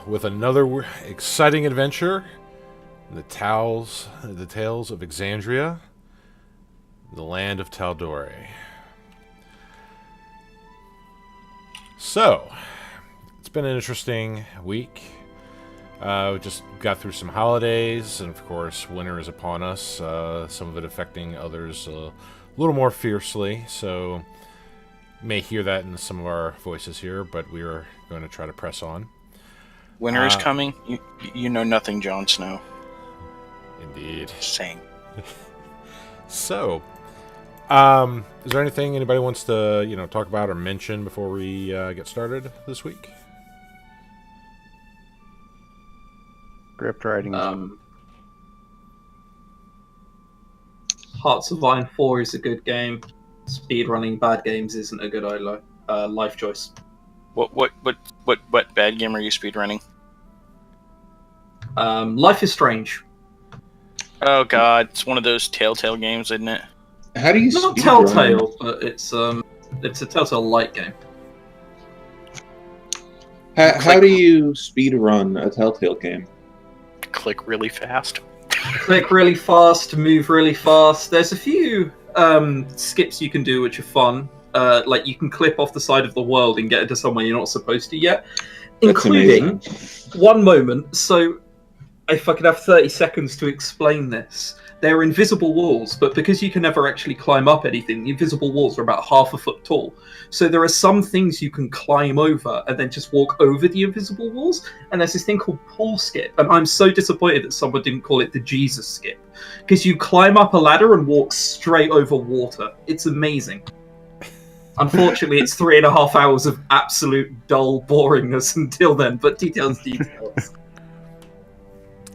with another exciting adventure. The Tales of Exandria, the land of Tal'Dorei. So, it's been an interesting week. We just got through some holidays, and of course, winter is upon us. Some of it affecting others a little more fiercely. So, you may hear that in some of our voices here, but we are going to try to press on. Winter is coming. You know nothing, Jon Snow. Indeed. Same. So, is there anything anybody wants to, talk about or mention before we get started this week? Script writing. Hearts of Iron 4 is a good game. Speedrunning bad games isn't a good life choice. What bad game are you speedrunning? Life is Strange. Oh god, it's one of those Telltale games, isn't it? How do you Not speedrun? Telltale, but it's a Telltale light game. How do you speedrun a Telltale game? Click really fast. Click really fast, move really fast. There's a few skips you can do which are fun. Like you can clip off the side of the world and get into somewhere you're not supposed to yet. Including one moment. So if I could have 30 seconds to explain this. There are invisible walls, but because you can never actually climb up anything, the invisible walls are about half a foot tall. So there are some things you can climb over and then just walk over the invisible walls. And there's this thing called Paul skip. And I'm so disappointed that someone didn't call it the Jesus skip. Because you climb up a ladder and walk straight over water. It's amazing. Unfortunately, it's 3.5 hours of absolute dull boringness until then, but details.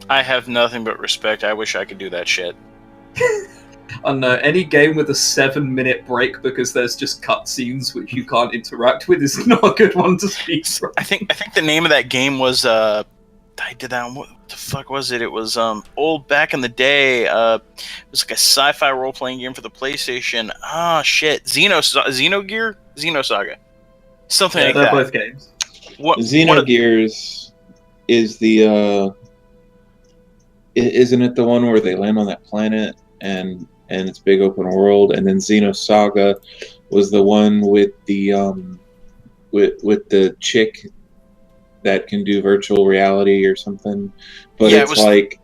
I have nothing but respect. I wish I could do that shit. I know, any game with a 7-minute break because there's just cutscenes which you can't interact with is not a good one to speak from. I think the name of that game was I did that. What the fuck was it? It was old back in the day. It was like a sci-fi role-playing game for the PlayStation. Ah, shit, Xenogear, Xenosaga, something like they're that. both games. Xenogears is the isn't it the one where they land on that planet and it's big open world? And then Xenosaga was the one with the with the chick that can do virtual reality or something, but yeah, it's like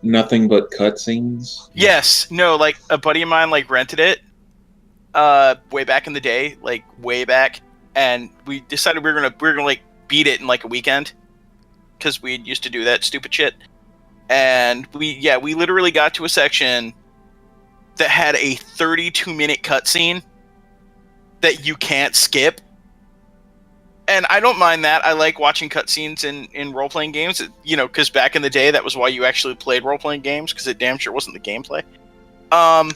nothing but cutscenes. Yes, no, like a buddy of mine rented it way back in the day, way back, and we decided we were gonna beat it in a weekend because we used to do that stupid shit. And we literally got to a section that had a 32-minute cutscene that you can't skip. And I don't mind that. I like watching cutscenes in role-playing games, because back in the day, that was why you actually played role-playing games, because it damn sure wasn't the gameplay. I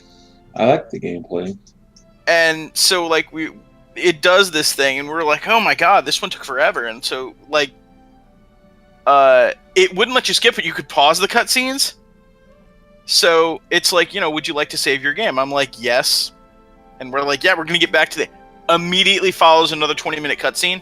like the gameplay. And so, it does this thing, and we're like, oh my god, this one took forever. And so, it wouldn't let you skip it. You could pause the cutscenes. So it's would you like to save your game? I'm like, yes. And we're like, yeah, we're going to get back to the... Immediately follows another 20-minute cutscene.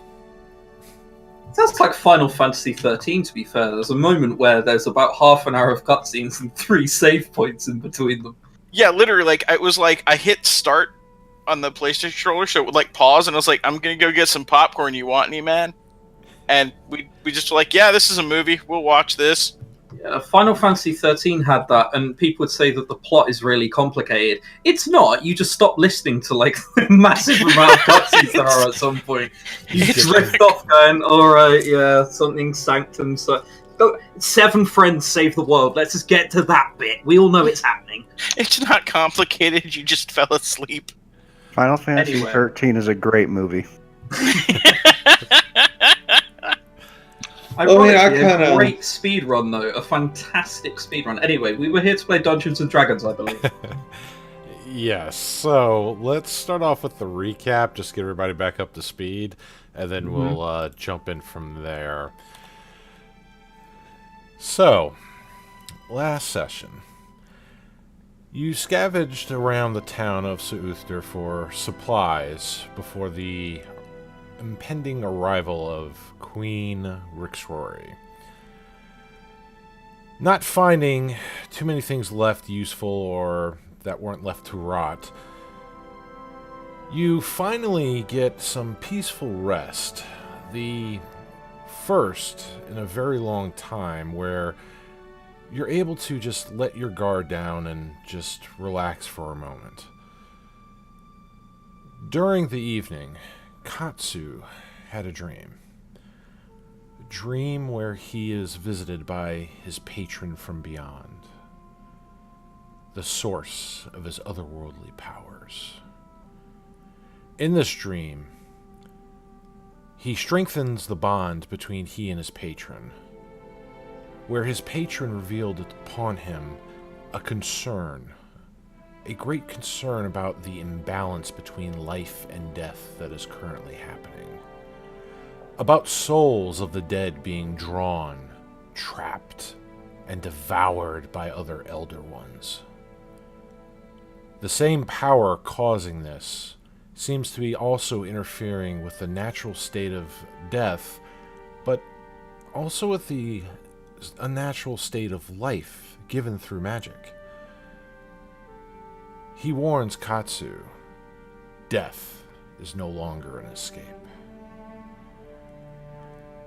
Sounds like Final Fantasy 13, to be fair. There's a moment where there's about half an hour of cutscenes and 3 save points in between them. Yeah, literally, it was I hit start on the PlayStation controller, so it would pause, and I was like, I'm going to go get some popcorn. You want any, man? And we just were like, yeah, this is a movie. We'll watch this. Yeah, Final Fantasy 13 had that, and people would say that the plot is really complicated. It's not. You just stop listening to the massive amount of cutscenes there are at some point. You drift off going, all right, yeah, something sanctum. So 7 friends save the world. Let's just get to that bit. We all know it's happening. It's not complicated. You just fell asleep. Final Fantasy 13 is a great movie. A great speedrun, though. A fantastic speedrun. Anyway, we were here to play Dungeons & Dragons, I believe. Yes, so let's start off with the recap, just get everybody back up to speed, and then we'll jump in from there. So, last session. You scavenged around the town of Suuthder for supplies before the impending arrival of Queen Rixrory. Not finding too many things left useful or that weren't left to rot, you finally get some peaceful rest. The first in a very long time where you're able to just let your guard down and just relax for a moment. During the evening, Katsu had a dream. A dream where he is visited by his patron from beyond, the source of his otherworldly powers. In this dream, he strengthens the bond between he and his patron, where his patron revealed upon him a concern, a great concern about the imbalance between life and death that is currently happening, about souls of the dead being drawn, trapped, and devoured by other Elder Ones. The same power causing this seems to be also interfering with the natural state of death, but also with the unnatural state of life given through magic. He warns Katsu, death is no longer an escape.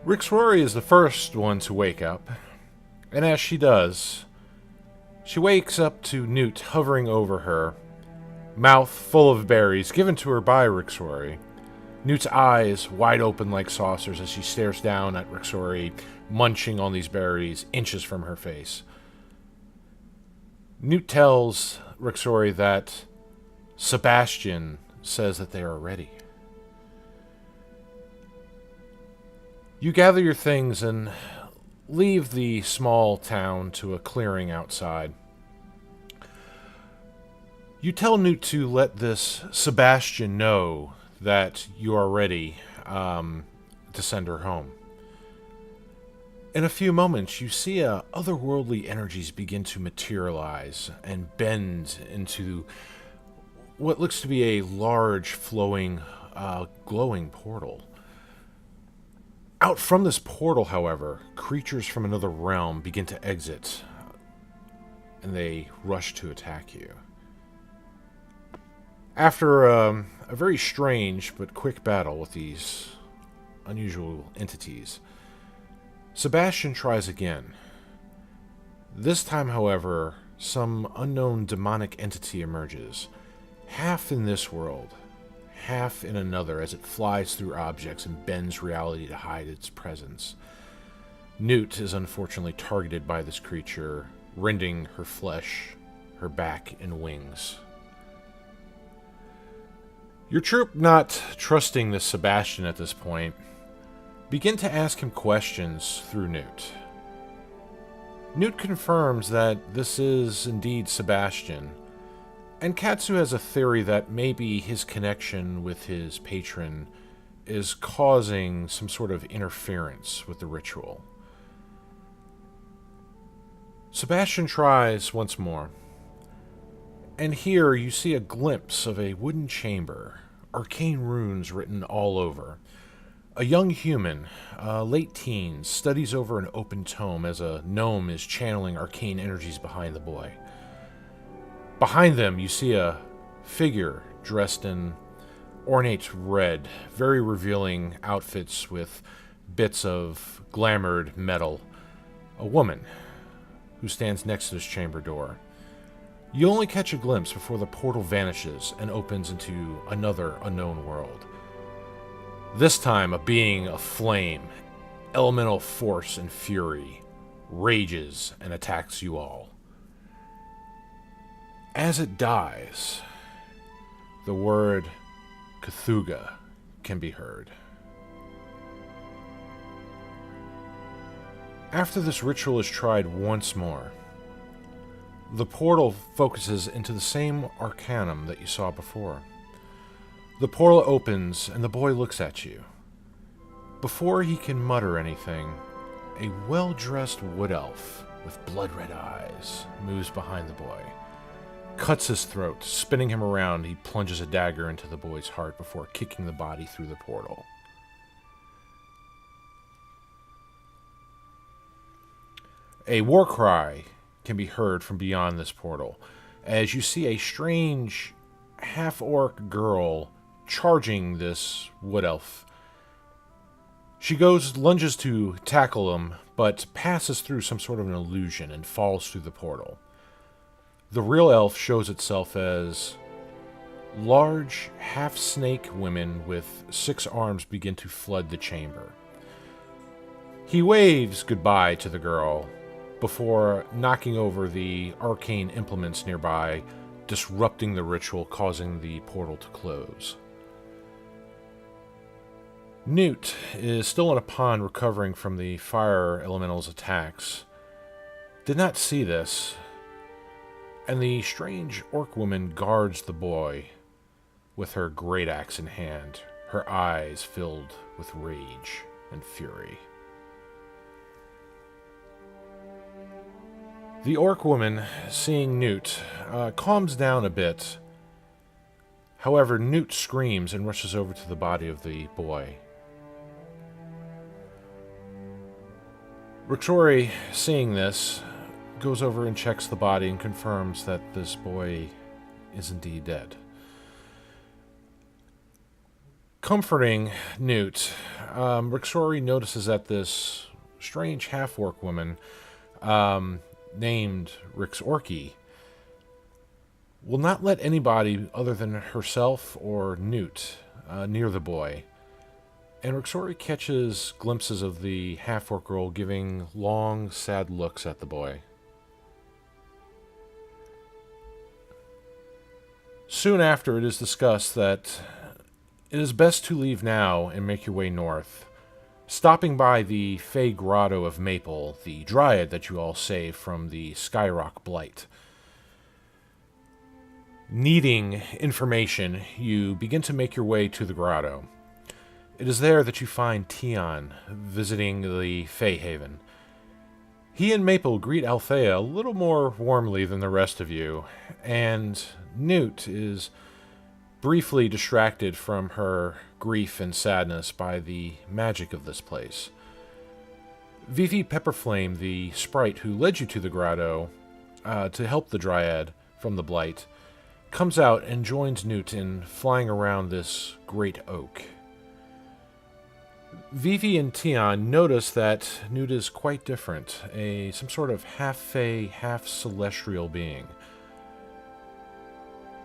Rixrory is the first one to wake up, and as she does, she wakes up to Newt hovering over her, mouth full of berries given to her by Rixrory. Newt's eyes wide open like saucers as she stares down at Rixrory, munching on these berries inches from her face. Newt tells Rixrory that Sebastian says that they are ready. You gather your things and leave the small town to a clearing outside. You tell Newt to let this Sebastian know that you are ready to send her home. In a few moments, you see otherworldly energies begin to materialize and bend into what looks to be a large, flowing, glowing portal. Out from this portal, however, creatures from another realm begin to exit, and they rush to attack you. After a very strange but quick battle with these unusual entities, Sebastian tries again. This time, however, some unknown demonic entity emerges, half in this world, half in another, as it flies through objects and bends reality to hide its presence. Newt is unfortunately targeted by this creature, rending her flesh, her back, and wings. Your troop, not trusting this Sebastian at this point, begin to ask him questions through Newt. Newt confirms that this is indeed Sebastian, and Katsu has a theory that maybe his connection with his patron is causing some sort of interference with the ritual. Sebastian tries once more, and here you see a glimpse of a wooden chamber, arcane runes written all over. A young human, late teens, studies over an open tome as a gnome is channeling arcane energies behind the boy. Behind them, you see a figure dressed in ornate red, very revealing outfits with bits of glamored metal. A woman who stands next to this chamber door. You only catch a glimpse before the portal vanishes and opens into another unknown world. This time, a being of flame, elemental force, and fury rages and attacks you all. As it dies, the word Cthulhu can be heard. After this ritual is tried once more, the portal focuses into the same arcanum that you saw before. The portal opens and the boy looks at you. Before he can mutter anything, a well-dressed wood elf with blood-red eyes moves behind the boy. Cuts his throat, spinning him around, he plunges a dagger into the boy's heart before kicking the body through the portal. A war cry can be heard from beyond this portal as you see a strange half-orc girl charging this wood elf. She lunges to tackle him, but passes through some sort of an illusion and falls through the portal. The real elf shows itself as large, half-snake women with 6 arms begin to flood the chamber. He waves goodbye to the girl before knocking over the arcane implements nearby, disrupting the ritual, causing the portal to close. Newt is still in a pond recovering from the fire elemental's attacks. Did not see this, and the strange orc woman guards the boy with her great axe in hand, her eyes filled with rage and fury. The orc woman, seeing Newt, calms down a bit. However, Newt screams and rushes over to the body of the boy. Rixori, seeing this, goes over and checks the body and confirms that this boy is indeed dead. Comforting Newt, Rixori notices that this strange half-orc woman, named Rixorki, will not let anybody other than herself or Newt near the boy. And Rixori catches glimpses of the half-orc girl giving long, sad looks at the boy. Soon after, it is discussed that it is best to leave now and make your way north, stopping by the Fey Grotto of Maple, the dryad that you all saved from the Skyrock Blight. Needing information, you begin to make your way to the grotto. It is there that you find Tion visiting the Fey Haven. He and Maple greet Althea a little more warmly than the rest of you, and Newt is briefly distracted from her grief and sadness by the magic of this place. Vivi Pepperflame, the sprite who led you to the grotto to help the dryad from the blight, comes out and joins Newt in flying around this great oak. Vivi and Tion notice that Newt is quite different, some sort of half-fey, half-celestial being.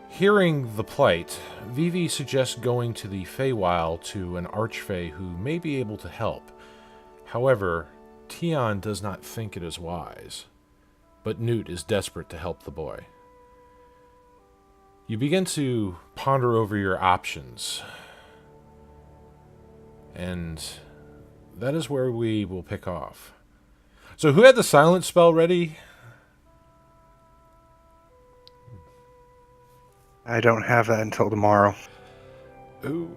Hearing the plight, Vivi suggests going to the Feywild to an archfey who may be able to help. However, Tion does not think it is wise, but Newt is desperate to help the boy. You begin to ponder over your options, and that is where we will pick off. So who had the silence spell ready? I don't have that until tomorrow. Ooh.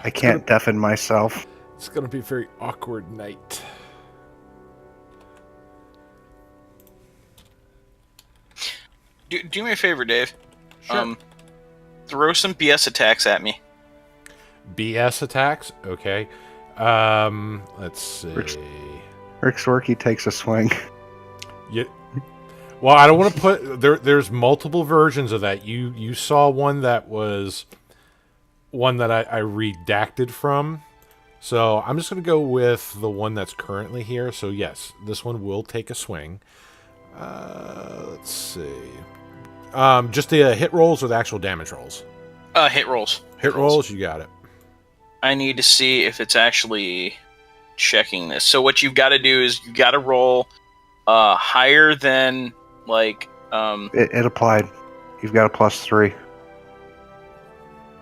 I can't deafen myself. It's going to be a very awkward night. Do me a favor, Dave. Sure. Throw some BS attacks at me. BS attacks? Okay. Let's see. Rixorki takes a swing. Yeah. Well, I don't want to put... There's multiple versions of that. You saw one that was... one that I redacted from. So I'm just going to go with the one that's currently here. So yes, this one will take a swing. Let's see. Just the hit rolls or the actual damage rolls? Hit rolls. Hit rolls, you got it. I need to see if it's actually checking this. So what you've got to do is you got to roll higher than like. It applied. You've got a +3.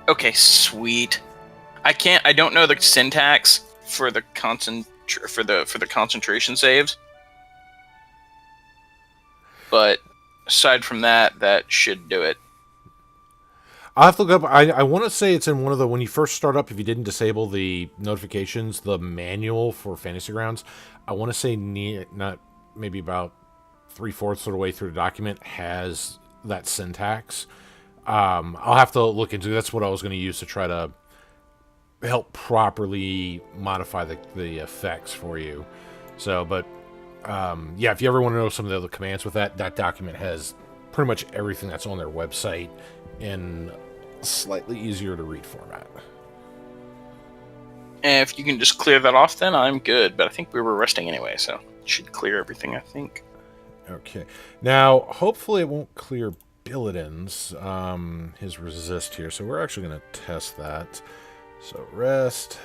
Okay, sweet. I don't know the syntax for the concentration saves, but aside from that, that should do it. I'll have to look up. I want to say it's in one of the, when you first start up, if you didn't disable the notifications, the manual for Fantasy Grounds, I want to say not maybe about 3/4 of the way through the document has that syntax. I'll have to look into it. That's what I was going to use to try to help properly modify the effects for you. So, but yeah, if you ever want to know some of the other commands with that, that document has pretty much everything that's on their website in slightly easier to read format. And if you can just clear that off, then I'm good. But I think we were resting anyway, so it should clear everything, I think. Okay. Now, hopefully it won't clear Billidan's, his resist here. So we're actually going to test that. So rest,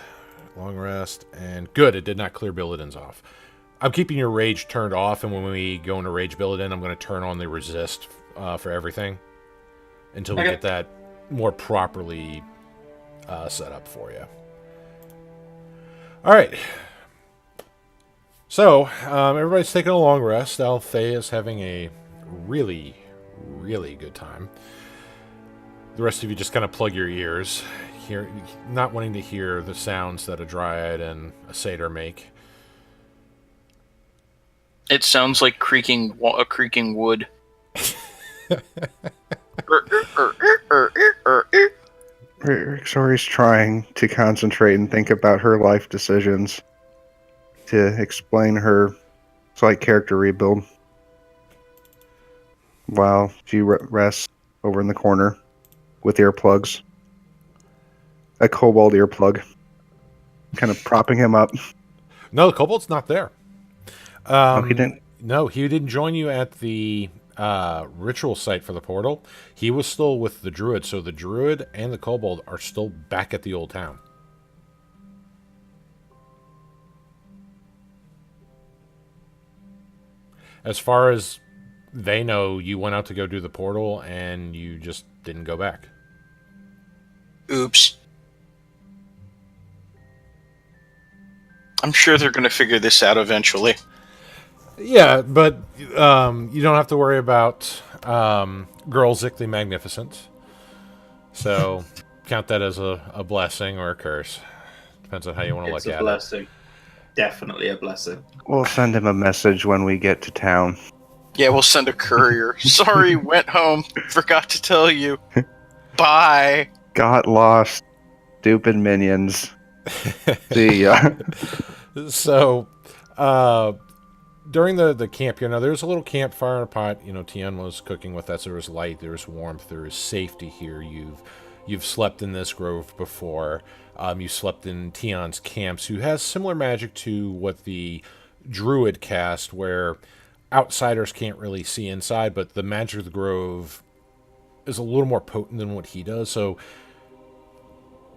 long rest, and good. It did not clear Billidan's off. I'm keeping your rage turned off, and when we go into rage Billidan, I'm going to turn on the resist for everything until we get that more properly set up for you. All right. So, everybody's taking a long rest. Althea is having a really, really good time. The rest of you just kind of plug your ears, not wanting to hear the sounds that a dryad and a satyr make. It sounds like creaking wood. Rixori's trying to concentrate and think about her life decisions to explain her slight character rebuild while she rests over in the corner with earplugs. A kobold earplug. Kind of propping him up. No, the kobold's not there. No, he didn't? No, he didn't join you at the ritual site for the portal. He was still with the druid, so the druid and the kobold are still back at the old town. As far as they know, you went out to go do the portal, and you just didn't go back. Oops. I'm sure they're going to figure this out eventually. Yeah, but you don't have to worry about Girlzik the Magnificent. So count that as a blessing or a curse. Depends on how you want to look at it. It's a blessing. Definitely a blessing. We'll send him a message when we get to town. Yeah, we'll send a courier. Sorry, went home. Forgot to tell you. Bye. Got lost. Stupid minions. See ya. So, during the camp here, now there's a little campfire in a pot. You know, Tian was cooking with that, so there was light, there was warmth, there is safety here. You've slept in this grove before. You slept in Tian's camps, who has similar magic to what the druid cast, where outsiders can't really see inside, but the magic of the grove is a little more potent than what he does. So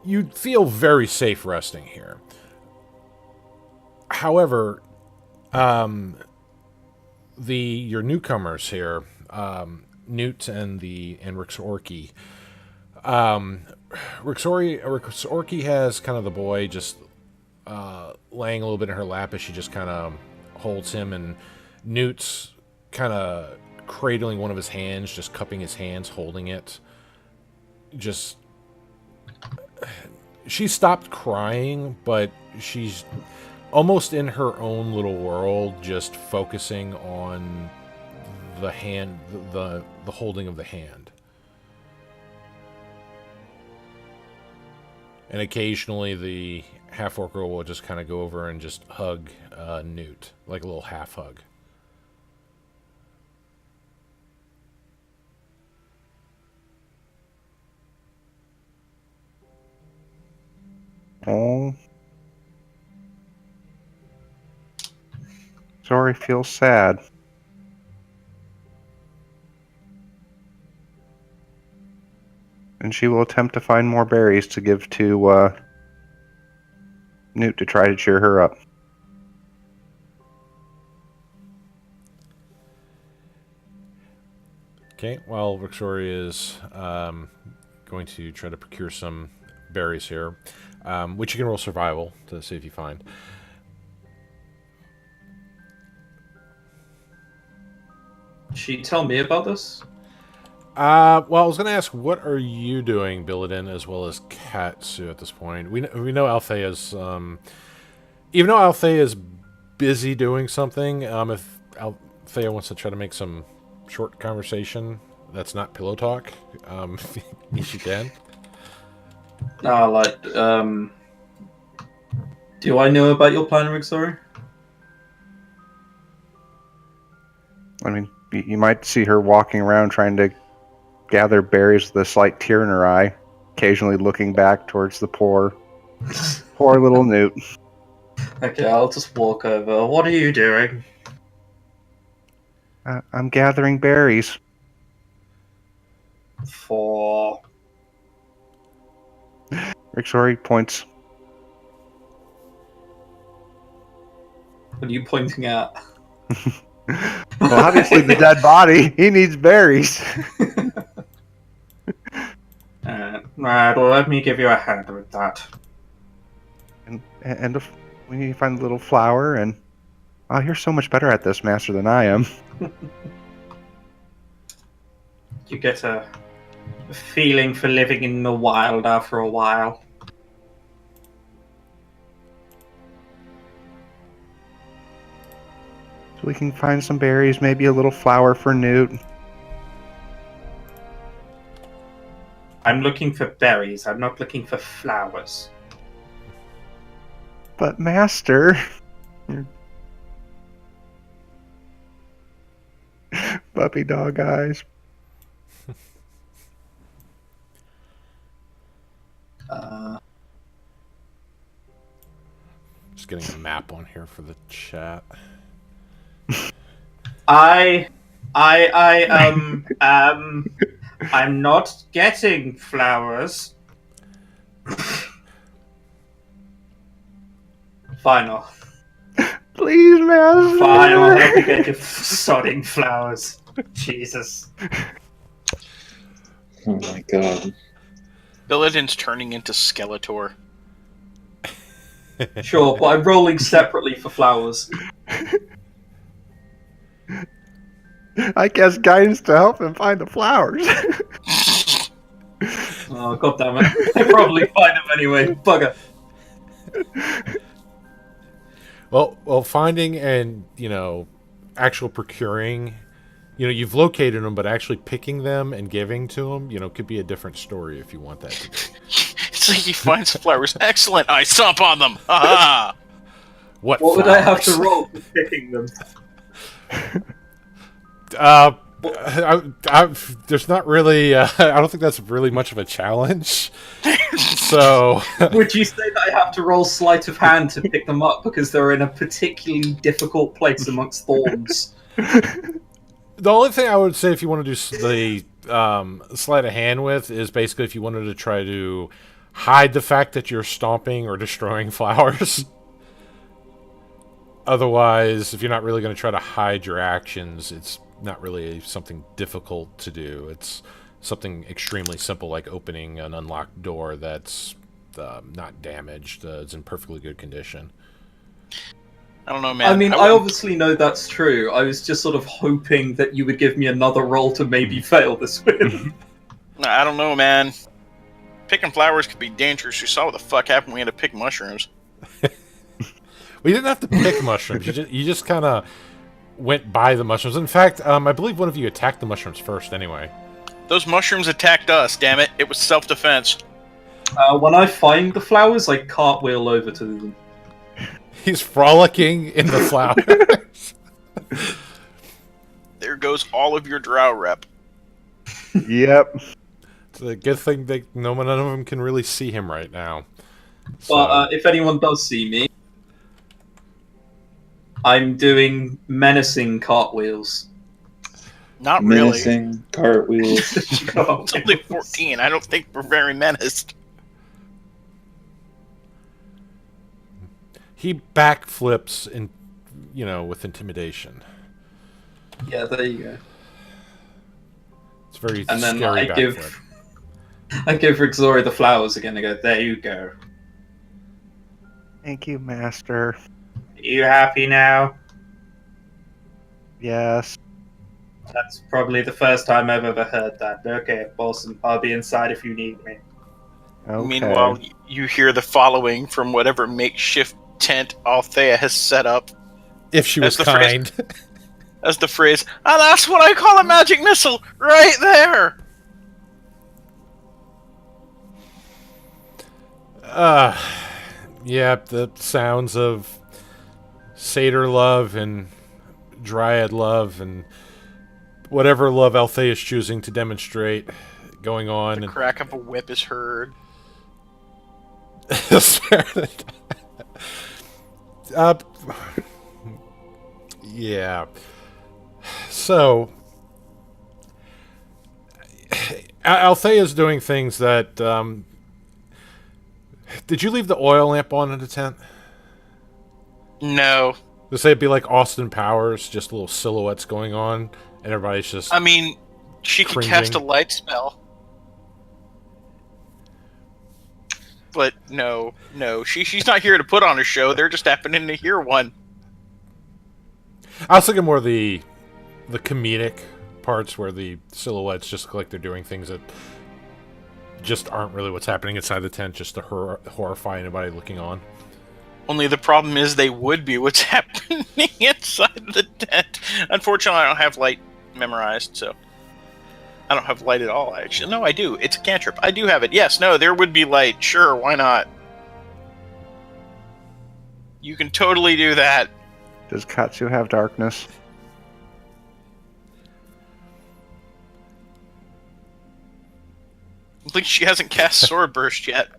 you'd feel very safe resting here. However, your newcomers here, Newt and Rixorki. Rixorki has kind of the boy just laying a little bit in her lap as she just kind of holds him, and Newt's kind of cradling one of his hands, just cupping his hands, holding it. Just, she stopped crying, but she's almost in her own little world, just focusing on the hand, the holding of the hand. And occasionally the half-orc girl will just kind of go over and just hug Newt, like a little half hug. Oh. Sorry, feels sad. And she will attempt to find more berries to give to Newt to try to cheer her up. Okay, while Rixori is going to try to procure some berries here, which you can roll survival to see if you find. She tell me about this? Well, I was going to ask, what are you doing, Billidan, as well as Katsu at this point? We know Althea's, even though Althea is busy doing something, if Althea wants to try to make some short conversation that's not pillow talk, she can. Do I know about your plan, Rick? Sorry. I mean, you might see her walking around trying to gather berries with a slight tear in her eye, occasionally looking back towards the poor little newt. Okay, I'll just walk over. What are you doing? I'm gathering berries. For... Rixori points. What are you pointing at? Well, obviously the dead body. He needs berries. Right, well, let me give you a hand with that. And we need to find a little flower, and you're so much better at this, Master, than I am. You get a feeling for living in the wild after a while. So we can find some berries, maybe a little flower for Newt. I'm looking for berries. I'm not looking for flowers. But Master... Puppy dog eyes. Just getting a map on here for the chat. I'm not getting flowers. Final. Please, Master. Fine, I'll help you get your sodding flowers. Jesus. Oh my god. Billidan's turning into Skeletor. Sure, but I'm rolling separately for flowers. I guess guidance to help him find the flowers. Oh, goddammit. I probably find them anyway. Bugger. Well, finding and, actual procuring, you've located them, but actually picking them and giving to them, could be a different story if you want that to be. It's like he finds flowers. Excellent, I stomp on them. Ha What would I have to flowers? roll for picking them? There's not really. I don't think that's really much of a challenge. So, Would you say that I have to roll sleight of hand to pick them up because they're in a particularly difficult place amongst thorns? the only thing I would say if you want to do the sleight of hand with is basically if you wanted to try to hide the fact that you're stomping or destroying flowers. Otherwise, if you're not really going to try to hide your actions, it's not really something difficult to do. It's something extremely simple like opening an unlocked door that's not damaged. It's in perfectly good condition. I don't know, man. I mean, I obviously know that's true. I was just sort of hoping that you would give me another roll to maybe fail this with. I don't know, man. Picking flowers could be dangerous. You saw what the fuck happened when we had to pick mushrooms. We didn't have to pick mushrooms. You just kind of went by the mushrooms. In fact, I believe one of you attacked the mushrooms first anyway. Those mushrooms attacked us, damn it. It was self-defense. When I find the flowers, I cartwheel over to them. He's frolicking in the flowers. There goes all of your drow rep. Yep. It's a good thing that none of them can really see him right now. So, But if anyone does see me, I'm doing menacing cartwheels. Not really. Menacing cartwheels. It's only 14. I don't think we're very menaced. he backflips in, with intimidation. Yeah, there you go. It's very And then scary I backflip. give Rixori the flowers again. I go, there you go. Thank you, Master. Are you happy now? Yes. That's probably the first time I've ever heard that. Okay, awesome. I'll be inside if you need me. Okay. Meanwhile, you hear the following from whatever makeshift tent Althea has set up. If she was That's the kind. As the phrase, and that's what I call a magic missile, right there! Yeah, the sounds of satyr love and Dryad love and whatever love Althea is choosing to demonstrate going on. The crack of a whip is heard. Yeah. So, Althea's doing things that. Did you leave the oil lamp on in the tent? No. Let's say it'd be like Austin Powers, just little silhouettes going on, and everybody's just. I mean, she could cast a light spell. But no. She's not here to put on a show. They're just happening to hear one. I was thinking more the comedic parts where the silhouettes just look like they're doing things that just aren't really what's happening inside the tent, just to horrify anybody looking on. Only the problem is they would be what's happening inside the tent. Unfortunately, I don't have light memorized, so I don't have light at all, actually. No, I do. It's a cantrip. I do have it. Yes, no, there would be light. Sure, why not? You can totally do that. Does Katsu have darkness? I think she hasn't cast Sword Burst yet.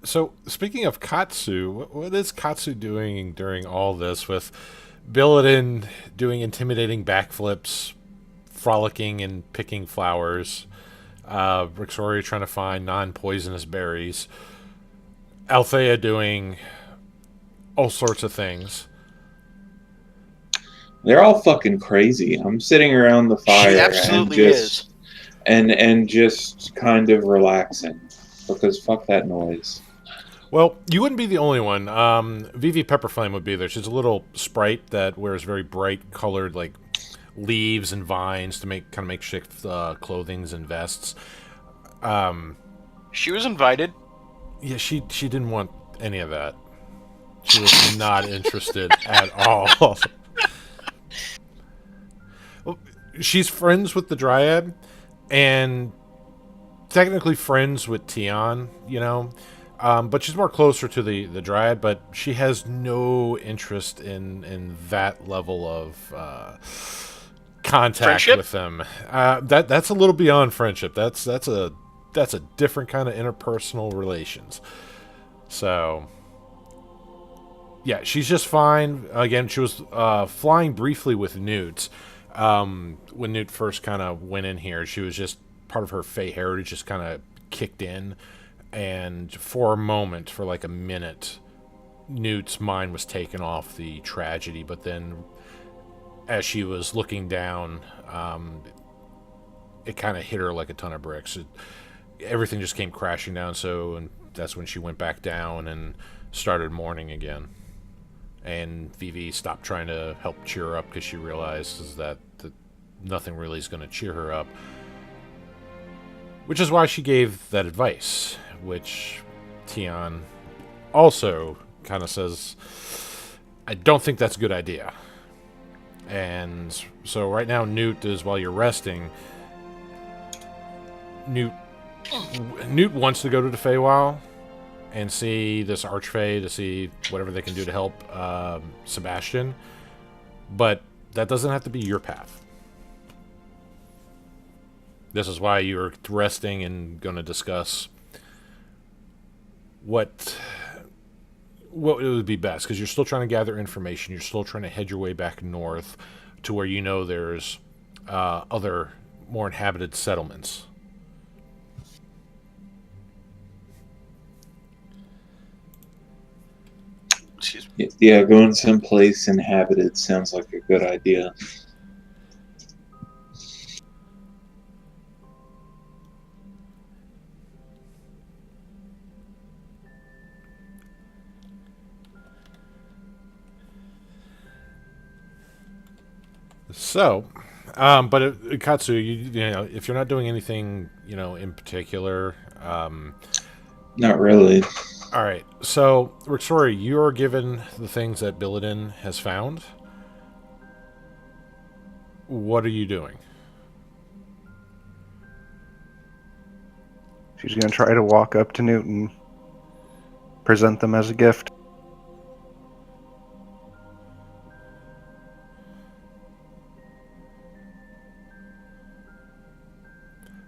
So, speaking of Katsu, what is Katsu doing during all this with Billidan doing intimidating backflips, frolicking and picking flowers, Rixoria trying to find non-poisonous berries, Althea doing all sorts of things? They're all fucking crazy. I'm sitting around the fire She absolutely is. And just kind of relaxing because fuck that noise. Well, you wouldn't be the only one. Vivi Pepperflame would be there. She's a little sprite that wears very bright colored like leaves and vines to make kind of makeshift clothings and vests. She was invited. Yeah, she didn't want any of that. She was not interested at all. Well, she's friends with the Dryad, and technically friends with Tion, you know. But she's more closer to the Dryad, but she has no interest in that level of contact friendship? with them. That's a little beyond friendship. That's a different kind of interpersonal relations. So, yeah, she's just fine. Again, she was flying briefly with Newt. When Newt first kind of went in here, she was just part of her Fey heritage just kind of kicked in. And for a moment, for like a minute, Newt's mind was taken off the tragedy. But then, as she was looking down, it kind of hit her like a ton of bricks. Everything just came crashing down. And that's when she went back down and started mourning again. And Vivi stopped trying to help cheer her up because she realizes that nothing really is going to cheer her up. Which is why she gave that advice, which Tion also kind of says, I don't think that's a good idea. And so right now, Newt is, while you're resting, Newt wants to go to the Feywild and see this archfey, to see whatever they can do to help Sebastian. But that doesn't have to be your path. This is why you're resting and going to discuss what would be best, because you're still trying to gather information. You're still trying to head your way back north to where you know there's other more inhabited settlements. Yeah, going someplace inhabited sounds like a good idea. So, but Katsu, you know, if you're not doing anything, you know, in particular, not really. All right. So, Rixoria, you are given the things that Billidan has found. What are you doing? She's going to try to walk up to Newt and present them as a gift.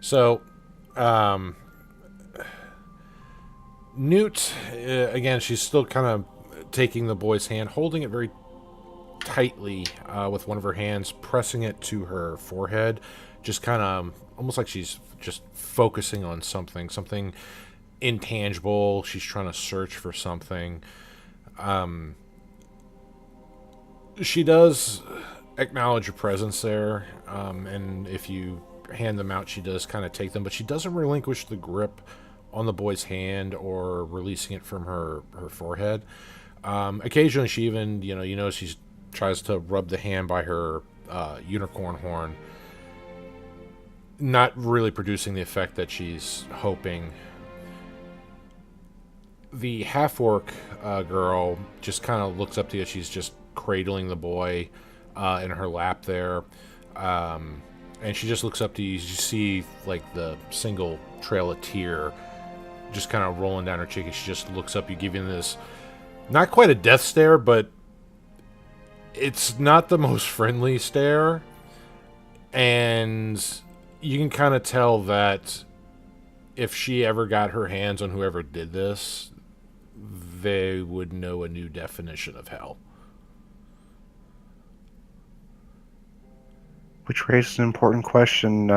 So, Newt, again, she's still kind of taking the boy's hand, holding it very tightly with one of her hands, pressing it to her forehead, just kind of almost like she's just focusing on something intangible. She's trying to search for something. She does acknowledge your presence there, and if you hand them out, she does kind of take them, but she doesn't relinquish the grip on the boy's hand or releasing it from her forehead. Occasionally, she even, she tries to rub the hand by her unicorn horn, not really producing the effect that she's hoping. The half-orc girl just kind of looks up to you. She's just cradling the boy in her lap there. And she just looks up to you. You see, like, the single trail of tear just kind of rolling down her cheek. And she just looks up, you giving this, not quite a death stare, but it's not the most friendly stare. And you can kind of tell that if she ever got her hands on whoever did this, they would know a new definition of hell. Which raises an important question.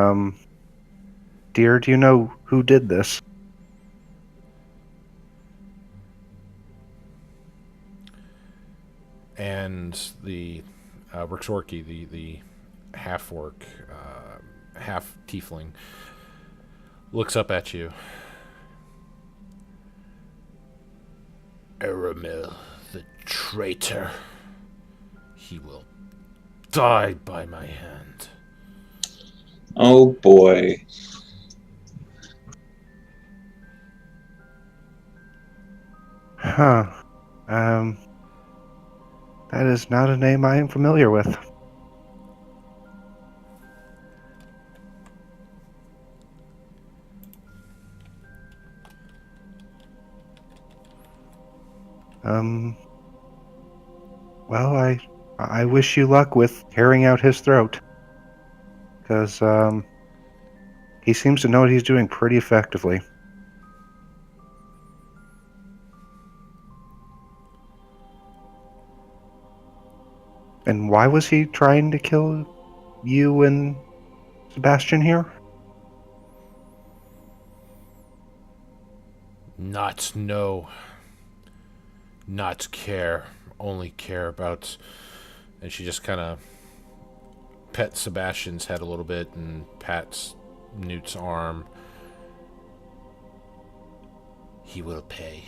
Dear, do you know who did this? And the Rixorki, the half-orc, half-tiefling, looks up at you. Aramil, the traitor. He will die by my hand. Oh boy. Huh. That is not a name I am familiar with. Well, I wish you luck with tearing out his throat. Because, he seems to know what he's doing pretty effectively. And why was he trying to kill you and Sebastian here? Not know. Not care. Only care about... And she just kind of pets Sebastian's head a little bit and pats Newt's arm. He will pay.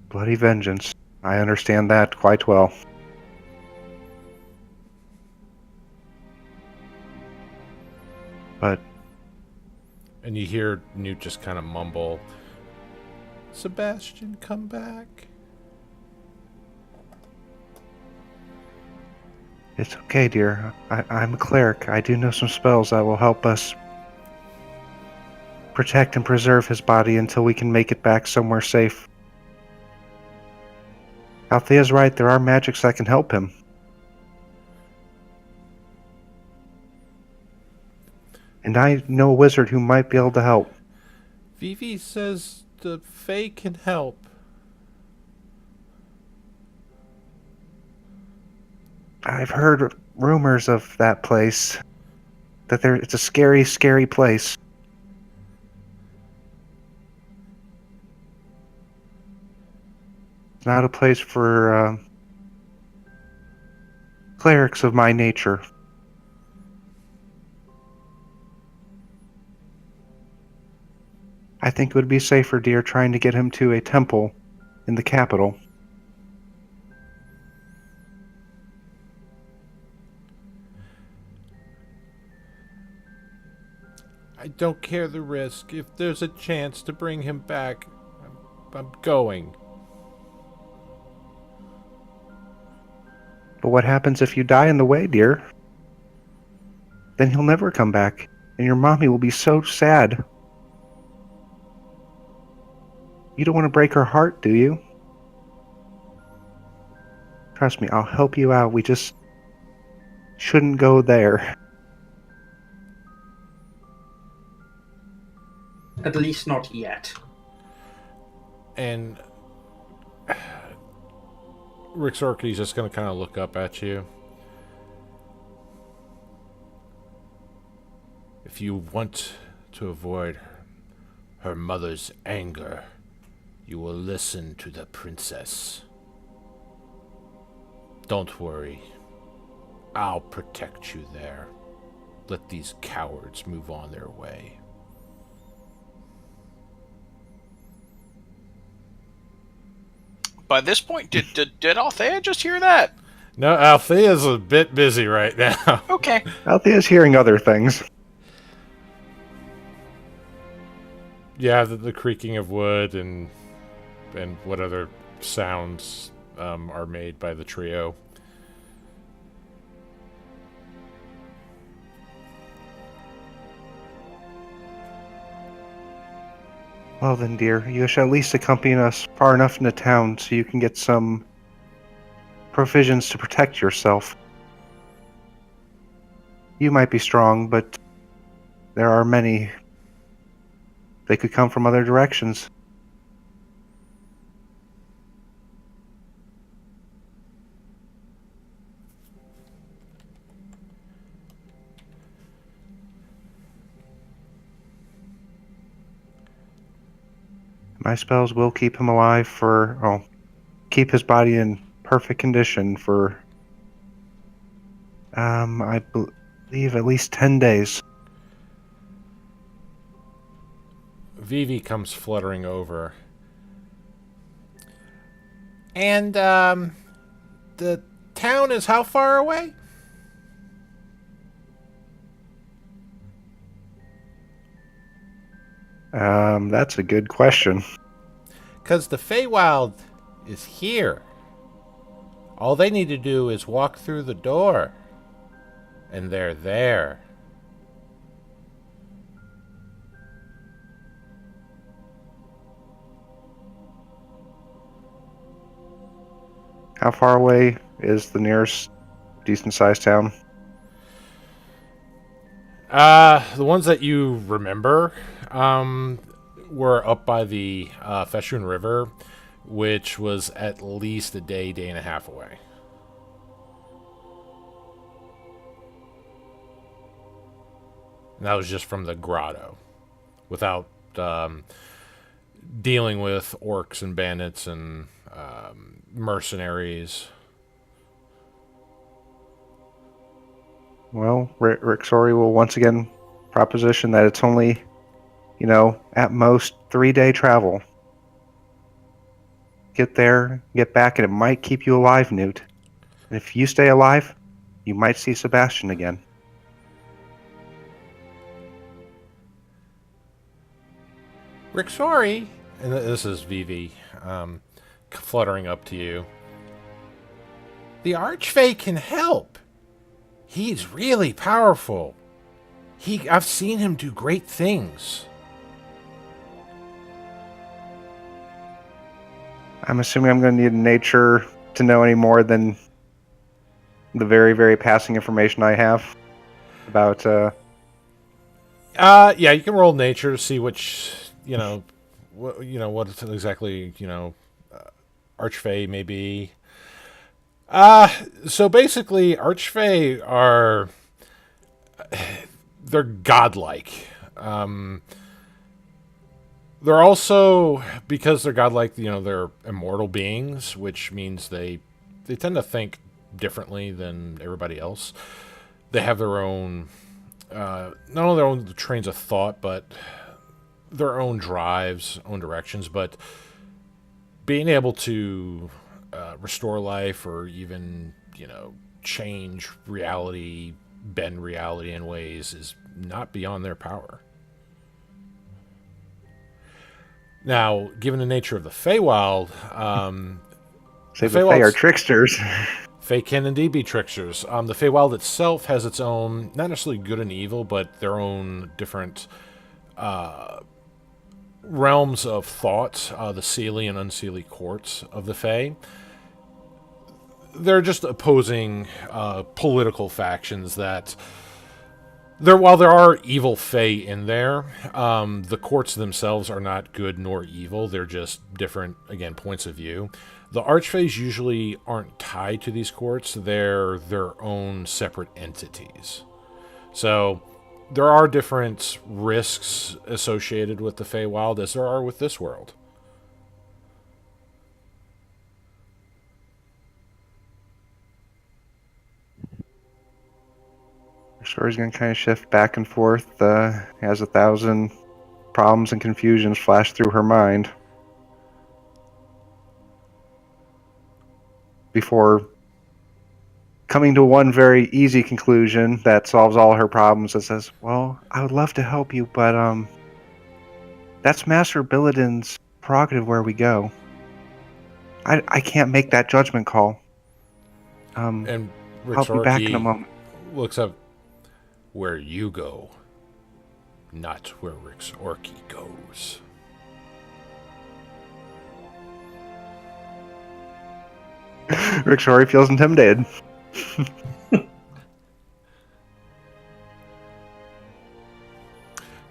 Bloody vengeance. I understand that quite well. But... And you hear Newt just kind of mumble, Sebastian, come back. It's okay, dear. I'm a cleric. I do know some spells that will help us protect and preserve his body until we can make it back somewhere safe. Althea's right, there are magics that can help him. And I know a wizard who might be able to help. Vivi says the Fae can help. I've heard rumors of that place. That it's a scary, scary place. It's not a place for clerics of my nature. I think it would be safer, dear, trying to get him to a temple in the capital. I don't care the risk. If there's a chance to bring him back, I'm going. But what happens if you die in the way, dear? Then he'll never come back, and your mommy will be so sad. You don't want to break her heart, do you? Trust me, I'll help you out. We just shouldn't go there. At least not yet. And Rixorki's just going to kind of look up at you. If you want to avoid her mother's anger, you will listen to the princess. Don't worry. I'll protect you there. Let these cowards move on their way. By this point, did Althea just hear that? No, Althea's a bit busy right now. Okay. Althea's hearing other things. Yeah, the creaking of wood and what other sounds are made by the trio. Well then, dear, you should at least accompany us far enough into town so you can get some provisions to protect yourself. You might be strong, but there are many. They could come from other directions. My spells will keep him alive keep his body in perfect condition for, I believe at least 10 days. Vivi comes fluttering over. And, the town is how far away? That's a good question. 'Cause the Feywild is here. All they need to do is walk through the door. And they're there. How far away is the nearest decent-sized town? The ones that you remember, were up by the Feshun River, which was at least a day and a half away. And that was just from the grotto, without dealing with orcs and bandits and mercenaries. Well, Rixori will once again proposition that it's only, at most 3-day travel. Get there, get back, and it might keep you alive, Newt. And if you stay alive, you might see Sebastian again. Rixori, and this is Vivi, fluttering up to you. The archfey can help. He's really powerful. I've seen him do great things. I'm assuming I'm going to need nature to know any more than the very, very passing information I have about, Yeah, you can roll nature to see which, what exactly, archfey may be. So basically, archfey are, they're godlike. They're also, because they're godlike, they're immortal beings, which means they tend to think differently than everybody else. They have their own, not only their own trains of thought, but their own drives, own directions, but being able to restore life or even, change reality, bend reality in ways is not beyond their power. Now, given the nature of the Feywild, the Fey are tricksters. Fey can indeed be tricksters. The Feywild itself has its own, not necessarily good and evil, but their own different realms of thought, the Seelie and Unseelie courts of the Fey. they're just opposing political factions that... While there are evil Fey in there, the courts themselves are not good nor evil. They're just different, again, points of view. The archfeys usually aren't tied to these courts. They're their own separate entities. So there are different risks associated with the Feywild as there are with this world. Her story's going to kind of shift back and forth as 1,000 problems and confusions flash through her mind before coming to one very easy conclusion that solves all her problems. That says, well, I would love to help you, but that's Master Billidan's prerogative where we go. I can't make that judgment call. And I'll be back in a moment. Looks up where you go, not where Rick's Orky goes. Rick Shorey feels intimidated.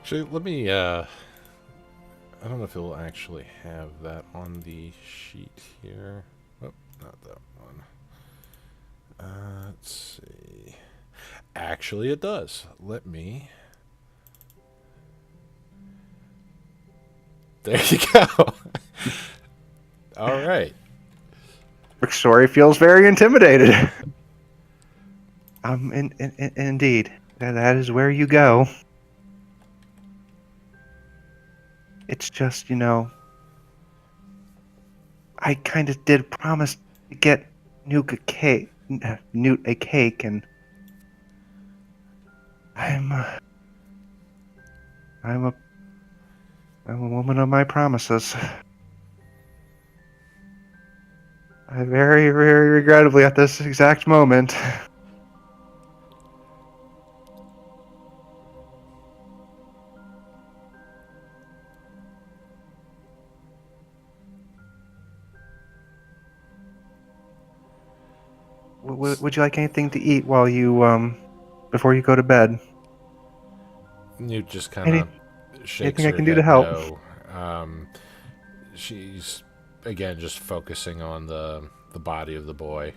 Actually, let me, I don't know if it'll actually have that on the sheet here. Oh, not that one. Let's see. Actually, it does. Let me... There you go. All right. Rick Story feels very intimidated. Indeed. That is where you go. It's just, I kind of did promise to get Newt a cake, and I'm a woman of my promises. I very, very regrettably at this exact moment. Would you like anything to eat while you, before you go to bed? Newt just kind of shakes anything her I can do to head help? no. She's, again, just focusing on the body of the boy.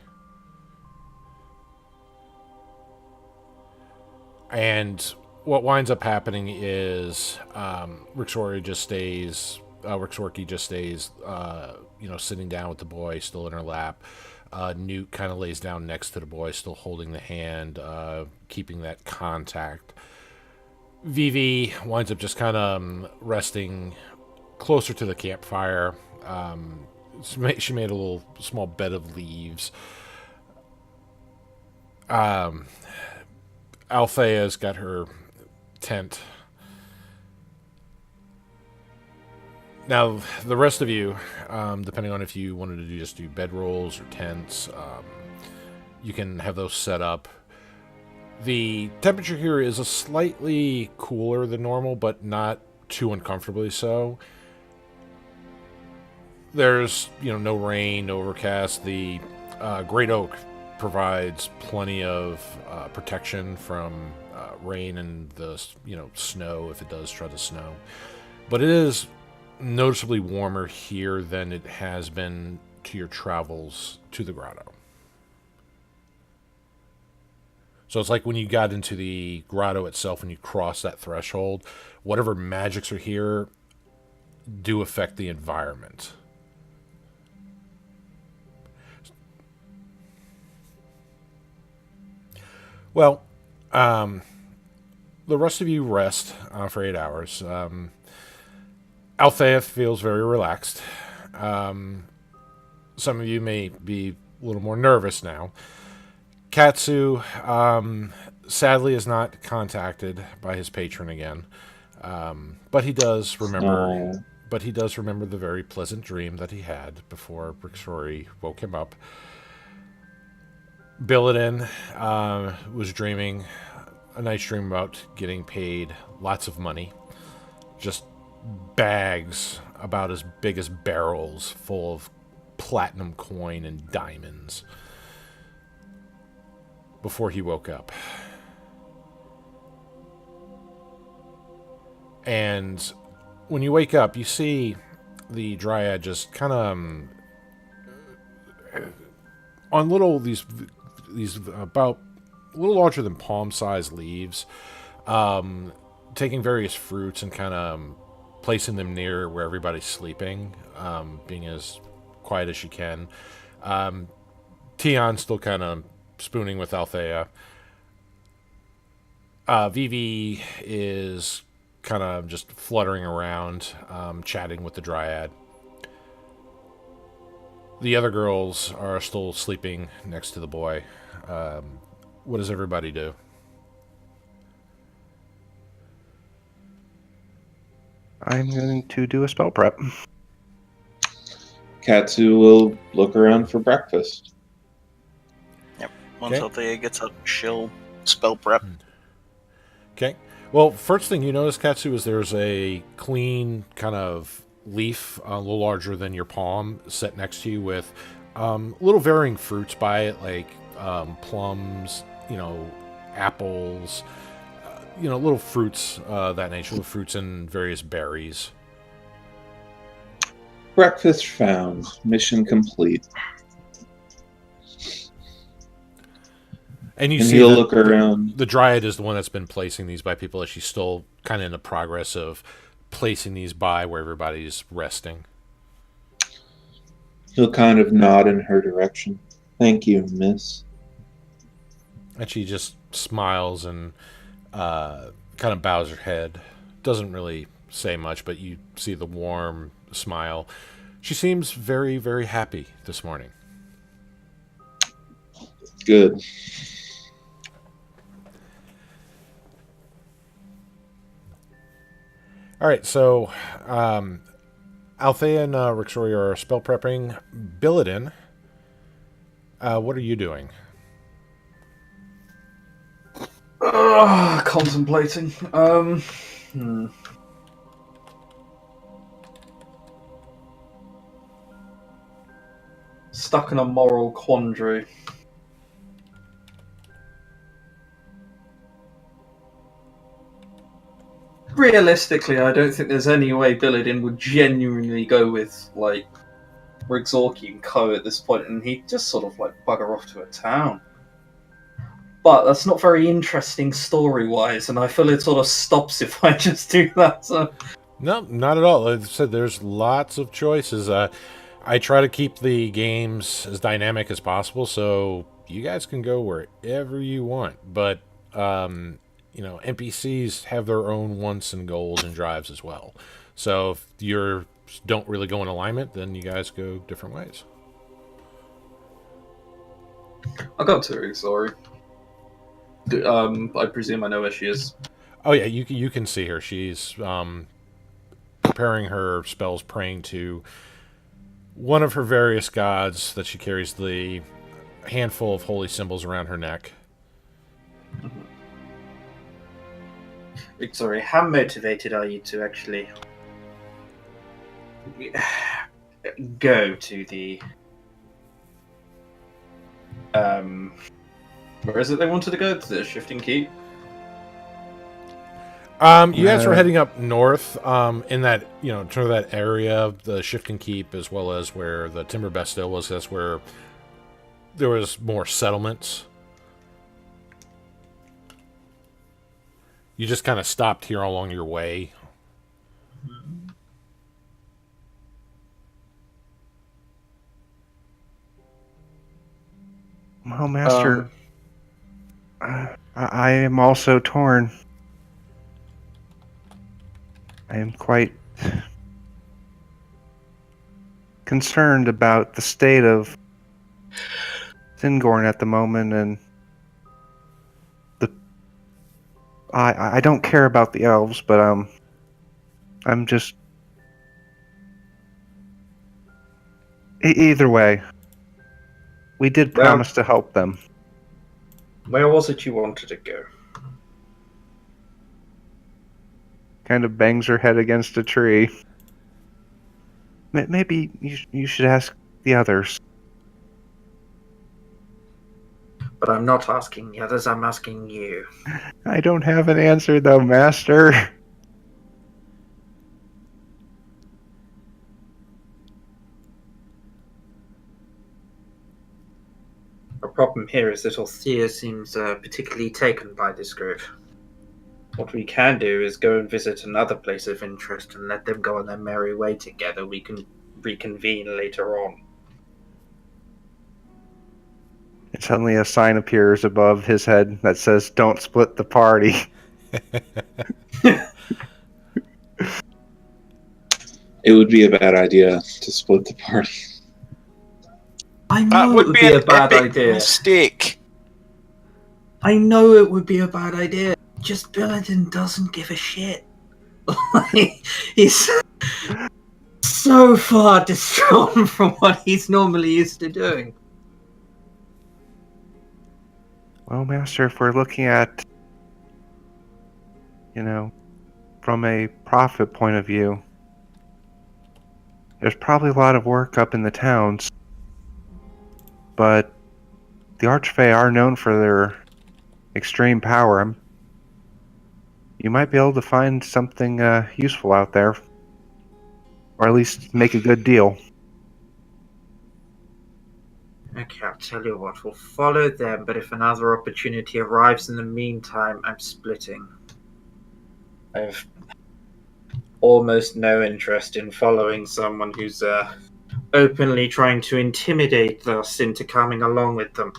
And what winds up happening is Rixorki just stays, sitting down with the boy, still in her lap. Newt kind of lays down next to the boy, still holding the hand, keeping that contact. Vivi winds up just kind of resting closer to the campfire. She made a little small bed of leaves. Althea's got her tent. Now, the rest of you, depending on if you wanted to just do bedrolls or tents, you can have those set up. The temperature here is a slightly cooler than normal, but not too uncomfortably so. There's, no rain, no overcast. The Great Oak provides plenty of protection from rain and the, snow if it does try to snow. But it is noticeably warmer here than it has been to your travels to the grotto. So it's like when you got into the grotto itself, when you cross that threshold, whatever magics are here do affect the environment. Well, the rest of you rest for 8 hours. Althea feels very relaxed. Some of you may be a little more nervous now. Katsu, sadly, is not contacted by his patron again, but he does remember. Oh. But he does remember the very pleasant dream that he had before Brixori woke him up. Billidan was dreaming a nice dream about getting paid lots of money, just bags about as big as barrels full of platinum coin and diamonds. before he woke up. And when you wake up, you see the dryad just kind of on these about a little larger than palm-sized leaves, taking various fruits and kind of placing them near where everybody's sleeping, being as quiet as she can. Tion's still kind of spooning with Althea. Vivi is kind of just fluttering around, chatting with the dryad. The other girls are still sleeping next to the boy. What does everybody do? I'm going to do a spell prep. Katsu will look around for breakfast. Yep. Once Okay. Althea gets up, she'll spell prep. Okay. Well, first thing you notice, Katsu, is there's a clean kind of leaf, a little larger than your palm, set next to you with little varying fruits by it, like plums, apples, little fruits, that nature, little fruits and various berries. Breakfast found. Mission complete. And you And see he'll that look around. the dryad is the one that's been placing these by people, as she's still kind of in the progress of placing these by where everybody's resting. He'll kind of nod in her direction. Thank you, miss. And she just smiles and kind of bows her head. Doesn't really say much, but you see the warm smile. She seems very, very happy this morning. Good. All right, so Althea and Rixori are spell prepping. Billidan, what are you doing? Contemplating. Stuck in a moral quandary. Realistically, I don't think there's any way Billidan would genuinely go with, like, Rixorki and Co. at this point, and he'd just sort of, like, bugger off to a town. But that's not very interesting story-wise, and I feel it sort of stops if I just do that. So. No, not at all. Like I said, there's lots of choices. I try to keep the games as dynamic as possible, so you guys can go wherever you want. But, NPCs have their own wants and goals and drives as well. So if you don't really go in alignment, then you guys go different ways. I'll go to Rixori. I presume I know where she is. Oh yeah, you can see her. She's preparing her spells, praying to one of her various gods that she carries the handful of holy symbols around her neck. Sorry, how motivated are you to actually go to the Where is it they wanted to go? To the Shifting Keep? You guys were heading up north, in that, to that area, the Shifting Keep, as well as where the Timber Bastille was. That's where there was more settlements. You just kind of stopped here along your way. Well, Master, I am also torn. I am quite concerned about the state of Singorn at the moment, and I don't care about the elves, but I'm just either way. We did promise to help them. where was it you wanted to go? Kind of bangs her head against a tree. Maybe you should ask the others. But I'm not asking the others, I'm asking you. I don't have an answer, though, Master. The problem here is that Althea seems particularly taken by this group. What we can do is go and visit another place of interest and let them go on their merry way together. We can reconvene later on. And suddenly a sign appears above his head that says, "Don't split the party." It would be a bad idea to split the party. I That know it would would be be a an bad epic idea. mistake. I know it would be a bad idea. Just Billiton doesn't give a shit. He's so far distraught from what he's normally used to doing. Well, Master, if we're looking at, from a profit point of view, there's probably a lot of work up in the towns, but the archfey are known for their extreme power. You might be able to find something useful out there, or at least make a good deal. Okay, I'll tell you what, we'll follow them, but if another opportunity arrives in the meantime, I'm splitting. I have almost no interest in following someone who's openly trying to intimidate us into coming along with them.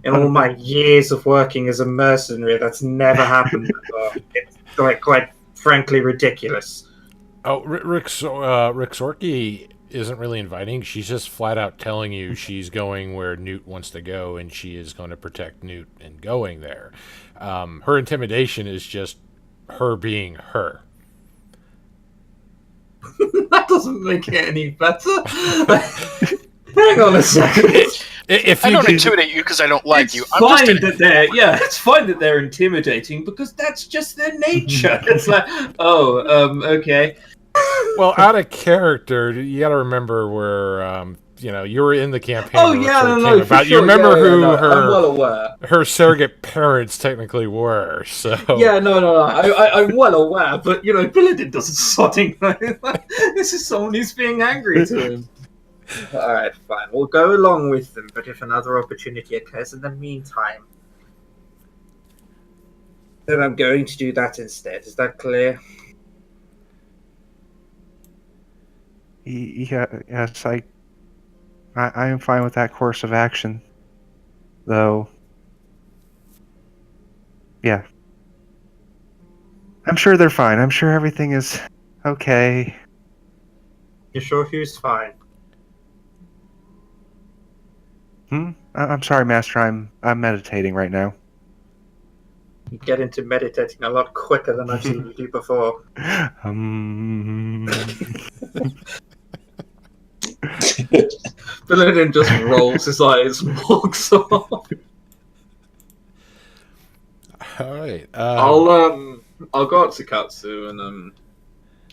In all my years of working as a mercenary, that's never happened before. It's quite frankly ridiculous. Oh, Rick Sorky isn't really inviting. She's just flat out telling you she's going where Newt wants to go, and she is going to protect Newt in going there. Her intimidation is just her being her. That doesn't make it any better. Hang on a second. I don't intimidate you because I don't like you. I'm Fine just that they're it's fine that they're intimidating because that's just their nature. It's like, okay. Well, out of character, you got to remember where you were in the campaign. Oh when yeah, Rick no, came for about. sure. You remember who I'm well aware. her surrogate parents technically were. So Yeah, no. I'm well aware, but Billiton doesn't sodding know. This is someone who's being angry to him. Alright, fine. We'll go along with them, but if another opportunity occurs in the meantime, then I'm going to do that instead. Is that clear? Yes, I am fine with that course of action, though. Yeah. I'm sure they're fine. I'm sure everything is okay. You're sure who's fine? I'm sorry, Master. I'm meditating right now. You get into meditating a lot quicker than I've seen you do before. Billiton just rolls his eyes and walks off. all right. I'll go up to Katsu and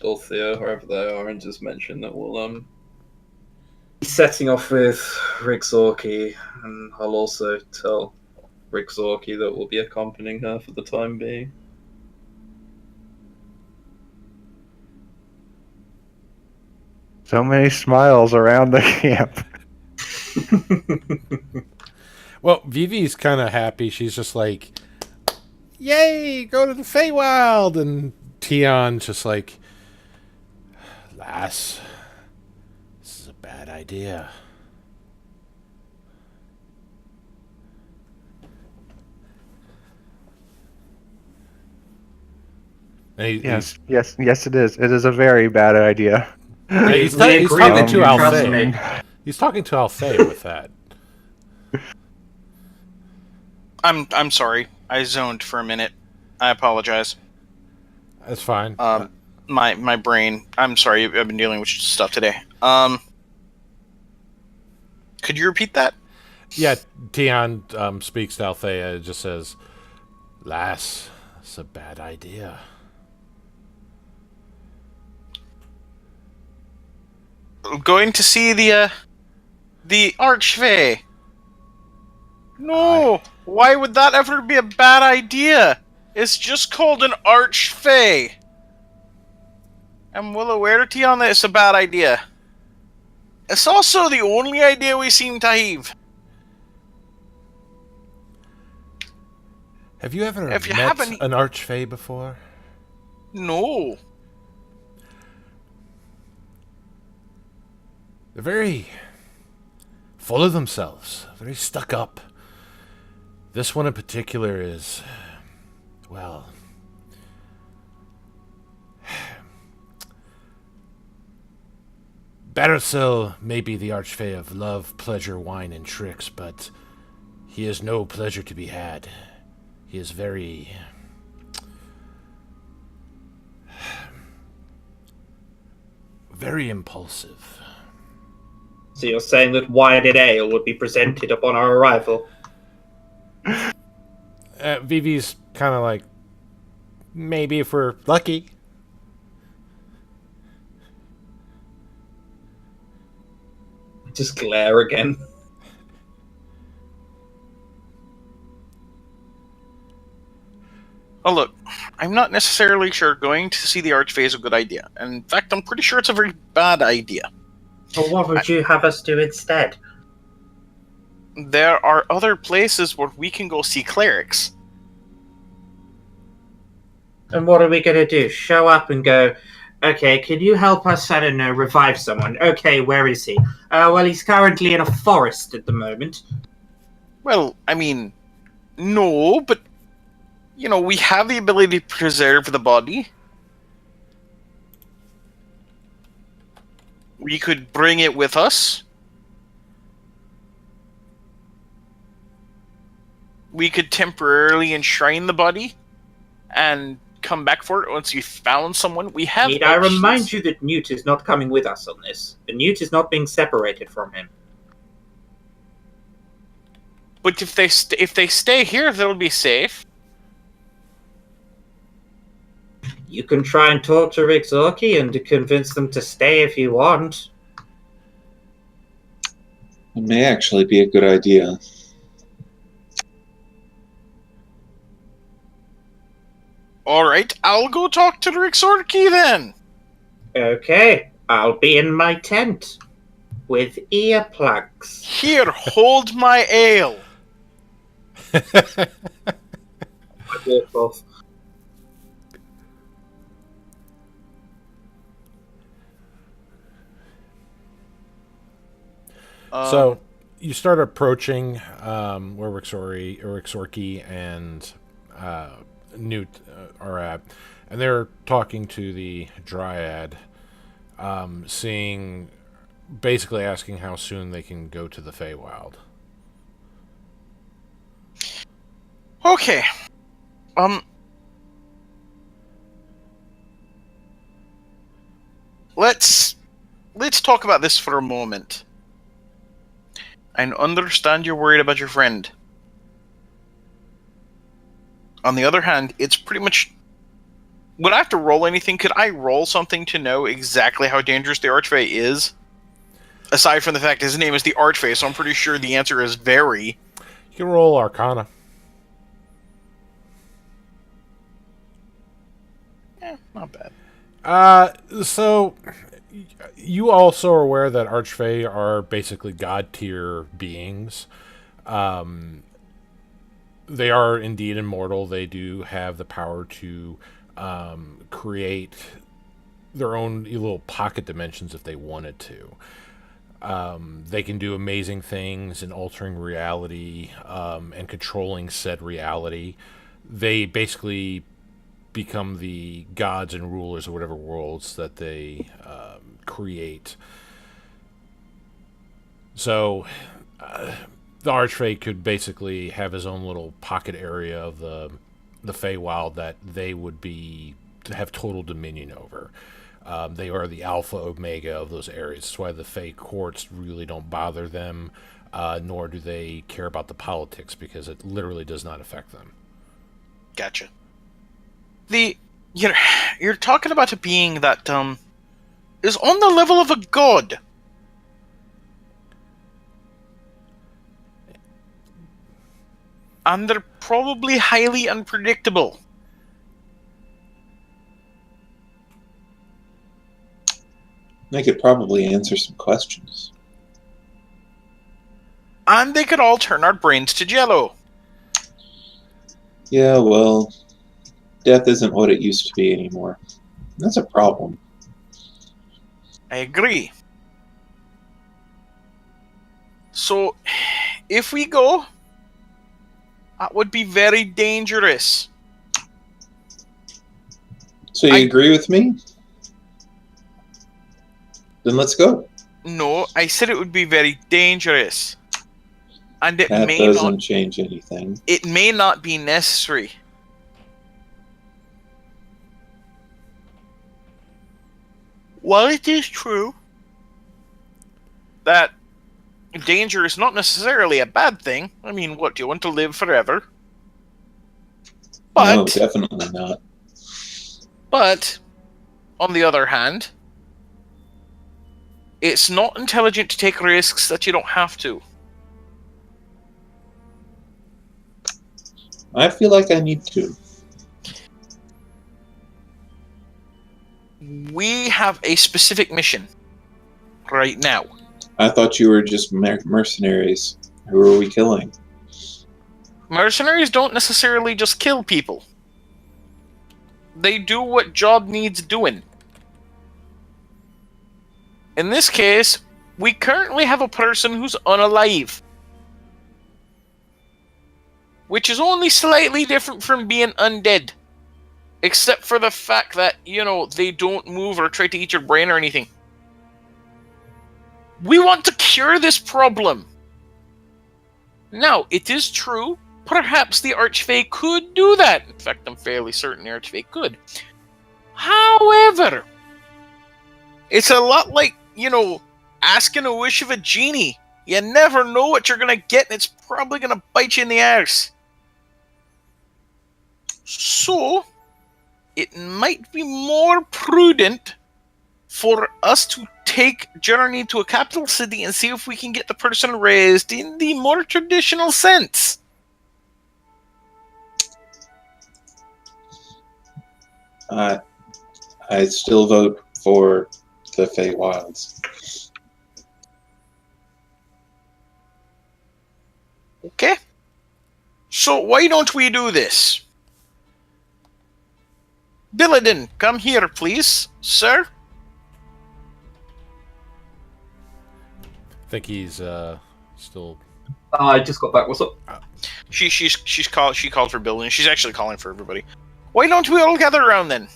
Dulthea, wherever they are, and just mention that we'll be setting off with Rick Zorky, and I'll also tell Rick Zorky that we'll be accompanying her for the time being. So many smiles around the camp. Well, Vivi's kind of happy. She's just like, "Yay, go to the Feywild!" And Tion's just like, "Lass, this is a bad idea." And Yes, it is. It is a very bad idea. he's talking to Althea. He's talking to Althea with that. I'm sorry. I zoned for a minute. I apologize. That's fine. My brain. I'm sorry. I've been dealing with stuff today. Could you repeat that? Yeah, Tion speaks to Althea. It just says, "Lass, it's a bad idea." Going to see the archfey. No! Why would that ever be a bad idea? It's just called an archfey. I'm well aware, Tion, that it's a bad idea. It's also the only idea we seem to have. Have you ever If you met haven't- an archfey before? No. They're very full of themselves, very stuck up. This one in particular is, well, Baracel may be the archfey of love, pleasure, wine, and tricks, but he has no pleasure to be had. He is very impulsive. So you're saying that wine and ale would be presented upon our arrival? Vivi's kind of like, maybe if we're lucky. Just glare again. Oh, look, I'm not necessarily sure going to see the archfey is a good idea. In fact, I'm pretty sure it's a very bad idea. Well, what would you have us do instead? There are other places where we can go see clerics. And what are we going to do? Show up and go, okay, can you help us, I don't know, revive someone? Okay, where is he? Well, he's currently in a forest at the moment. Well, I mean, no, but, you know, we have the ability to preserve the body. We could bring it with us. We could temporarily enshrine the body and come back for it once you found someone. We have. Need I remind you that Newt is not coming with us on this. The Newt is not being separated from him. But if they stay here, they'll be safe. You can try and talk to Rixorki and to convince them to stay if you want. It may actually be a good idea. Alright, I'll go talk to the Rixorki then. Okay, I'll be in my tent. With earplugs. Here, hold my ale. I walk off. So you start approaching where Rixorki and Newt are at, and they're talking to the Dryad, basically asking how soon they can go to the Feywild. Okay. Let's talk about this for a moment. I understand you're worried about your friend. On the other hand, it's pretty much... Would I have to roll anything? Could I roll something to know exactly how dangerous the Archfey is? Aside from the fact his name is the Archfey, so I'm pretty sure the answer is very. You can roll Arcana. Not bad. So you also are aware that Archfey are basically god tier beings. They are indeed immortal. They do have the power to create their own little pocket dimensions if they wanted to. They can do amazing things in altering reality and controlling said reality. They basically become the gods and rulers of whatever worlds that they create. So the Archfey could basically have his own little pocket area of the Feywild that they would have total dominion over. They are the alpha omega of those areas. That's why the Fey courts really don't bother them, nor do they care about the politics, because it literally does not affect them. Gotcha. You're talking about a being that is on the level of a god. And they're probably highly unpredictable. They could probably answer some questions. And they could all turn our brains to jello. Yeah, well, death isn't what it used to be anymore. That's a problem. I agree. So, if we go, that would be very dangerous. So you agree with me? Then let's go. No, I said it would be very dangerous. And it That may doesn't not change anything. it may not be necessary. While it is true that danger is not necessarily a bad thing. I mean, what, do you want to live forever? No, But, definitely not. but, on the other hand, it's not intelligent to take risks that you don't have to. I feel like I need to. We have a specific mission right now. I thought you were just mercenaries. Who are we killing? Mercenaries don't necessarily just kill people. They do what job needs doing. In this case, we currently have a person who's unalive. Which is only slightly different from being undead. Except for the fact that, they don't move or try to eat your brain or anything. We want to cure this problem. Now, it is true, perhaps the archfey could do that. In fact, I'm fairly certain the archfey could. However, it's a lot like, asking a wish of a genie. You never know what you're going to get, and it's probably going to bite you in the arse. So, it might be more prudent for us to take journey to a capital city and see if we can get the person raised in the more traditional sense. I still vote for the Feywilds. Okay. So why don't we do this? Billadin, come here, please, sir. I think he's still. I just got back. What's up? She called for Billadin. She's actually calling for everybody. Why don't we all gather around then?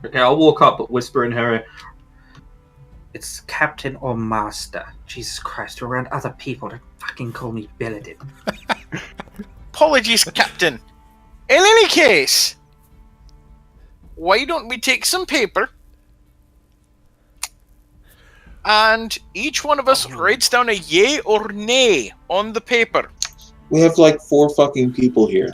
Okay, I'll walk up, but whisper in her ear. It's captain or master. Jesus Christ, you're around other people. Don't fucking call me Billadin. Apologies, Captain. In any case, why don't we take some paper and each one of us writes down a yay or nay on the paper. We have like 4 fucking people here.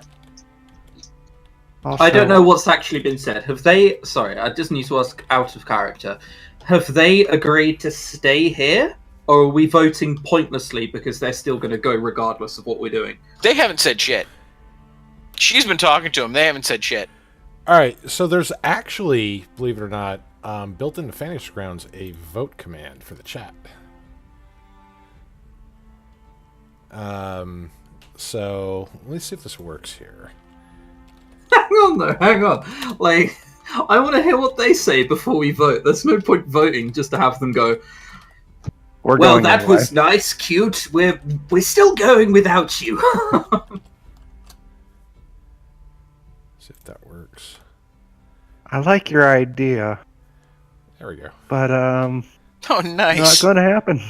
Also, I don't know what's actually been said. Have they... Sorry, I just need to ask out of character. Have they agreed to stay here? Or are we voting pointlessly because they're still going to go regardless of what we're doing? They haven't said shit. She's been talking to them. They haven't said shit. All right, so there's actually, believe it or not, built into Fantasy Grounds a vote command for the chat. So let me see if this works here. Hang on. Like, I want to hear what they say before we vote. There's no point voting just to have them go, We're well, going that anyway. was nice, cute. We're still going without you. See if that works. I like your idea, There we go. but Oh, not nice. going to happen.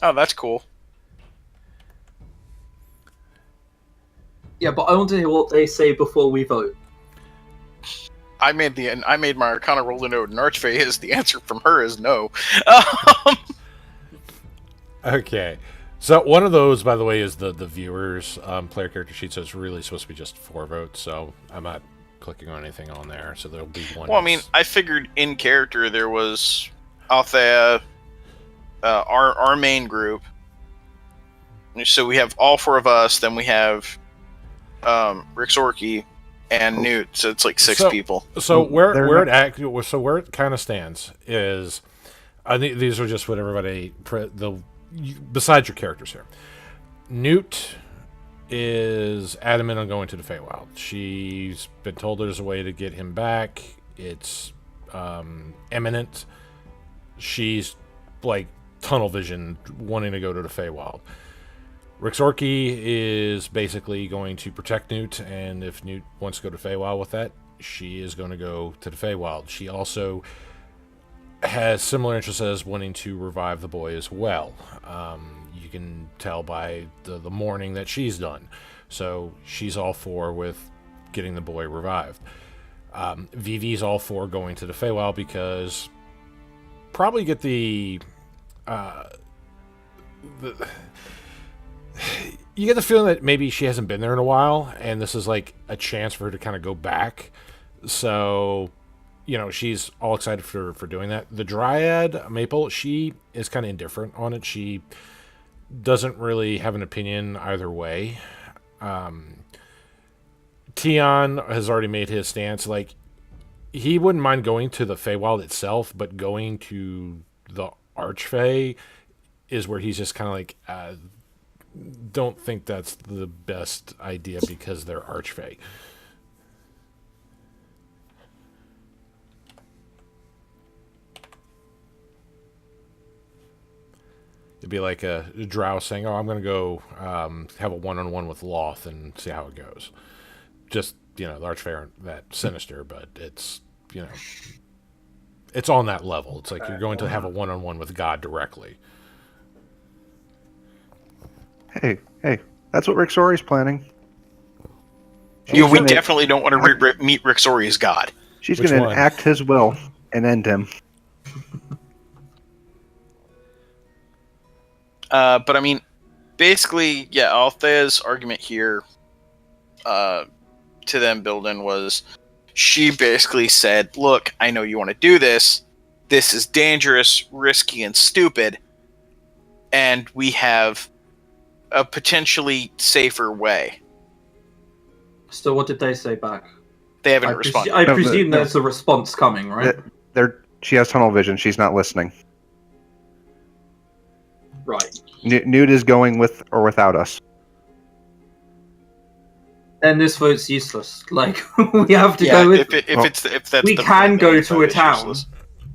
Oh, that's cool. Yeah, but I want to hear what they say before we vote. I made my Arcana roll to note, and Archfey is the answer from her is no. Okay, So one of those, by the way, is the viewers player character sheet. So it's really supposed to be just 4 votes. So I'm not clicking on anything on there. So there'll be one. Well, I mean, I figured in character there was Althea, our main group. So we have all 4 of us. Then we have Rixorki and Newt. So it's like 6 people. So where it kind of stands is, I think these are just what everybody besides your characters here. Newt is adamant on going to the Feywild. She's been told there's a way to get him back. It's imminent. She's like tunnel vision, wanting to go to the Feywild. Rixorki is basically going to protect Newt, and if Newt wants to go to Feywild with that, she is going to go to the Feywild. She also has similar interests as wanting to revive the boy as well. You can tell by the mourning that she's done. So she's all for with getting the boy revived. Vivi's all for going to the Feywild because probably get you get the feeling that maybe she hasn't been there in a while, and this is like a chance for her to kind of go back. So, she's all excited for doing that. The Dryad, Maple, she is kind of indifferent on it. She doesn't really have an opinion either way. Tion has already made his stance. Like, he wouldn't mind going to the Feywild itself, but going to the archfey is where he's just kind of like, don't think that's the best idea because they're archfey. It'd be like a drow saying, "Oh, I'm going to go have a one-on-one with Loth and see how it goes." Just, the archfey aren't that sinister, but it's, it's on that level. It's like you're going to have a one-on-one with God directly. Hey, that's what Rixori's planning. We definitely don't want to meet Rixori's god. She's going to enact his will and end him. But I mean, basically, yeah, Althea's argument here to them building was, she basically said, look, I know you want to do this. This is dangerous, risky, and stupid. And we have a potentially safer way. So what did they say back? They haven't responded. I presume there's a response coming, right? She has tunnel vision. She's not listening. Right. Newt is going with or without us. Then this vote's useless. Like, we have to go with... If that's we can go to a town.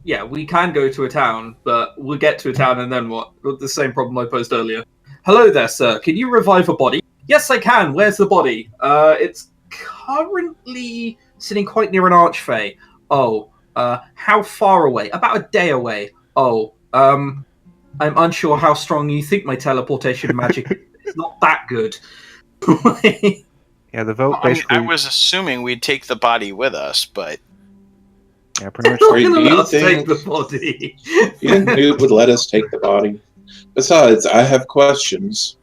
Yeah, we can go to a town, but we'll get to a town and then what? The same problem I posed earlier. Hello there, sir. Can you revive a body? Yes, I can. Where's the body? It's currently sitting quite near an archfey. Oh, how far away? About a day away. Oh, I'm unsure how strong you think my teleportation magic is. It's not that good. Yeah, the vote basically... I was assuming we'd take the body with us, but... Yeah, pretty much. Do you think the body? Newt would let us take the body? Besides, I have questions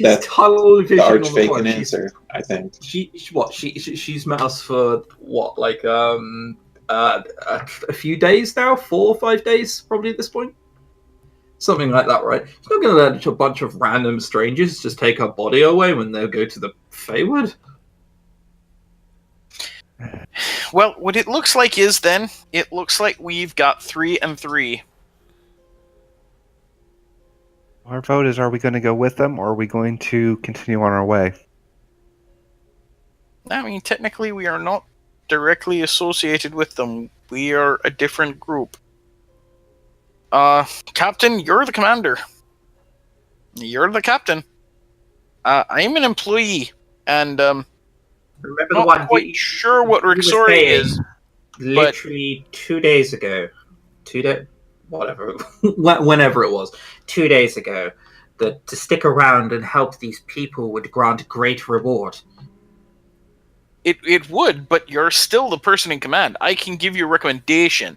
that the archfey can answer, I think. She's met us for, what, like, a few days now? 4 or 5 days, probably at this point? Something like that, right? She's not going to let a bunch of random strangers just take her body away when they go to the Feywild. Well, what it looks like is then, it looks like we've got 3 and 3. Our vote is, are we going to go with them, or are we going to continue on our way? I mean, technically we are not directly associated with them. We are a different group. Captain, you're the commander. You're the captain. I'm an employee, and remember not the one quite sure what Rixori is. Literally 2 days ago. Whatever, whenever it was, 2 days ago, that to stick around and help these people would grant great reward. It would, but you're still the person in command. I can give you a recommendation.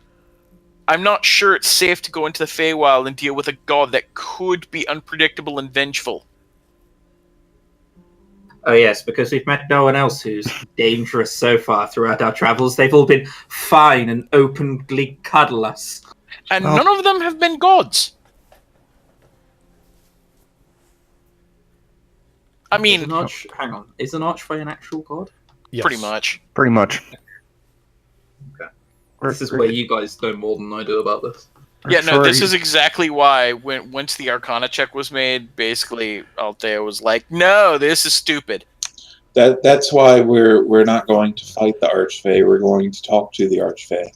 I'm not sure it's safe to go into the Feywild and deal with a god that could be unpredictable and vengeful. Oh yes, because we've met no one else who's dangerous so far throughout our travels. They've all been fine and openly cuddle us. And none of them have been gods. I mean... Hang on. Is an archfey an actual god? Yes. Pretty much. Pretty much. Okay. This is where you guys know more than I do about this. Yeah, no, this is exactly why once the Arcana check was made, basically Althea was like, "No, this is stupid." That's why we're not going to fight the archfey. We're going to talk to the archfey.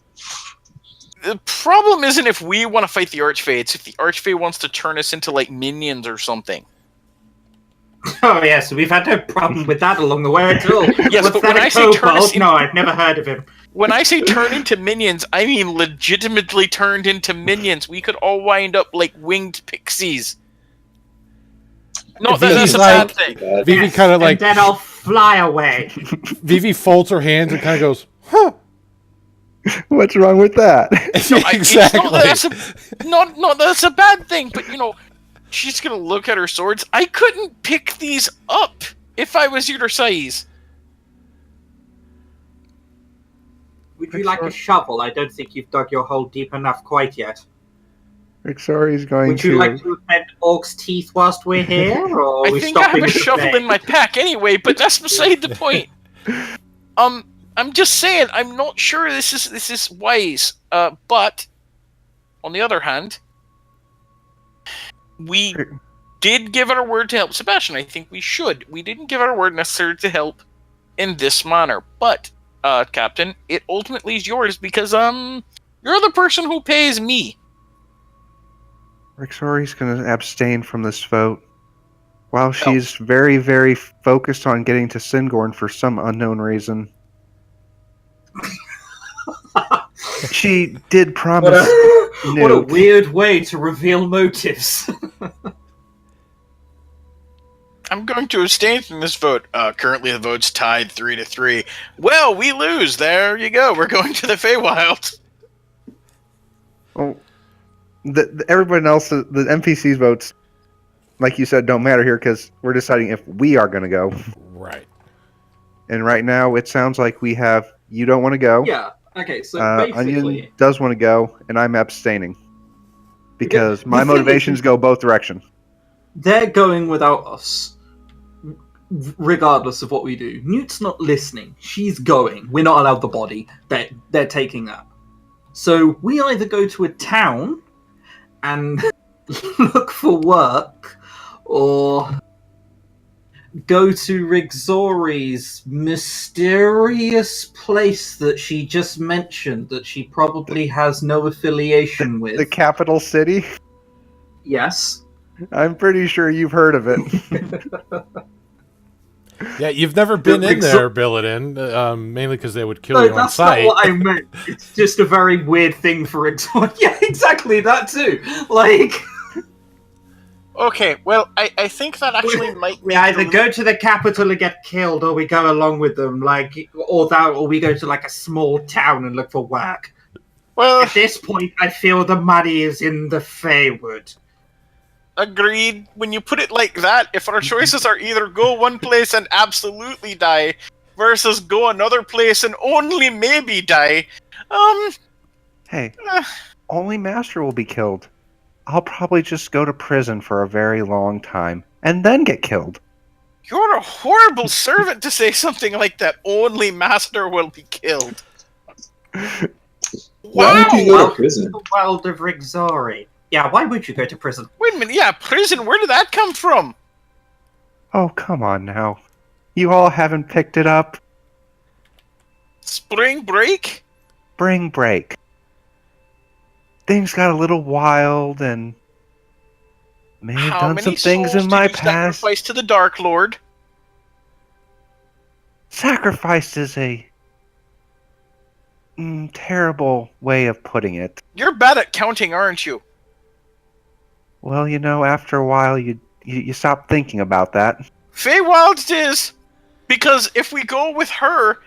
The problem isn't if we want to fight the archfey; it's if the archfey wants to turn us into like minions or something. Oh yes, we've had no problem with that along the way at all. Yes, What's but that, when I say turn us No, I've never heard of him. When I say turn into minions, I mean legitimately turned into minions. We could all wind up like winged pixies. Not that that's a bad thing. Vivi kind of like... And then I'll fly away. Vivi folds her hands and kind of goes, huh. What's wrong with that? Exactly. Not that that's a bad thing, but you know, she's gonna look at her swords. I couldn't pick these up if I was your size. Would you like a shovel? I don't think you've dug your hole deep enough quite yet. Rixori's going Would you like to offend Orc's teeth whilst we're here? Or I think I have a shovel in my pack anyway, but that's beside the point. I'm just saying, I'm not sure this is wise. But on the other hand, we did give our word to help Sebastian. I think we should. We didn't give our word necessarily to help in this manner, but Captain, it ultimately is yours because you're the person who pays me. Rixori's going to abstain from this vote. While she's very, very focused on getting to Singorn for some unknown reason. She did promise... What a weird way to reveal motives. I'm going to abstain from this vote. Currently the vote's tied 3-3. Well, we lose. There you go. We're going to the Feywild. Well, everybody else, the NPC's votes, like you said, don't matter here because we're deciding if we are going to go. Right. And right now, it sounds like we have you don't want to go. Yeah. Okay, so Onion basically... does want to go, and I'm abstaining. Because my motivations go both directions. They're going without us, regardless of what we do. Newt's not listening. She's going. We're not allowed the body. They're taking that. So we either go to a town and look for work, or go to Rixori's mysterious place that she just mentioned that she probably has no affiliation with. The capital city? Yes. I'm pretty sure you've heard of it. Yeah, you've never been in there, Billidan, mainly because they would kill you on sight. That's not what I meant. It's just a very weird thing for Rixor. Yeah, exactly, that too. Like... Okay, well, I think that actually might... We either go to the capital and get killed, or we go along with them, or we go to like a small town and look for work. Well, at this point, I feel the money is in the Feywood. Agreed. When you put it like that, if our choices are either go one place and absolutely die, versus go another place and only maybe die, Hey, only Master will be killed. I'll probably just go to prison for a very long time, and then get killed. You're a horrible servant to say something like that. Only Master will be killed. Why would you go to prison? The world of Rixori. Yeah, why would you go to prison? Wait a minute, yeah, prison, where did that come from? Oh, come on now. You all haven't picked it up? Spring break? Spring break. Things got a little wild, and may have done some things in my past. Sacrifice to the Dark Lord. Sacrifice is a terrible way of putting it. You're bad at counting, aren't you? Well, you know, after a while, you stop thinking about that. Feywild it is! Because if we go with her,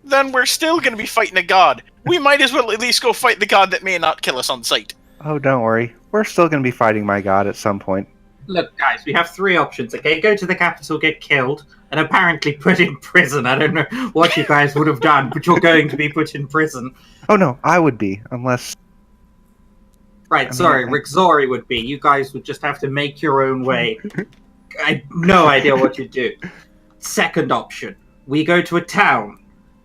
then we're still going to be fighting a god. We might as well at least go fight the god that may not kill us on sight. Oh, don't worry. We're still going to be fighting my god at some point. Look, guys, we have three options, okay? Go to the capital, get killed, and apparently put in prison. I don't know what you guys would have done, but you're going to be put in prison. Oh, no, I would be, unless... Right, sorry, Rick Zori would be. You guys would just have to make your own way. I have no idea what you'd do. Second option, we go to a town,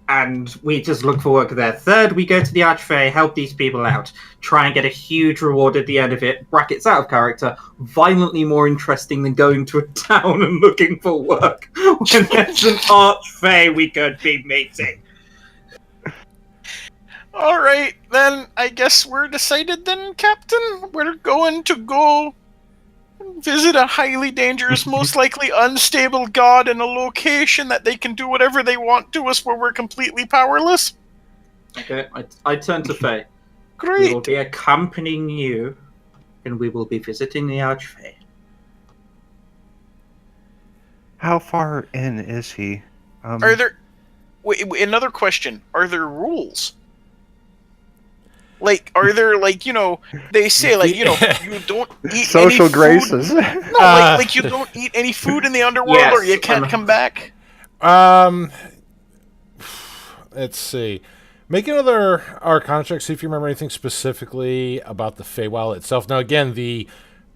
and we just look for work there. Third, we go to the archfey, help these people out, try and get a huge reward at the end of it. Brackets out of character, violently more interesting than going to a town and looking for work when there's an archfey we could be meeting. Alright, then I guess we're decided then, Captain. We're going to go visit a highly dangerous, most likely unstable god in a location that they can do whatever they want to us where we're completely powerless. Okay, I turn to Faye. Great. We will be accompanying you, and we will be visiting the archfey. How far in is he? Are there... Wait, another question. Are there rules? Like, are there, like, you know, they say, like, you know, you don't eat social any graces. Food. No, like you don't eat any food in the underworld Yes, or you can't come back? Let's see. Make another Arcana check, see if you remember anything specifically about the Feywild itself. Now, again, the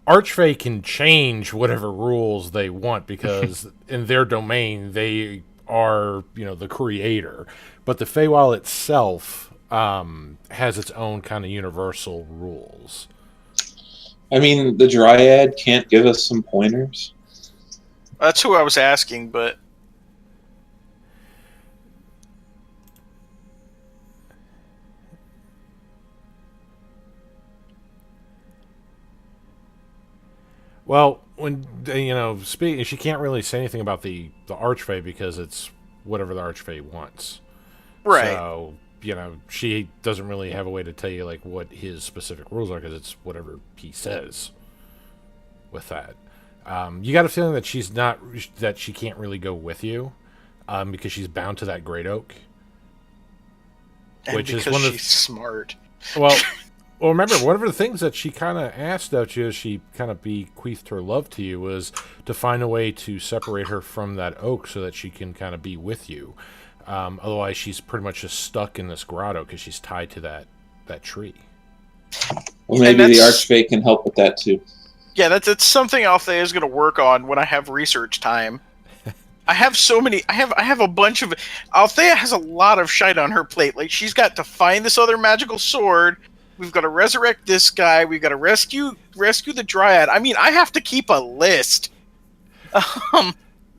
Archfey can change whatever rules they want because in their domain, they are, you know, the creator. But the Feywild itself has its own kind of universal rules. I mean, the Dryad can't give us some pointers. That's who I was asking, but... Well, when, you know, she can't really say anything about the Archfey because it's whatever the Archfey wants. Right. So, you know, she doesn't really have a way to tell you, like, what his specific rules are because it's whatever he says with that. You got a feeling that she can't really go with you because she's bound to that great oak. And which because is one she's of smart. Well, remember, one of the things that she kind of asked of you as she kind of bequeathed her love to you was to find a way to separate her from that oak so that she can kind of be with you. Otherwise, she's pretty much just stuck in this grotto because she's tied to that tree. Well, maybe the Archfey can help with that too. Yeah, that's something Althea is going to work on when I have research time. I have so many. I have a bunch of. Althea has a lot of shite on her plate. Like, she's got to find this other magical sword. We've got to resurrect this guy. We've got to rescue the Dryad. I mean, I have to keep a list.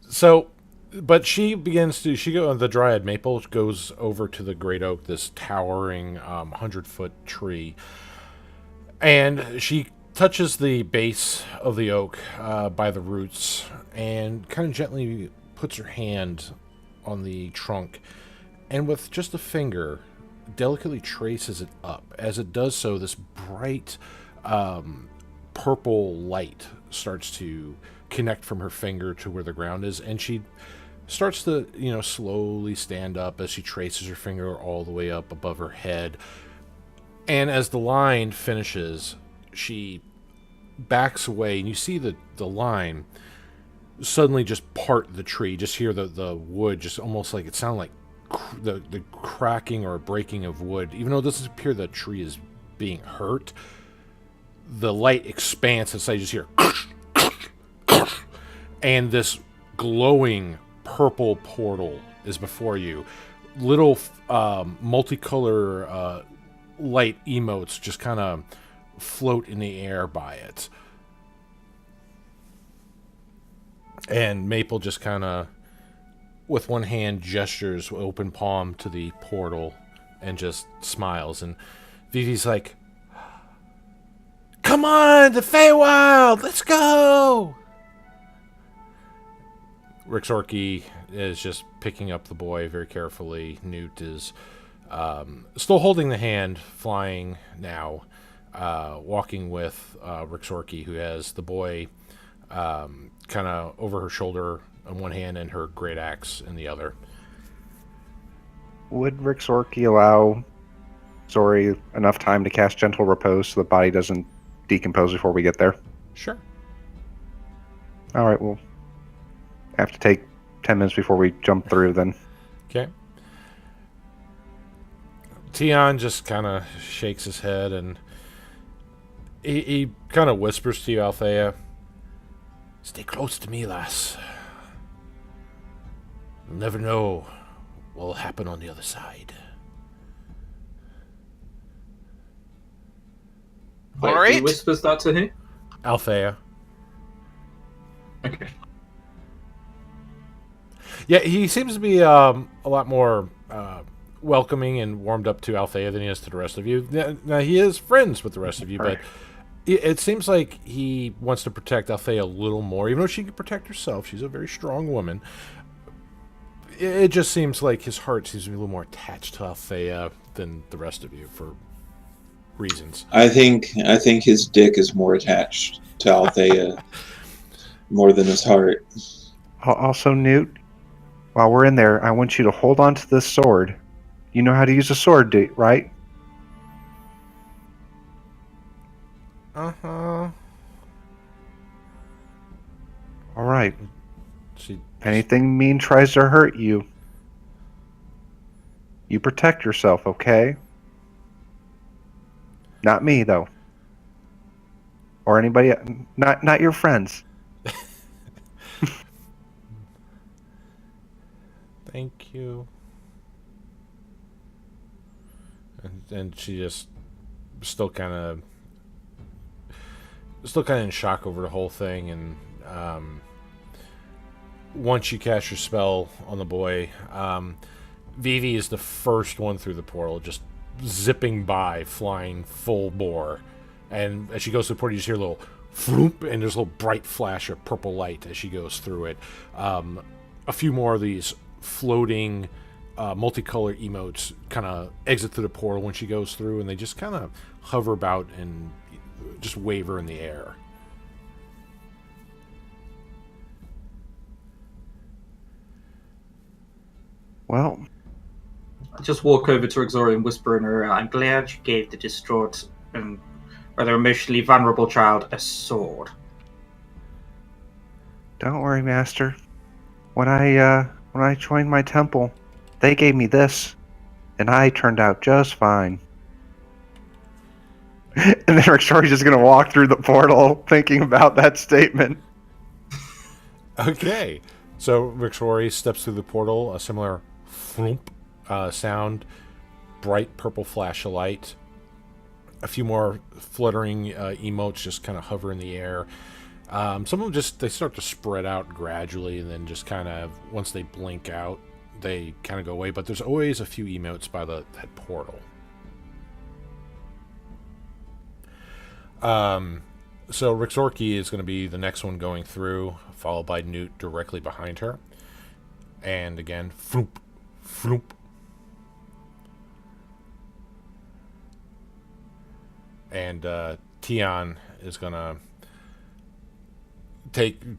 So, but the Dryad Maple goes over to the Great Oak, this towering 100-foot tree, and she touches the base of the oak by the roots and kind of gently puts her hand on the trunk, and with just a finger delicately traces it up. As it does so, this bright purple light starts to connect from her finger to where the ground is, and she starts to, you know, slowly stand up as she traces her finger all the way up above her head. And as the line finishes, she backs away, and you see the line suddenly just part the tree. Just hear the wood, just almost like it sounded like the cracking or breaking of wood. Even though it doesn't appear the tree is being hurt, the light expands and so you just hear and this glowing purple portal is before you. Little multicolor light emotes just kind of float in the air by it. And Maple just kind of, with one hand, gestures open palm to the portal and just smiles. And Vivi's like, "Come on, the Feywild, let's go!" Rixorki is just picking up the boy very carefully. Newt is still holding the hand, flying now, walking with Rixorki, who has the boy kind of over her shoulder on one hand and her great axe in the other. Would Rick Sorky allow Zori enough time to cast Gentle Repose so the body doesn't decompose before we get there? Sure. All right, we'll have to take 10 minutes before we jump through then. Okay. Tion just kind of shakes his head and he kind of whispers to you, Althea, "Stay close to me, lass. You'll never know what will happen on the other side." Wait, All right. Who whispers that to who? Althea. Okay. Yeah, he seems to be a lot more welcoming and warmed up to Althea than he is to the rest of you. Now, he is friends with the rest of you, but it seems like he wants to protect Althea a little more, even though she can protect herself. She's a very strong woman. It just seems like his heart seems to be a little more attached to Althea than the rest of you for reasons. I think his dick is more attached to Althea more than his heart. Also, Newt, while we're in there, I want you to hold on to this sword. You know how to use a sword, right? Uh-huh. All right. She If anything mean tries to hurt you, you protect yourself, okay? Not me, though. Or anybody, not your friends. Thank you. And she just still kind of in shock over the whole thing. And once you cast your spell on the boy, Vivi is the first one through the portal, just zipping by, flying full bore. And as she goes through the portal, you just hear a little floop, and there's a little bright flash of purple light as she goes through it. A few more of these floating multicolor emotes kind of exit through the portal when she goes through, and they just kind of hover about and just waver in the air. Well, I just walk over to Exandria and whisper in her ear, "I'm glad you gave the distraught and rather emotionally vulnerable child a sword." don't worry, Master. When I joined my temple, they gave me this, and I turned out just fine. And then Rixori's just gonna walk through the portal, thinking about that statement. Okay, so Rixori steps through the portal, a similar flump sound, bright purple flash of light, a few more fluttering emotes just kind of hover in the air. Some of them they start to spread out gradually, and then just kind of, once they blink out, they kind of go away. But there's always a few emotes by that portal. So Rixorki is going to be the next one going through, followed by Newt directly behind her. And again, floop, floop. And Tion is going to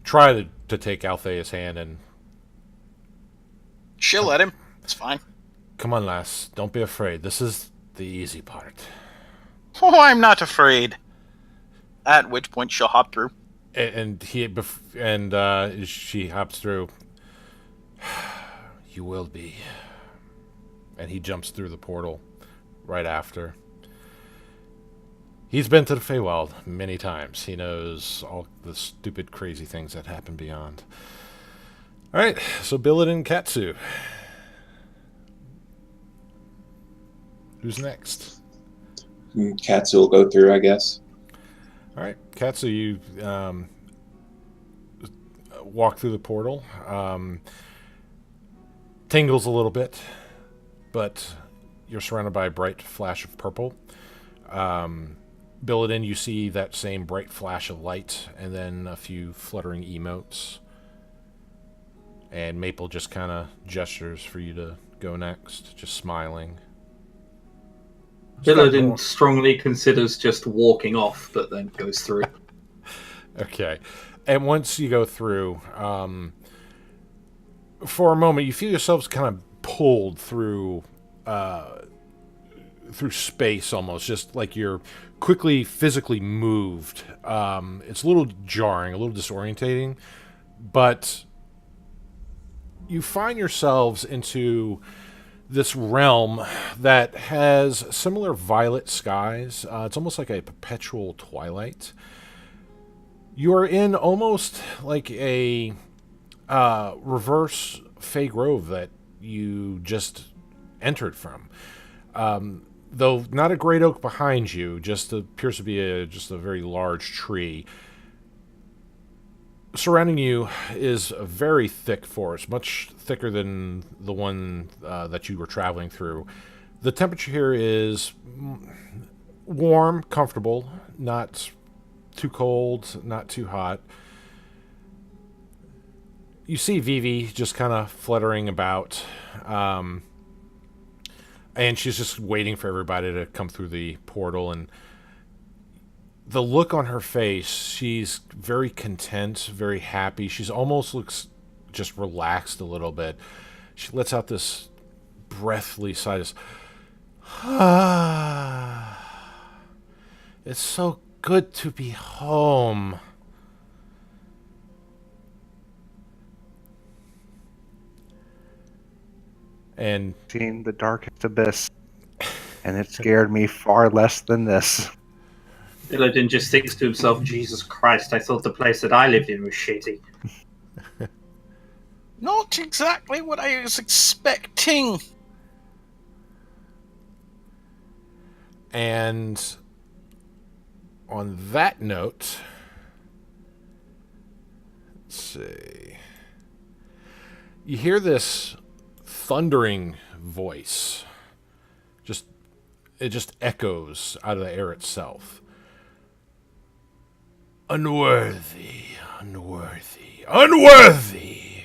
try to take Althea's hand and... She'll let him. It's fine. Come on, lass. Don't be afraid. This is the easy part. Oh, I'm not afraid. At which point she'll hop through. And she hops through. You will be. And he jumps through the portal right after. He's been to the Feywild many times. He knows all the stupid, crazy things that happen beyond. All right, so Billet and Katsu. Who's next? Katsu will go through, I guess. All right, Katsu, you walk through the portal. Tingles a little bit, but you're surrounded by a bright flash of purple. Billet, you see that same bright flash of light, and then a few fluttering emotes. And Maple just kind of gestures for you to go next, just smiling. Billedin strongly considers just walking off, but then goes through. Okay. And once you go through, for a moment, you feel yourselves kind of pulled through through space almost, just like you're quickly physically moved. It's a little jarring, a little disorientating, but you find yourselves into this realm that has similar violet skies. It's almost like a perpetual twilight. You are in almost like a reverse Fey Grove that you just entered from. Though not a great oak behind you, just appears to be just a very large tree. Surrounding you is a very thick forest, much thicker than the one that you were traveling through. The temperature here is warm, comfortable, not too cold, not too hot. You see Vivi just kind of fluttering about, and she's just waiting for everybody to come through the portal, and the look on her face, she's very content, very happy. She's almost looks just relaxed a little bit. She lets out this breathly sigh. It's so good to be home. And Seen the darkest abyss, and it scared me far less than this. Illidan just thinks to himself, Jesus Christ, I thought the place that I lived in was shitty. Not exactly what I was expecting. And on that note, let's see. You hear this thundering voice. It just echoes out of the air itself. Unworthy, unworthy, unworthy!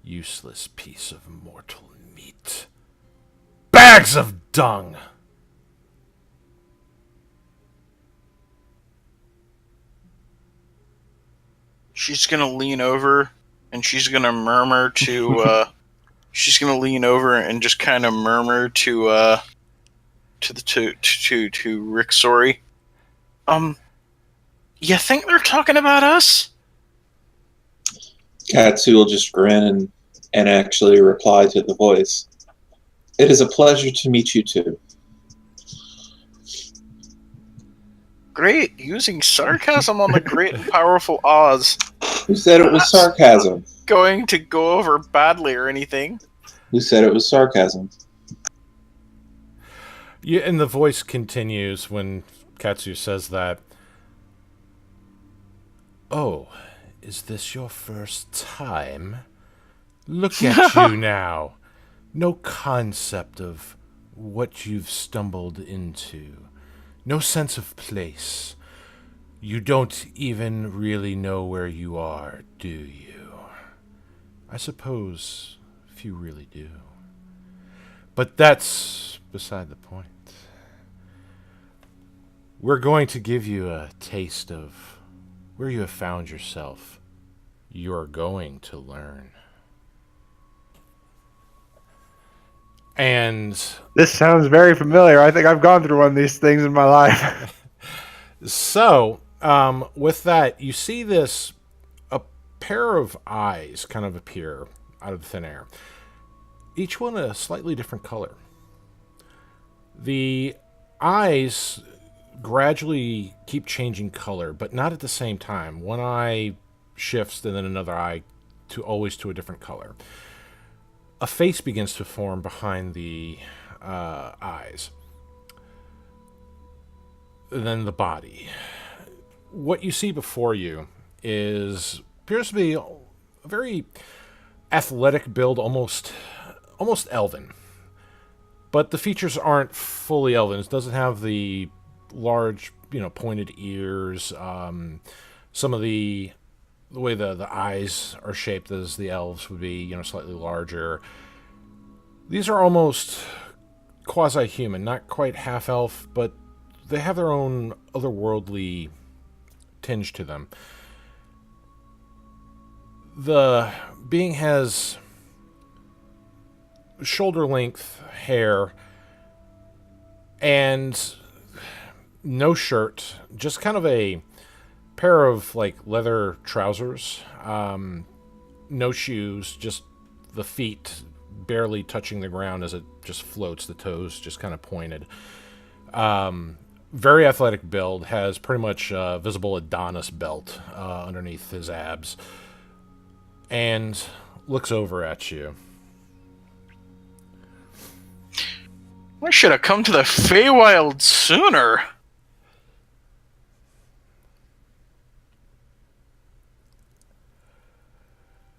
Useless piece of mortal meat. Bags of dung! She's gonna lean over and she's gonna murmur to she's gonna lean over and just kind of murmur to Rick Sorry. You think they're talking about us? Katsu will just grin and actually reply to the voice. It is a pleasure to meet you too. Great, using sarcasm on the great and powerful Oz. Who said it was sarcasm? Going to go over badly or anything. Who said it was sarcasm? Yeah, and the voice continues when Katsu says that. Oh, is this your first time? Look at you now. No concept of what you've stumbled into. No sense of place. You don't even really know where you are, do you? I suppose few really do. But that's beside the point. We're going to give you a taste of where you have found yourself. You're going to learn. And This sounds very familiar. I think I've gone through one of these things in my life. so, with that, you see a pair of eyes kind of appear out of thin air. Each one a slightly different color. The eyes gradually keep changing color, but not at the same time. One eye shifts, and then another eye always to a different color. A face begins to form behind the eyes. And then the body. What you see before you appears to be a very athletic build, almost elven. But the features aren't fully elven. It doesn't have the large, pointed ears. Some of the way the eyes are shaped as the elves would be, slightly larger. These are almost quasi-human, not quite half-elf, but they have their own otherworldly tinge to them. The being has shoulder-length hair, and no shirt, just kind of a pair of like leather trousers, no shoes, just the feet barely touching the ground as it just floats, the toes just kind of pointed. Very athletic build, has pretty much visible Adonis belt underneath his abs, and looks over at you. I should have come to the Feywild sooner.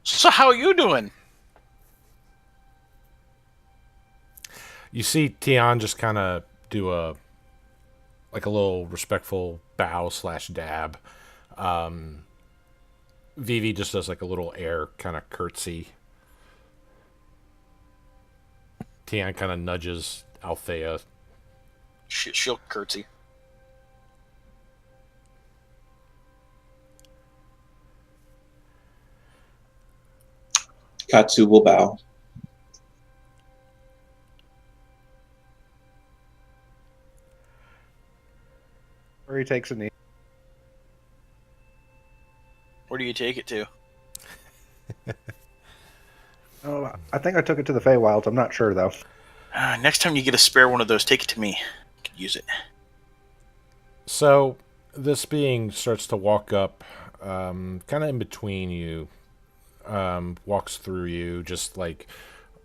So how you doing? You see Tian just kind of do a little respectful bow / dab. Vivi just does like a little air kind of curtsy. Tian kind of nudges Althea. She'll curtsy. Katsu will bow. Or he takes a knee. Where do you take it to? Oh, I think I took it to the Feywild. I'm not sure though. Next time you get a spare one of those, take it to me. I could use it. So this being starts to walk up, kind of in between you, walks through you, just like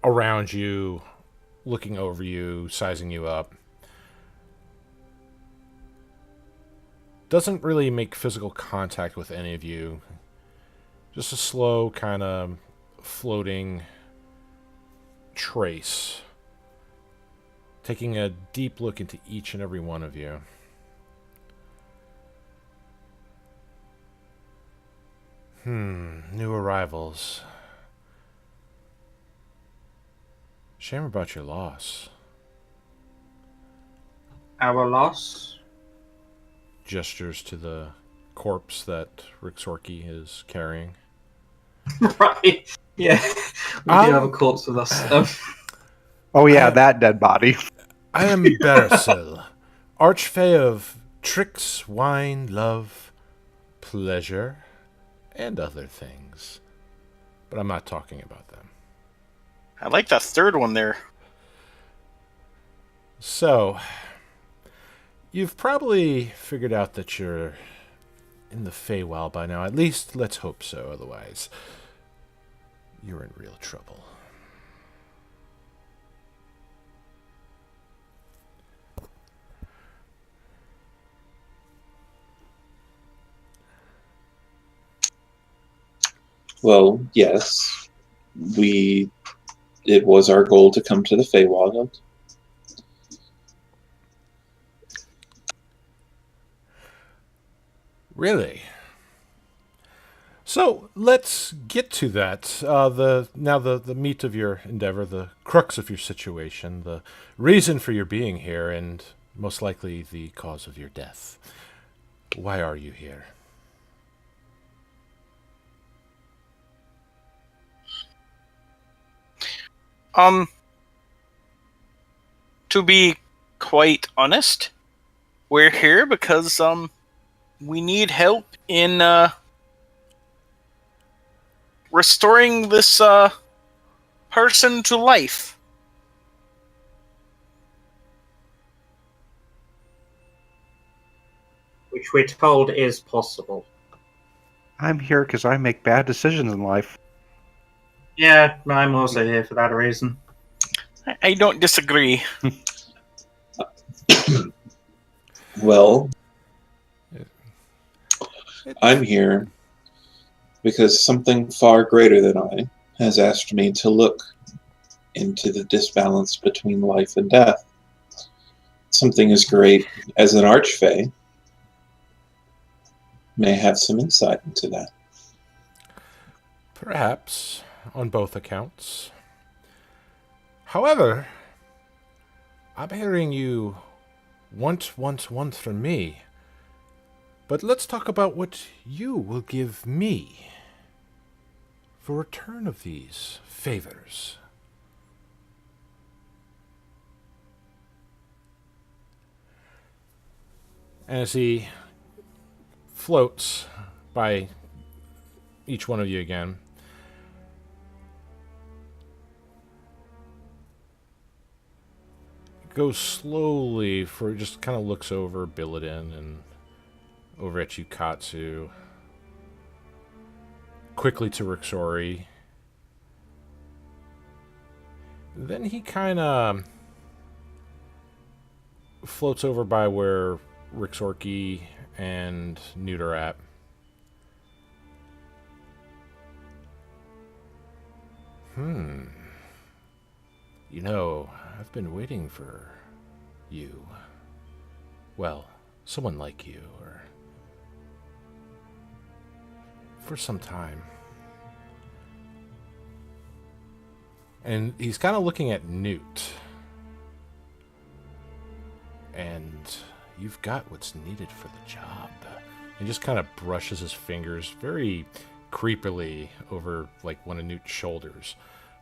around you, looking over you, sizing you up. Doesn't really make physical contact with any of you. Just a slow kind of floating trace. Taking a deep look into each and every one of you. New arrivals. Shame about your loss. Our loss? Gestures to the corpse that Rixorki is carrying. Right. Yeah. We do have a corpse with us. Oh yeah, that dead body. I am Beresil, archfey of tricks, wine, love, pleasure, and other things. But I'm not talking about them. I like that third one there. So, you've probably figured out that you're in the Feywild by now. At least, let's hope so. Otherwise, you're in real trouble. Well, yes. It was our goal to come to the Feywild. Really? So let's get to that. The meat of your endeavor, the crux of your situation, the reason for your being here, and most likely the cause of your death. Why are you here? To be quite honest, we're here because we need help in restoring this person to life. Which we're told is possible. I'm here because I make bad decisions in life. Yeah, I'm also here for that reason. I don't disagree. Well, I'm here because something far greater than I has asked me to look into the disbalance between life and death. Something as great as an archfey may have some insight into that. Perhaps, on both accounts. However, I'm hearing you want from me. But let's talk about what you will give me for return of these favors. And as he floats by each one of you again, goes slowly for just kind of looks over Billidan and over at you, Katsu. Quickly to Rixori. Then he kind of floats over by where Rixorki and Newt are at. You know, I've been waiting for you. Well, someone like you, or for some time. And he's kind of looking at Newt. And you've got what's needed for the job. He just kind of brushes his fingers very creepily over like one of Newt's shoulders.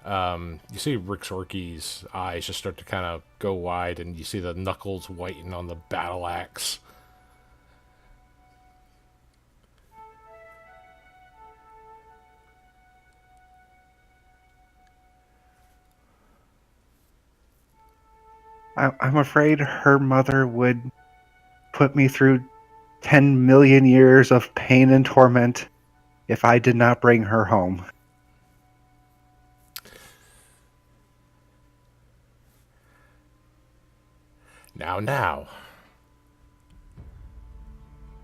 You see Rixorki's eyes just start to kind of go wide, and you see the knuckles whiten on the battle axe. I'm afraid her mother would put me through 10 million years of pain and torment if I did not bring her home. Now.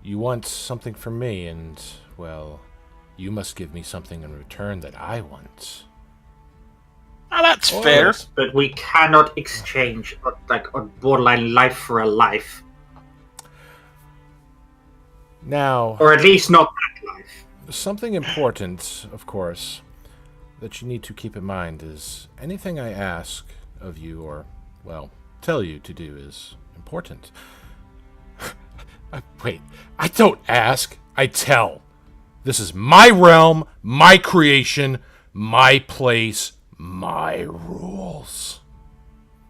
You want something from me, and, well, you must give me something in return that I want. Ah, that's fair. But we cannot exchange a borderline life for a life. Now, Or at least not that life. something important, of course, that you need to keep in mind is anything I ask of you, or, well, tell you to do is important. Wait, I don't ask, I tell. This is my realm, my creation, my place, my rules.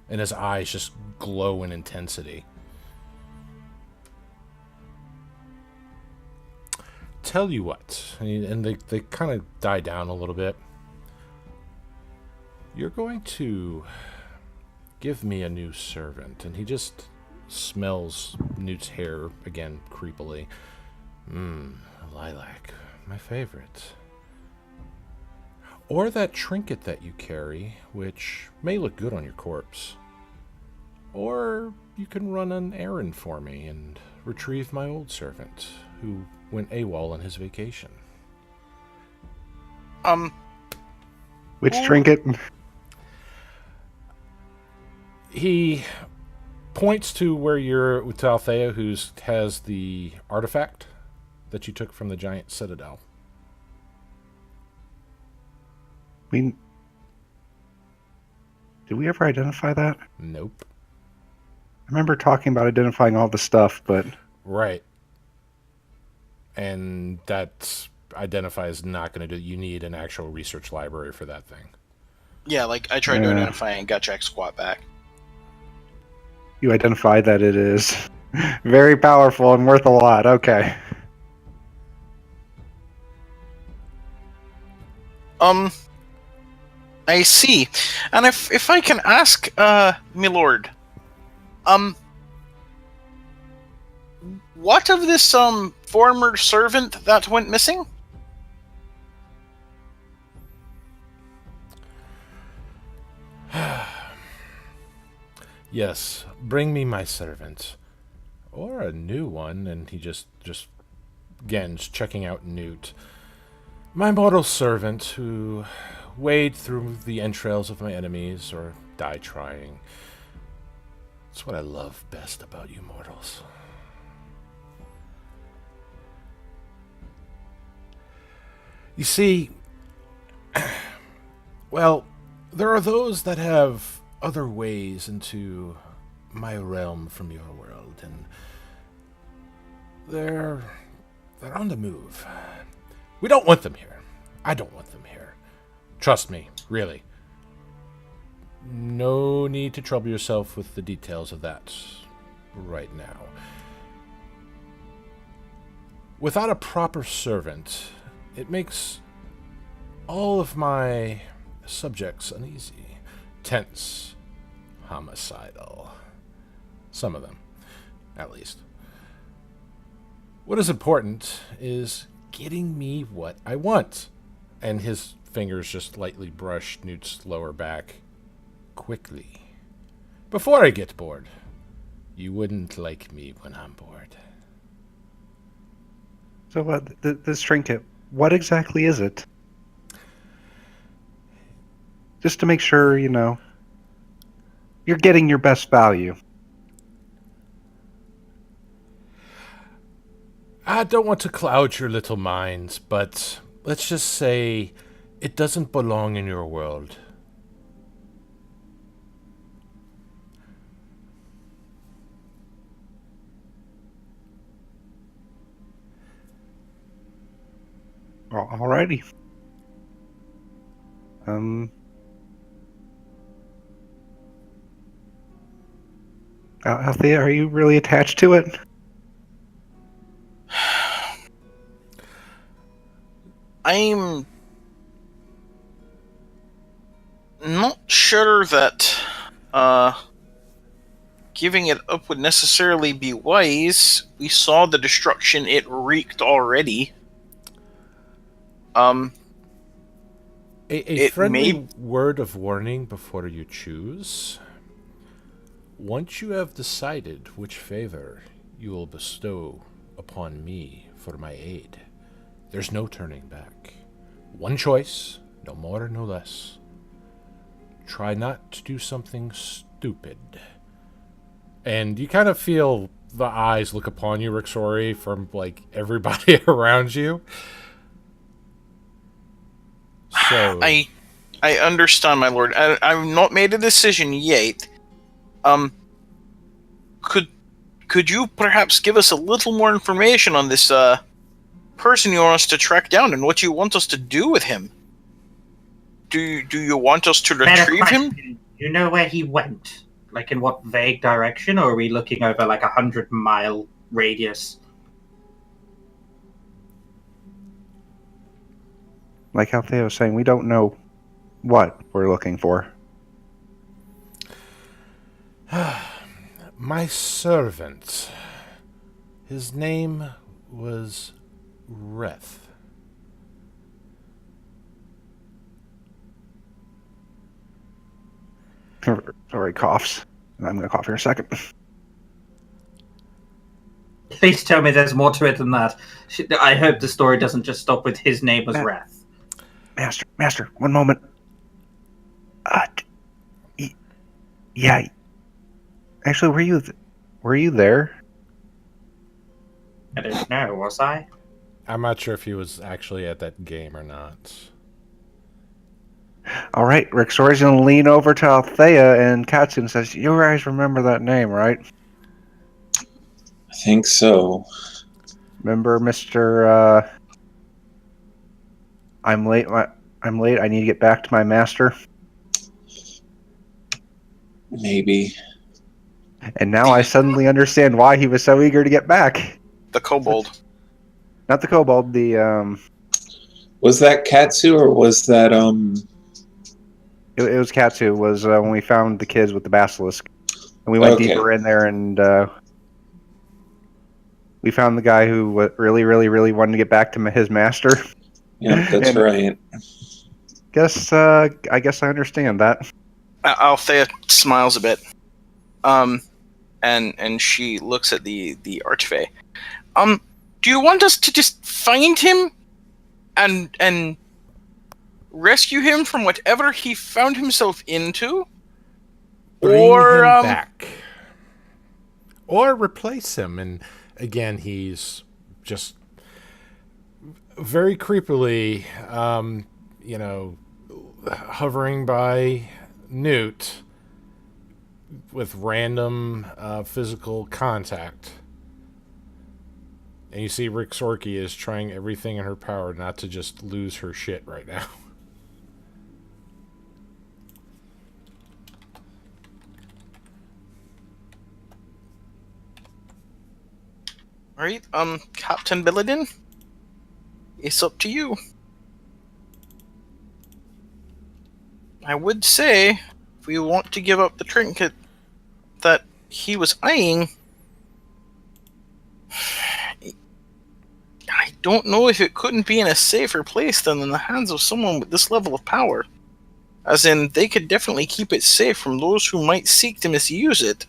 And his eyes just glow in intensity. Tell you what, and they kind of die down a little bit. You're going to give me a new servant. And he just smells Newt's hair again creepily. Lilac, my favorite. Or that trinket that you carry, which may look good on your corpse. Or you can run an errand for me and retrieve my old servant, who went AWOL on his vacation. Which trinket? He points to where you're with Althea, who has the artifact that you took from the giant citadel. Did we ever identify that? Nope. I remember talking about identifying all the stuff, but... Right. And that identifies not going to do... You need an actual research library for that thing. Yeah, like I tried to identify and got Jack Squat back. You identified that it is very powerful and worth a lot. Okay. I see. And if I can ask, milord, what of this former servant that went missing? Yes, bring me my servant. Or a new one, and he just again, checking out Newt. My mortal servant who wade through the entrails of my enemies or die trying. It's what I love best about you mortals. You see, well, there are those that have other ways into my realm from your world, and they're on the move. We don't want them here. I don't want them here. Trust me, really. No need to trouble yourself with the details of that right now. Without a proper servant, it makes all of my subjects uneasy, tense, homicidal. Some of them, at least. What is important is getting me what I want. And his fingers just lightly brush Newt's lower back quickly. Before I get bored. You wouldn't like me when I'm bored. So what? This trinket, what exactly is it? Just to make sure, you're getting your best value. I don't want to cloud your little minds, but let's just say it doesn't belong in your world. Alrighty. Althea, are you really attached to it? I'm not sure that giving it up would necessarily be wise. We saw the destruction it wreaked already. A friendly word of warning before you choose. Once you have decided which favor you will bestow upon me for my aid, there's no turning back. One choice, no more, no less. Try not to do something stupid. And you kind of feel the eyes look upon you, Rixori, from, everybody around you. So... I understand, my lord. I've not made a decision yet. Could you perhaps give us a little more information on this, person you want us to track down and what you want us to do with him? Do you want us to retrieve him? Do you know where he went? Like in what vague direction, or are we looking over 100-mile radius? Like Althea was saying, we don't know what we're looking for. My servant. His name was Reth. Sorry, coughs. I'm going to cough here in a second. Please tell me there's more to it than that. I hope the story doesn't just stop with his name was Wrath. Master, one moment. Yeah. Actually, were you there? I don't know, was I? I'm not sure if he was actually at that game or not. All right, Rixori's going to lean over to Althea and Katsu and says, you guys remember that name, right? I think so. Remember Mr. I'm late. I need to get back to my master. Maybe. And now I suddenly understand why he was so eager to get back. The kobold. Not the kobold, the Was that Katsu or was that It was Katsu. Was when we found the kids with the basilisk, and we went deeper in there, and we found the guy who really, really, really wanted to get back to his master. Yeah, that's right. I guess I understand that. Althea smiles a bit, and she looks at the archfey. Do you want us to just find him, and rescue him from whatever he found himself into? Bring him back. Or replace him. And again, he's just very creepily, hovering by Newt with random physical contact. And you see Rixorki is trying everything in her power not to just lose her shit right now. Alright, Captain Billadin, it's up to you. I would say, if we want to give up the trinket that he was eyeing, I don't know if it couldn't be in a safer place than in the hands of someone with this level of power. As in, they could definitely keep it safe from those who might seek to misuse it.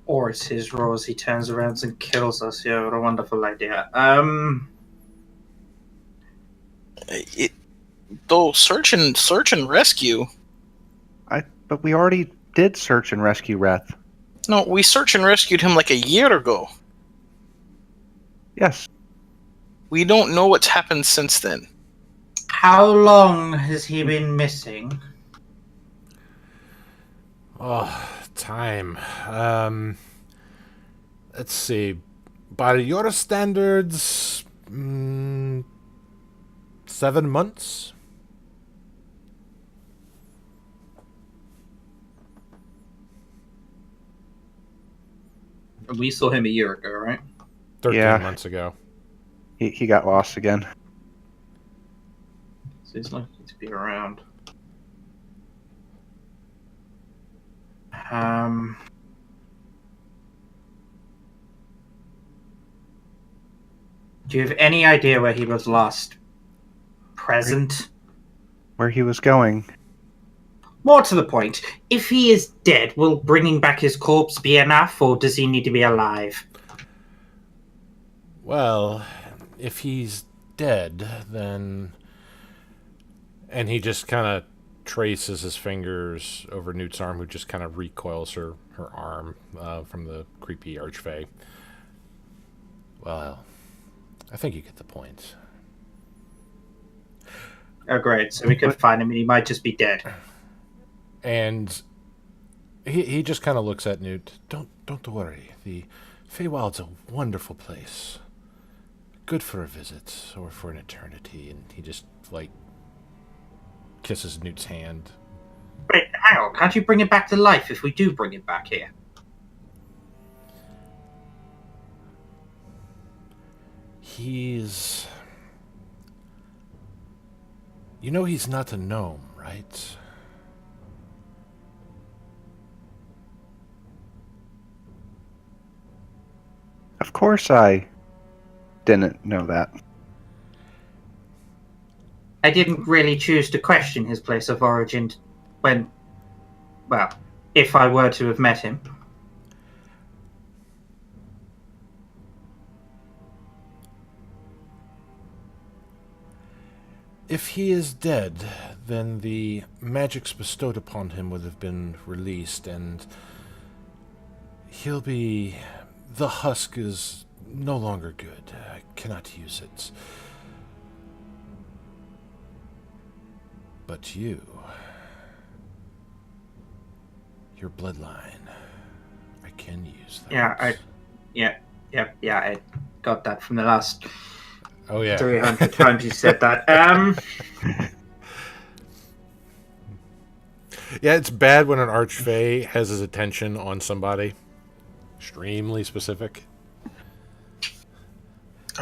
Or it's his rose, he turns around and kills us. Yeah, what a wonderful idea. Though search and rescue. But we already did search and rescue Reth. No, we search and rescued him like a year ago. Yes. We don't know what's happened since then. How long has he been missing? Oh, time. Let's see. By your standards, 7 months? We saw him a year ago, right? 13 months ago. He got lost again. So he's likely to be around. Do you have any idea where he was last present? Where he was going. More to the point, if he is dead, will bringing back his corpse be enough, or does he need to be alive? Well, if he's dead, then... And he just kind of traces his fingers over Newt's arm, who just kind of recoils her arm from the creepy archfey. Well, I think you get the point. Oh, great. So we could find him and he might just be dead. And he just kind of looks at Newt. Don't worry. The Feywild's a wonderful place. Good for a visit or for an eternity. And he just, like, kisses Newt's hand. Wait, hang on. Can't you bring it back to life if we do bring it back here? He's... You know he's not a gnome, right? Of course I didn't know that. I didn't really choose to question his place of origin when... Well, if I were to have met him. If he is dead, then the magics bestowed upon him would have been released, and he'll be... The husk is no longer good. I cannot use it. But you... Your bloodline... I can use that. I got that from the last... Oh, yeah. 300 times you said that. Yeah, it's bad when an archfey has his attention on somebody. Extremely specific.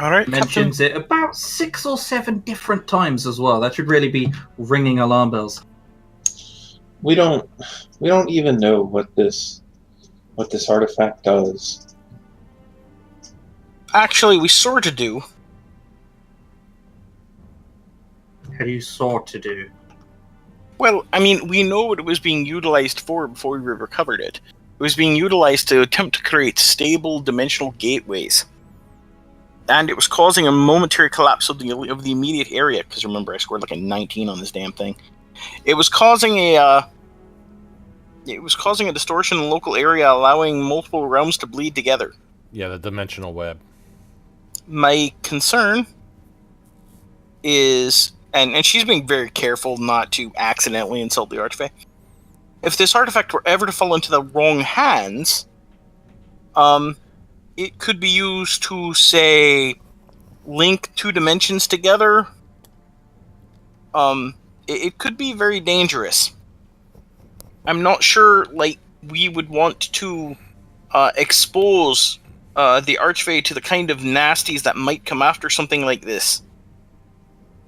All right, Mentions it about 6 or 7 different times as well. That should really be ringing alarm bells. We don't even know what this artifact does. Actually, we sort of do. How do you sort to do? Well, I mean, we know what it was being utilized for before we recovered it. It was being utilized to attempt to create stable dimensional gateways. And it was causing a momentary collapse of the immediate area, because remember, I scored like a 19 on this damn thing. It was causing a distortion in the local area, allowing multiple realms to bleed together. Yeah, the dimensional web. My concern is, and she's being very careful not to accidentally insult the archfey. If this artifact were ever to fall into the wrong hands, it could be used to, say, link 2 dimensions together. It could be very dangerous. I'm not sure, like, we would want to expose the archfey to the kind of nasties that might come after something like this,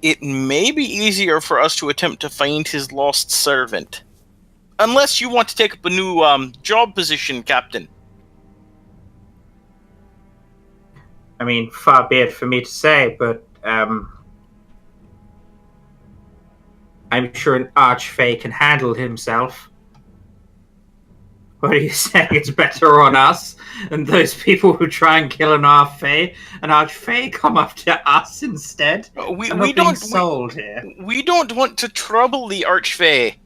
it may be easier for us to attempt to find his lost servant. Unless you want to take up a new job position, Captain. I mean, far be it for me to say, but I'm sure an archfey can handle himself. What are you saying? It's better on us than those people who try and kill an archfey? An archfey come after us instead? We being don't sold here. We don't want to trouble the archfey,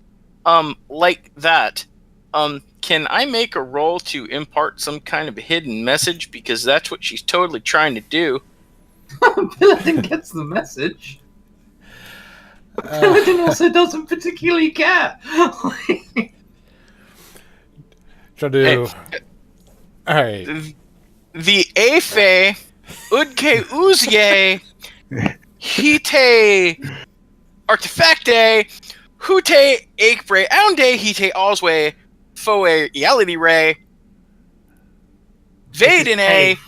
like that. Can I make a roll to impart some kind of a hidden message, because that's what she's totally trying to do? Paladin gets the message. Paladin also doesn't particularly care. Try to. Alright. The Afe, Udke Uzye, Hite Artefacte, Hute Akebre, Aunde Hite Oswe, Foe Reality Ray, Vadene,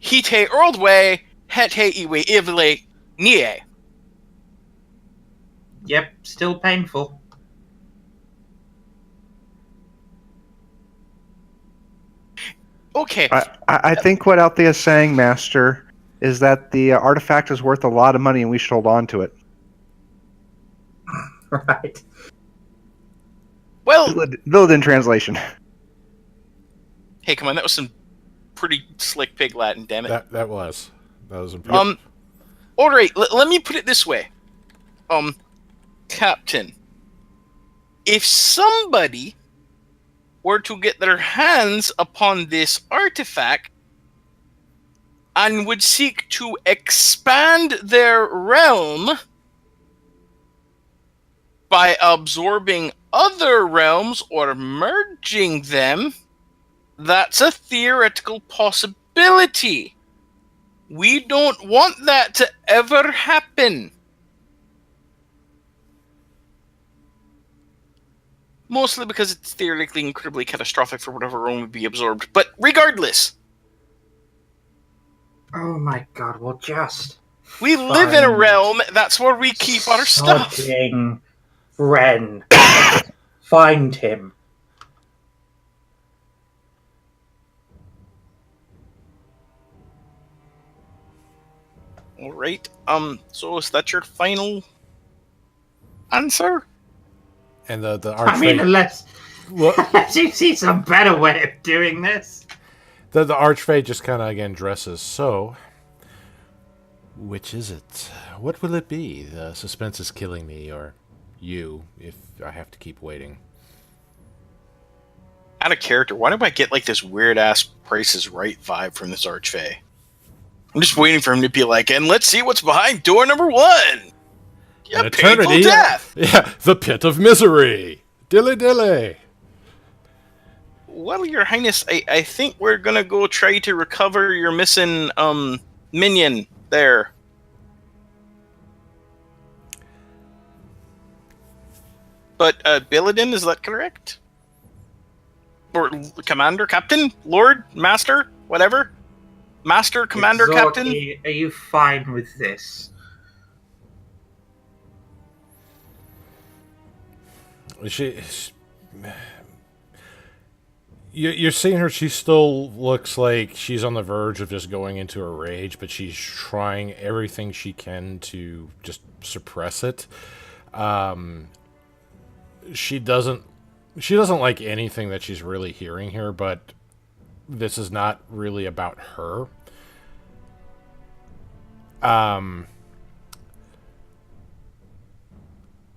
Hite Earldway, Hete Iwe Ivle, Nie. Yep, still painful. Okay. I think what Althea is saying, Master, is that the artifact is worth a lot of money and we should hold on to it. Right. Well, Villadin translation. Hey, come on, that was some pretty slick pig Latin, damn it. That was impressive. Alright, let me put it this way. Captain, if somebody were to get their hands upon this artifact and would seek to expand their realm by absorbing other realms or merging them, that's a theoretical possibility. We don't want that to ever happen. Mostly because it's theoretically incredibly catastrophic for whatever realm would be absorbed. But regardless. Oh my god, well just... We live in a realm, that's where we keep our stuff. Fucking Ren. Find him. Alright, so is that your final answer? And the archfey. I mean, unless you see some better way of doing this. The archfey just kind of again dresses. So, which is it? What will it be? The suspense is killing me, or you, if I have to keep waiting. Out of character, why do I get like this weird ass Price is Right vibe from this archfey? I'm just waiting for him to be like, and let's see what's behind door number 1. Yeah, An eternity. painful death. Yeah, the pit of misery. Dilly dilly. Well, Your Highness, I think we're gonna go try to recover your missing minion there. But Billadin, is that correct? Or Commander, Captain, Lord, Master, whatever. Master, Commander, Captain. Are you fine with this? You're seeing her. She still looks like she's on the verge of just going into a rage, but she's trying everything she can to just suppress it. She doesn't like anything that she's really hearing here, but this is not really about her.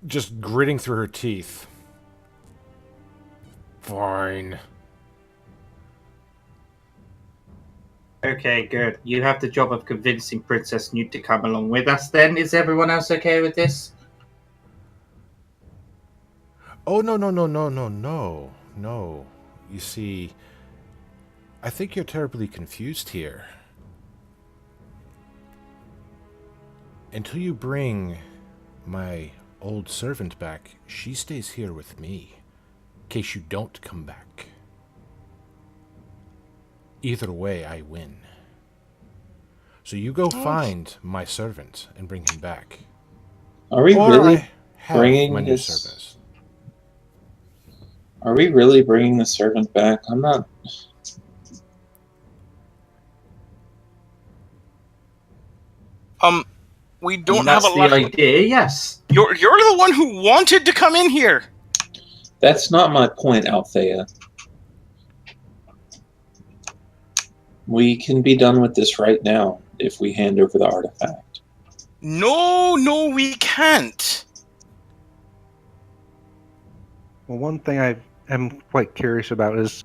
Just gritting through her teeth. Fine. Okay, good. You have the job of convincing Princess Newt to come along with us then. Is everyone else okay with this? Oh, no. You see, I think you're terribly confused here. Until you bring my old servant back, she stays here with me, in case you don't come back. Either way, I win. So you go find my servant and bring him back. Are we Or really I have bringing my new this? servants. Are we really bringing the servant back? I'm not. We I mean, don't have that's a the lot. idea. Yes. You're the one who wanted to come in here. That's not my point, Althea. We can be done with this right now if we hand over the artifact. No, we can't. Well, one thing I am quite curious about is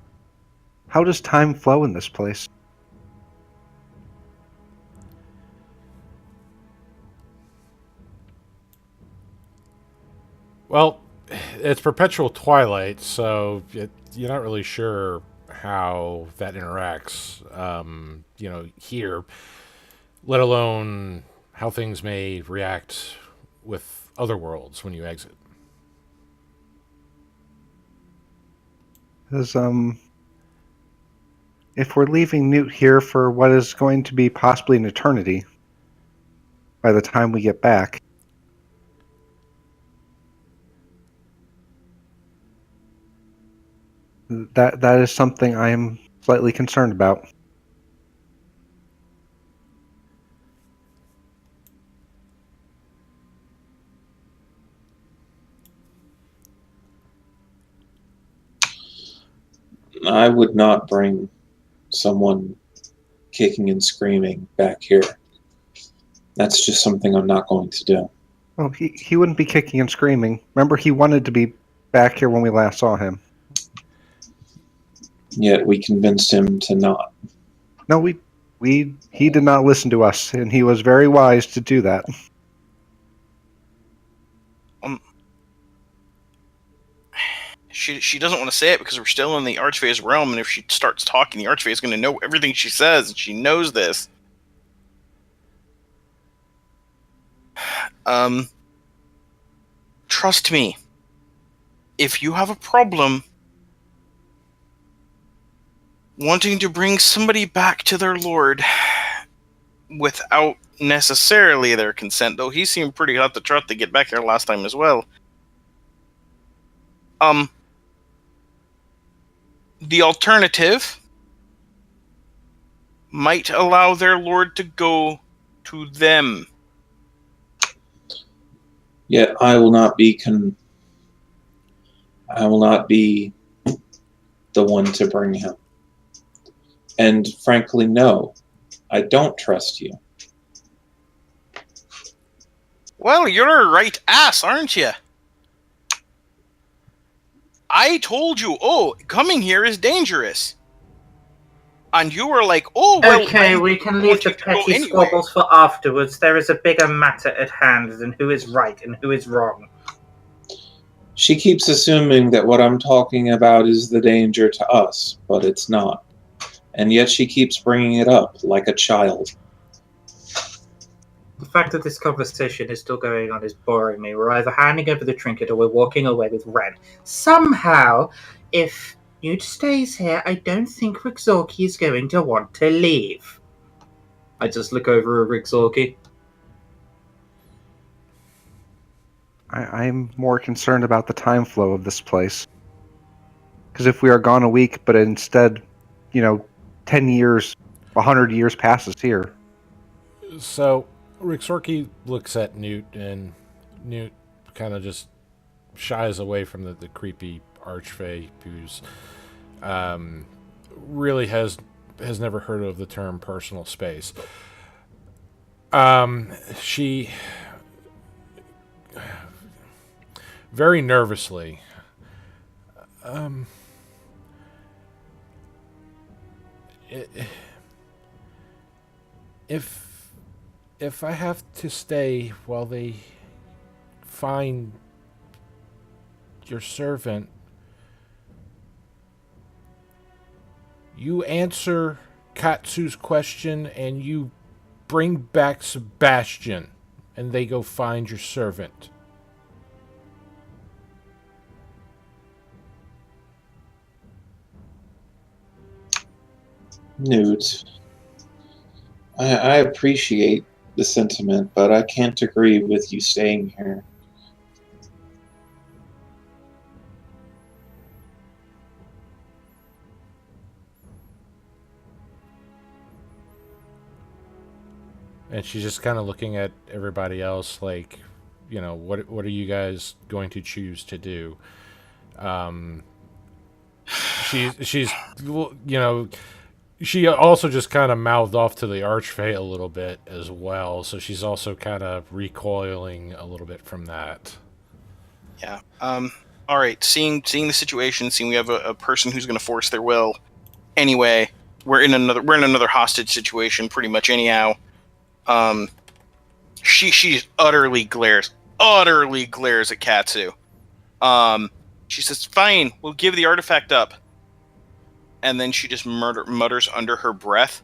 how does time flow in this place? Well, it's perpetual twilight, so you're not really sure how that interacts, here, let alone how things may react with other worlds when you exit. Because, if we're leaving Newt here for what is going to be possibly an eternity by the time we get back, that is something I am slightly concerned about. I would not bring someone kicking and screaming back here. That's just something I'm not going to do. Well, he wouldn't be kicking and screaming. Remember, he wanted to be back here when we last saw him. Yet we convinced him to not. No, he did not listen to us, and he was very wise to do that. She doesn't want to say it because we're still in the archfey's realm, and if she starts talking, the archfey is going to know everything she says, and she knows this. Trust me. If you have a problem wanting to bring somebody back to their lord without necessarily their consent, though he seemed pretty hot to trot to get back here last time as well, the alternative might allow their lord to go to them. Yet I will not be the one to bring him. And frankly, no, I don't trust you. Well, you're a right ass, aren't you? I told you, coming here is dangerous. And you were like, Okay, we can leave the petty squabbles for afterwards. There is a bigger matter at hand than who is right and who is wrong. She keeps assuming that what I'm talking about is the danger to us, but it's not. And yet she keeps bringing it up like a child. The fact that this conversation is still going on is boring me. We're either handing over the trinket or we're walking away with Ren. Somehow, if Newt stays here, I don't think Rixorki is going to want to leave. I just look over at Rixorki. I'm more concerned about the time flow of this place. Because if we are gone a week, but instead, 10 years, 100 years passes here. So, Rixorki looks at Newt, and Newt kind of just shies away from the creepy archfey who's really has never heard of the term personal space. She very nervously if I have to stay while they find your servant, you answer Katsu's question and you bring back Sebastian, and they go find your servant. Newt, I appreciate the sentiment, but I can't agree with you staying here. And she's just kind of looking at everybody else like, you know, what are you guys going to choose to do? She's you know, she also just kind of mouthed off to the archfey a little bit as well, so she's also kind of recoiling a little bit from that. Yeah. All right. Seeing the situation, seeing we have a person who's going to force their will. Anyway, we're in another hostage situation, pretty much. Anyhow, she utterly glares at Katsu. She says, "Fine, we'll give the artifact up." And then she just mutters under her breath,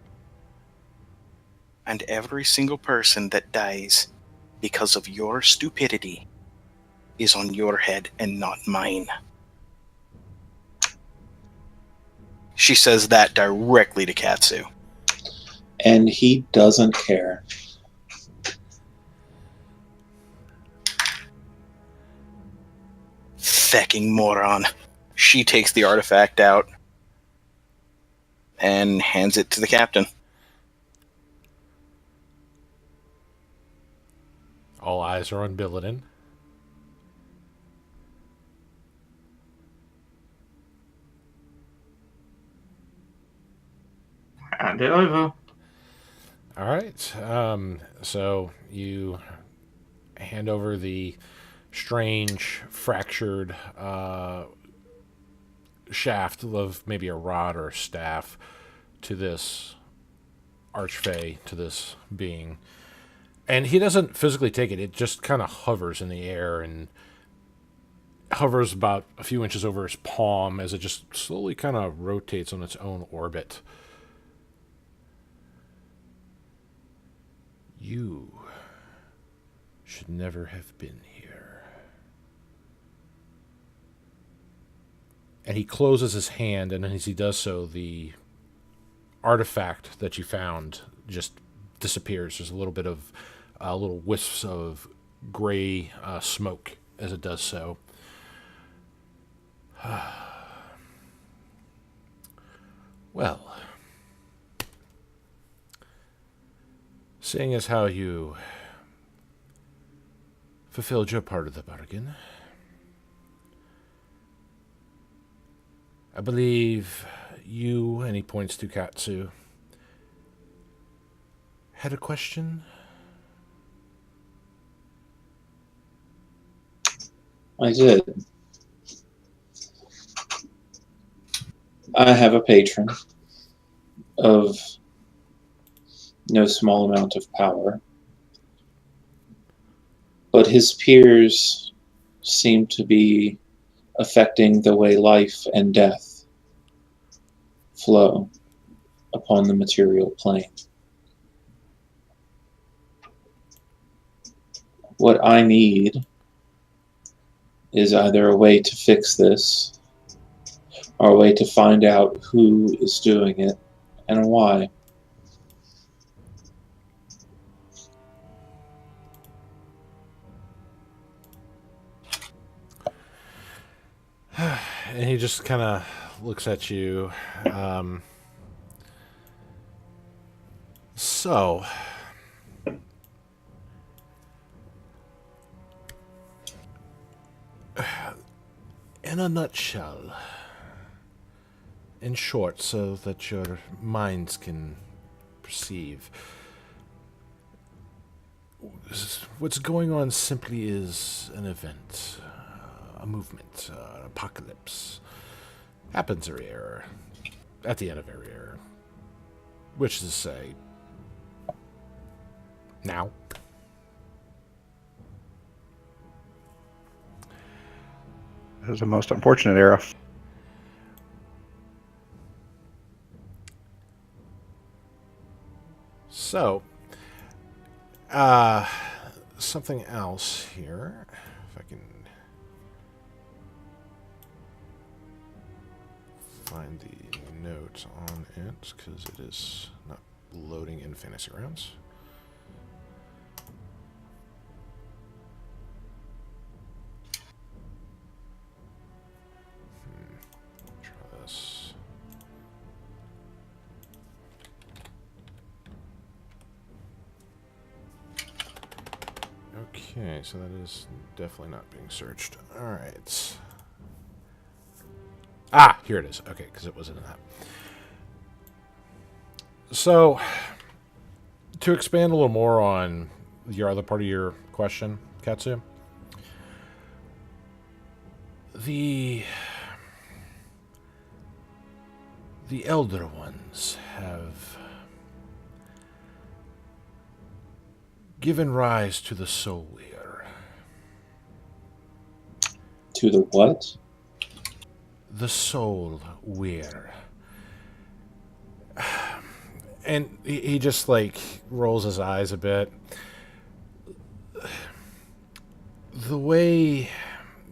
"And every single person that dies because of your stupidity is on your head and not mine." She says that directly to Katsu. And he doesn't care. Fecking moron. She takes the artifact out and hands it to the captain. All eyes are on Billidan. Hand it over. All right. So you hand over the strange, fractured shaft of maybe a rod or a staff to this archfey, to this being. And he doesn't physically take it. It just kind of hovers in the air and hovers about a few inches over his palm as it just slowly kind of rotates on its own orbit. You should never have been here. And he closes his hand, and as he does so, the artifact that you found just disappears. There's a little bit of little wisps of gray smoke as it does so. Well, seeing as how you fulfilled your part of the bargain, I believe you, and he points to Katsu, had a question? I did. I have a patron of no small amount of power, but his peers seem to be affecting the way life and death flow upon the material plane. What I need is either a way to fix this or a way to find out who is doing it and why. And he just kind of looks at you. So, in a nutshell, in short, so that your minds can perceive, what's going on simply is an event, a movement, an apocalypse. Happens every era, at the end of every era. Which is to say, now. It was the most unfortunate era. So, something else here, if I can find the note on it because it is not loading in fantasy rounds. Try this. Okay, so that is definitely not being searched. All right. Ah, here it is. Okay, because it wasn't in that. So, to expand a little more on your other part of your question, Katsu, the Elder Ones have given rise to the Soul Weir. To the what? The Soul Weir. And he just, like, rolls his eyes a bit. The way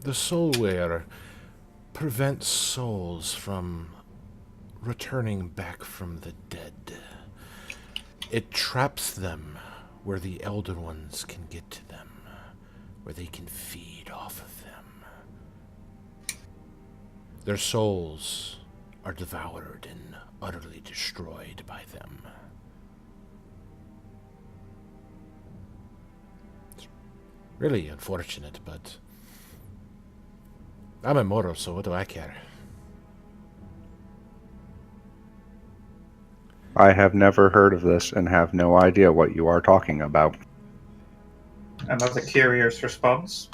the Soul Weir prevents souls from returning back from the dead. It traps them where the Elder Ones can get to them, where they can feed off of them. Their souls are devoured and utterly destroyed by them. It's really unfortunate, but I'm immortal, so what do I care? I have never heard of this and have no idea what you are talking about. Another curious response.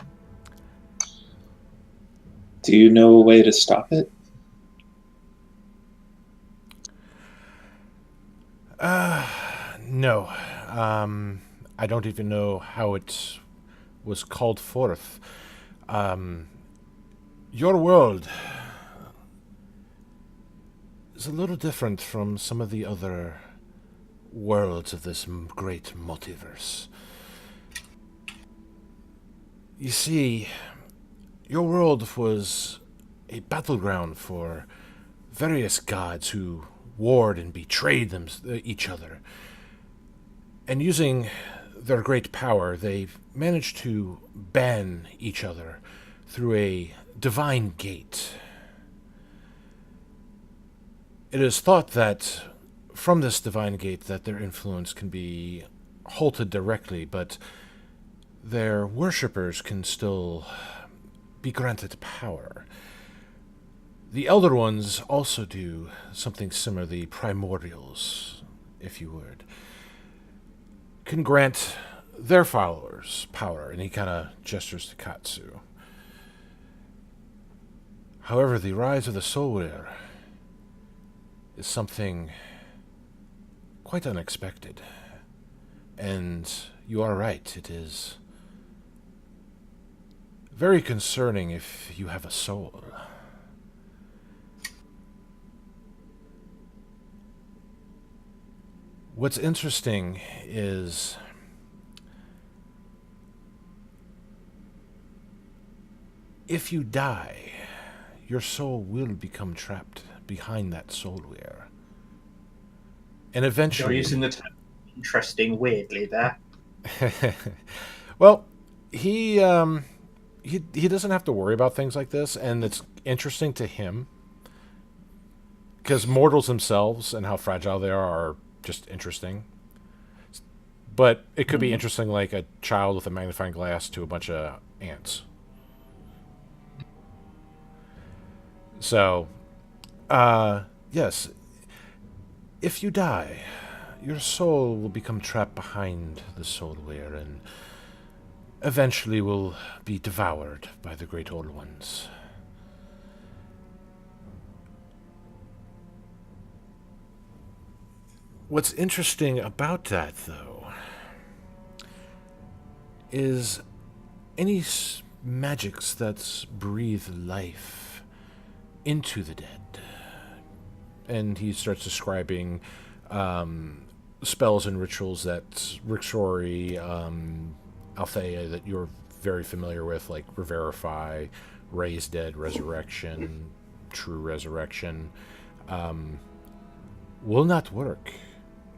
Do you know a way to stop it? No. I don't even know how it was called forth. Your world is a little different from some of the other worlds of this great multiverse. You see, your world was a battleground for various gods who warred and betrayed each other. And using their great power, they managed to ban each other through a divine gate. It is thought that from this divine gate that their influence can be halted directly, but their worshippers can still be granted power. The Elder Ones also do something similar. The Primordials, if you would, can grant their followers power, and he kind of gestures to Katsu. However, the rise of the Soul Weir is something quite unexpected. And you are right, it is very concerning if you have a soul. What's interesting is if you die, your soul will become trapped behind that Soul Weir. And eventually... You're using the term interesting weirdly there. Well, he doesn't have to worry about things like this, and it's interesting to him because mortals themselves and how fragile they are just interesting. But it could be interesting like a child with a magnifying glass to a bunch of ants. So, yes, if you die, your soul will become trapped behind the Soul Weir and eventually will be devoured by the Great Old Ones. What's interesting about that, though, is any magics that breathe life into the dead. And he starts describing spells and rituals that Rixori, Althea, that you're very familiar with, like Reverify, Raise Dead, Resurrection, True Resurrection. will not work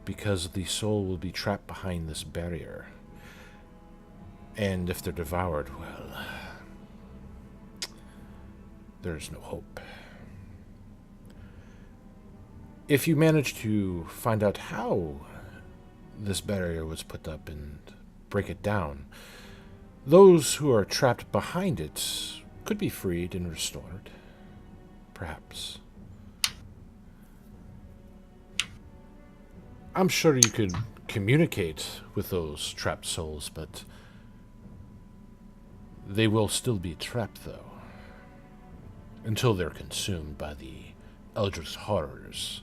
because the soul will be trapped behind this barrier. And if they're devoured, well, there's no hope. If you manage to find out how this barrier was put up and break it down, those who are trapped behind it could be freed and restored. Perhaps. I'm sure you could communicate with those trapped souls, but they will still be trapped, though, until they're consumed by the Eldritch horrors.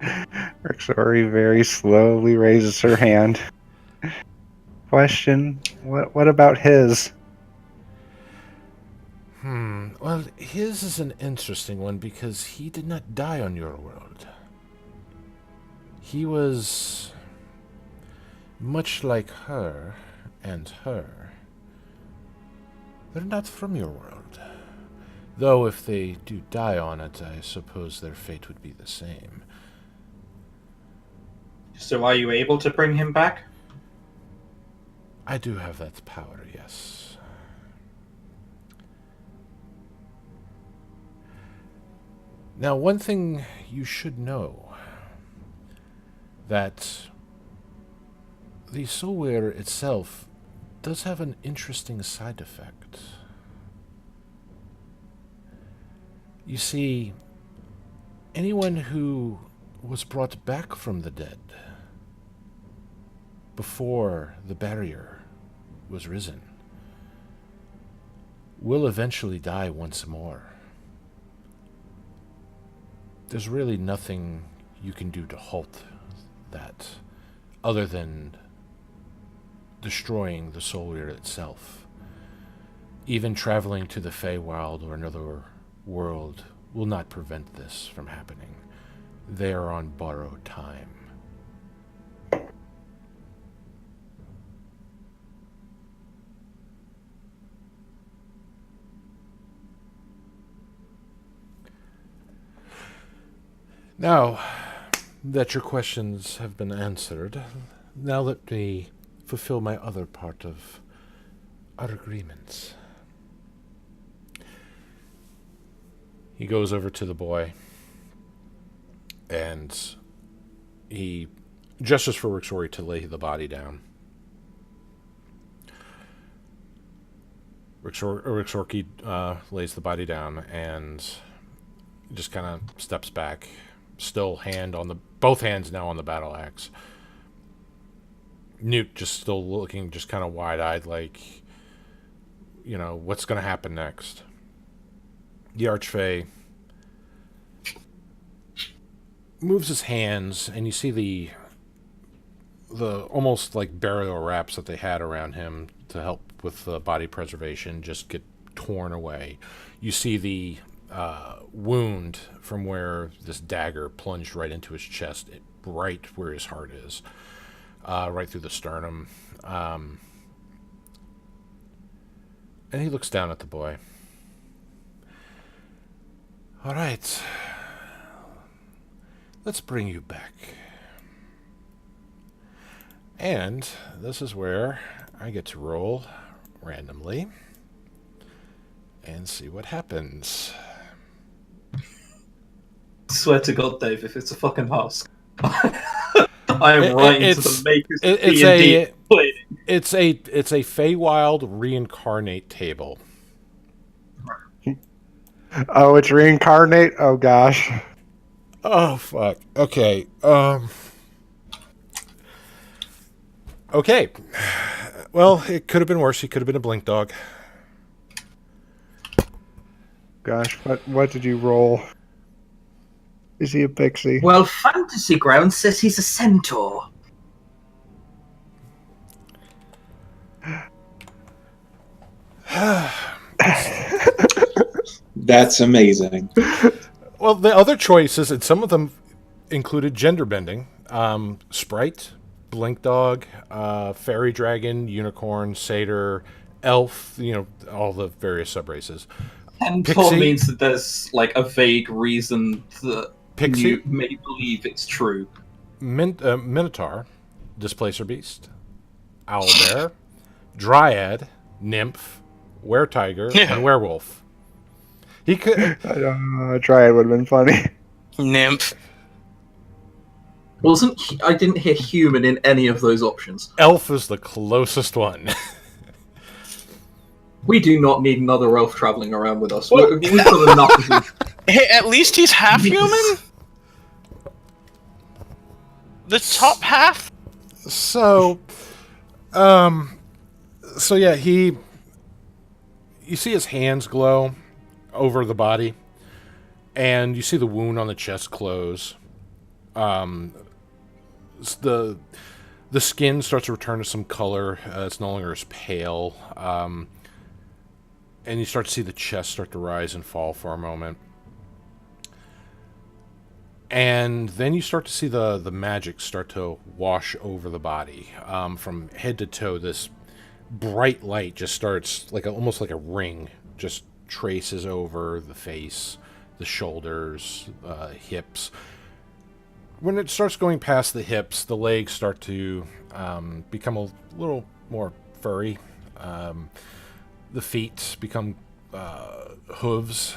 Rixori very slowly raises her hand. Question, what about his? Well, his is an interesting one because he did not die on your world. He was much like her and her. They're not from your world. Though if they do die on it, I suppose their fate would be the same. So are you able to bring him back? I do have that power, yes. Now, one thing you should know, that the soulware itself does have an interesting side effect. You see, anyone who was brought back from the dead before the barrier was risen will eventually die once more. There's really nothing you can do to halt that other than destroying the soulware itself. Even traveling to the Feywild or another world will not prevent this from happening. They are on borrowed time. Now that your questions have been answered, now let me fulfill my other part of our agreements. He goes over to the boy, and he gestures for Rixori to lay the body down. Rixorki lays the body down and just kind of steps back, still both hands now on the battle axe. Newt just still looking, just kind of wide-eyed, like, what's going to happen next? The archfey moves his hands, and you see the almost like burial wraps that they had around him to help with body preservation just get torn away. You see the wound from where this dagger plunged right into his chest, right where his heart is, right through the sternum. And he looks down at the boy. All right. Let's bring you back. And this is where I get to roll randomly and see what happens. Swear to God, Dave, if it's a fucking husk, I am writing to the makers of D&D. It's a Feywild reincarnate table. Oh, it's reincarnate? Oh, gosh. Oh, fuck. Okay. Okay. Well, it could have been worse. He could have been a blink dog. Gosh, what did you roll? Is he a pixie? Well, Fantasy Ground says he's a centaur. That's amazing. Well, the other choices, and some of them included gender bending. Sprite, blink dog, fairy dragon, unicorn, satyr, elf, all the various subraces. Centaur Pixie? means that there's like a vague reason that Pixie? you may believe it's true. Minotaur, Displacer Beast, Owlbear, Dryad, Nymph, Were-Tiger, and Werewolf. He could... Dryad would have been funny. Nymph. I didn't hear human in any of those options. Elf is the closest one. We do not need another elf traveling around with us. Well- We've got enough of them. Hey, at least he's half human? The top half? So yeah, you see his hands glow over the body, and you see the wound on the chest close. The skin starts to return to some color. It's no longer as pale. And you start to see the chest start to rise and fall for a moment. And then you start to see the magic start to wash over the body. From head to toe, this bright light just starts, almost like a ring, just traces over the face, the shoulders, hips. When it starts going past the hips, the legs start to become a little more furry. The feet become hooves.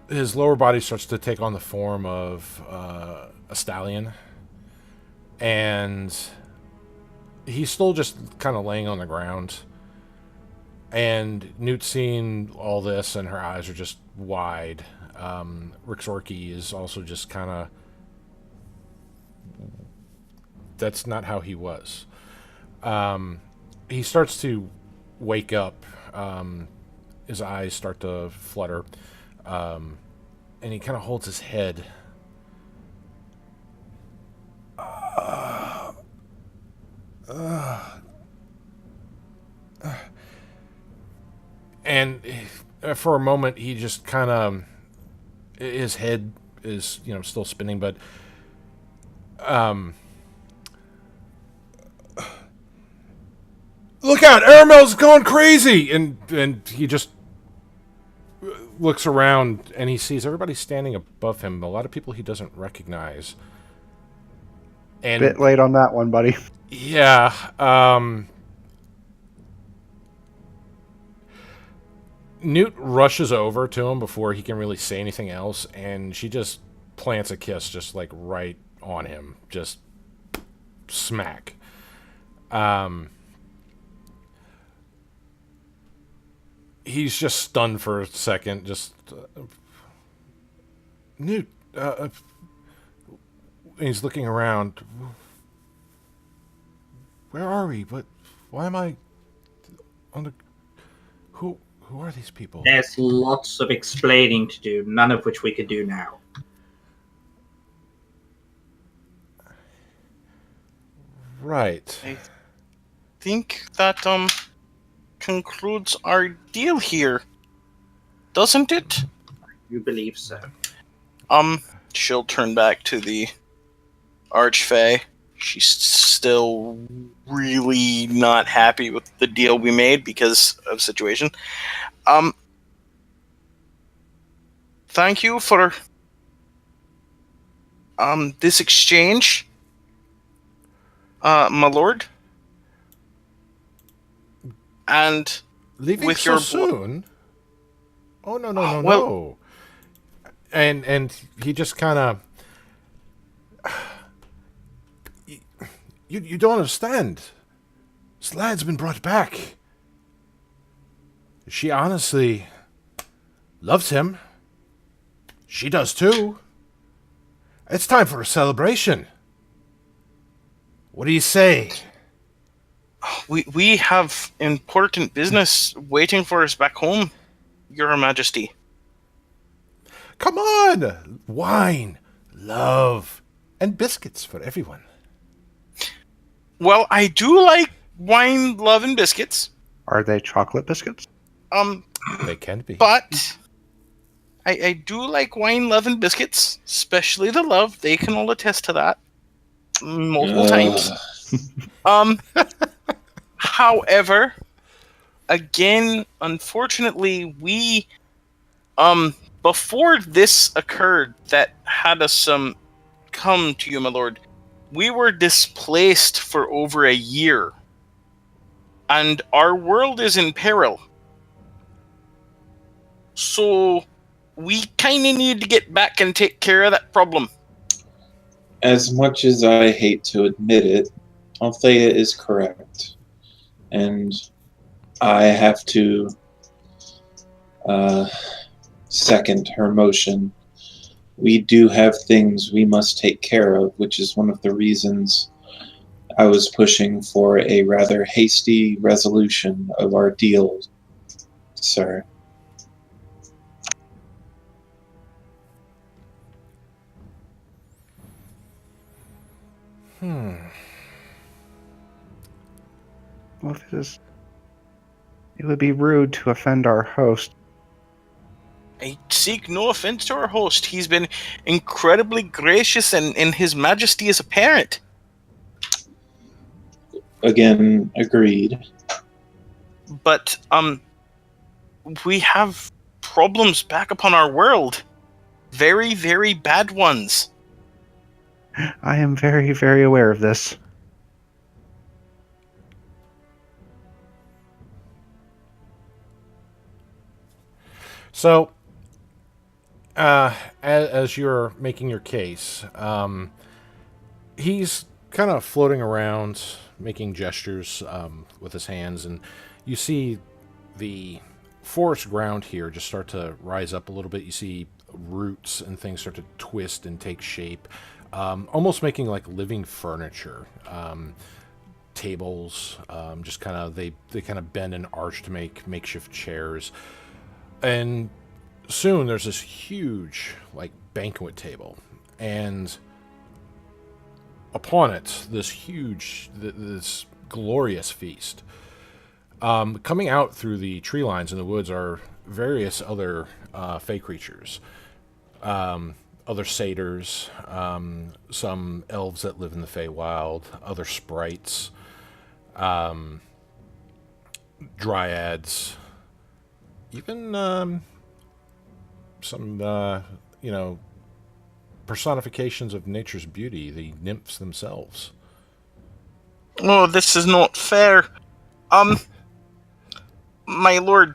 His lower body starts to take on the form of a stallion. And he's still just kind of laying on the ground. And Newt's seeing all this, and her eyes are just wide. Rixorki is also just kind of... That's not how he was. He starts to wake up. His eyes start to flutter. And he kind of holds his head. And for a moment, he just kind of... His head is, still spinning, but... Look out! Aramel's going crazy! And he just looks around, and he sees everybody standing above him. A lot of people he doesn't recognize. And Bit late on that one, buddy. yeah, Newt rushes over to him before he can really say anything else, and she just plants a kiss just right on him. Just smack. He's just stunned for a second. Just Newt. He's looking around. Where are we? But why am I on the? Who are these people? There's lots of explaining to do, none of which we could do now. Right. I think that concludes our deal here, doesn't it? You believe so? She'll turn back to the archfey. She's still really not happy with the deal we made because of situation. Thank you for this exchange, my lord. And Leaving with so your soon? Oh no Well- no! And he just kind of. You don't understand. Slad's been brought back. She honestly loves him. She does too. It's time for a celebration. What do you say? we have important business waiting for us back home, Your Majesty. Come on! Wine, love, and biscuits for everyone. Well, I do like wine, love, and biscuits. Are they chocolate biscuits? They can be. But I do like wine, love, and biscuits, especially the love. They can all attest to that multiple times. However, again, unfortunately, we before this occurred that had us come to you, my lord, we were displaced for over a year. And our world is in peril. So we kinda need to get back and take care of that problem. As much as I hate to admit it, Althea is correct. And I have to second her motion. We do have things we must take care of, which is one of the reasons I was pushing for a rather hasty resolution of our deal, sir. Well, it would be rude to offend our host. I seek no offense to our host. He's been incredibly gracious and his majesty is apparent. Again, agreed. But, we have problems back upon our world. Very, very bad ones. I am very, very aware of this. So, as you're making your case, he's kind of floating around, making gestures with his hands, and you see the forest ground here just start to rise up a little bit. You see roots and things start to twist and take shape, almost making like living furniture. Tables, just kind of they kind of bend and arch to make makeshift chairs. And soon there's this huge, like, banquet table. And upon it, this glorious feast. Coming out through the tree lines in the woods are various other fey creatures. Other satyrs, some elves that live in the Feywild, other sprites, dryads, even some, personifications of nature's beauty, the nymphs themselves. Oh, this is not fair. My lord,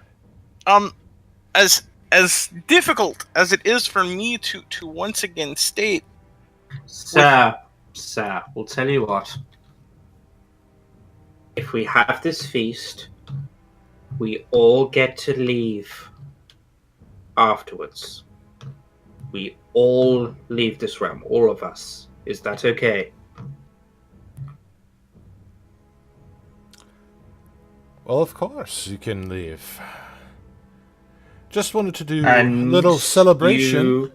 as difficult as it is for me to once again state... Sir, we'll tell you what. If we have this feast, we all get to leave afterwards. We all leave this realm, all of us. Is that okay? Well, of course, you can leave. Just wanted to do And a little celebration.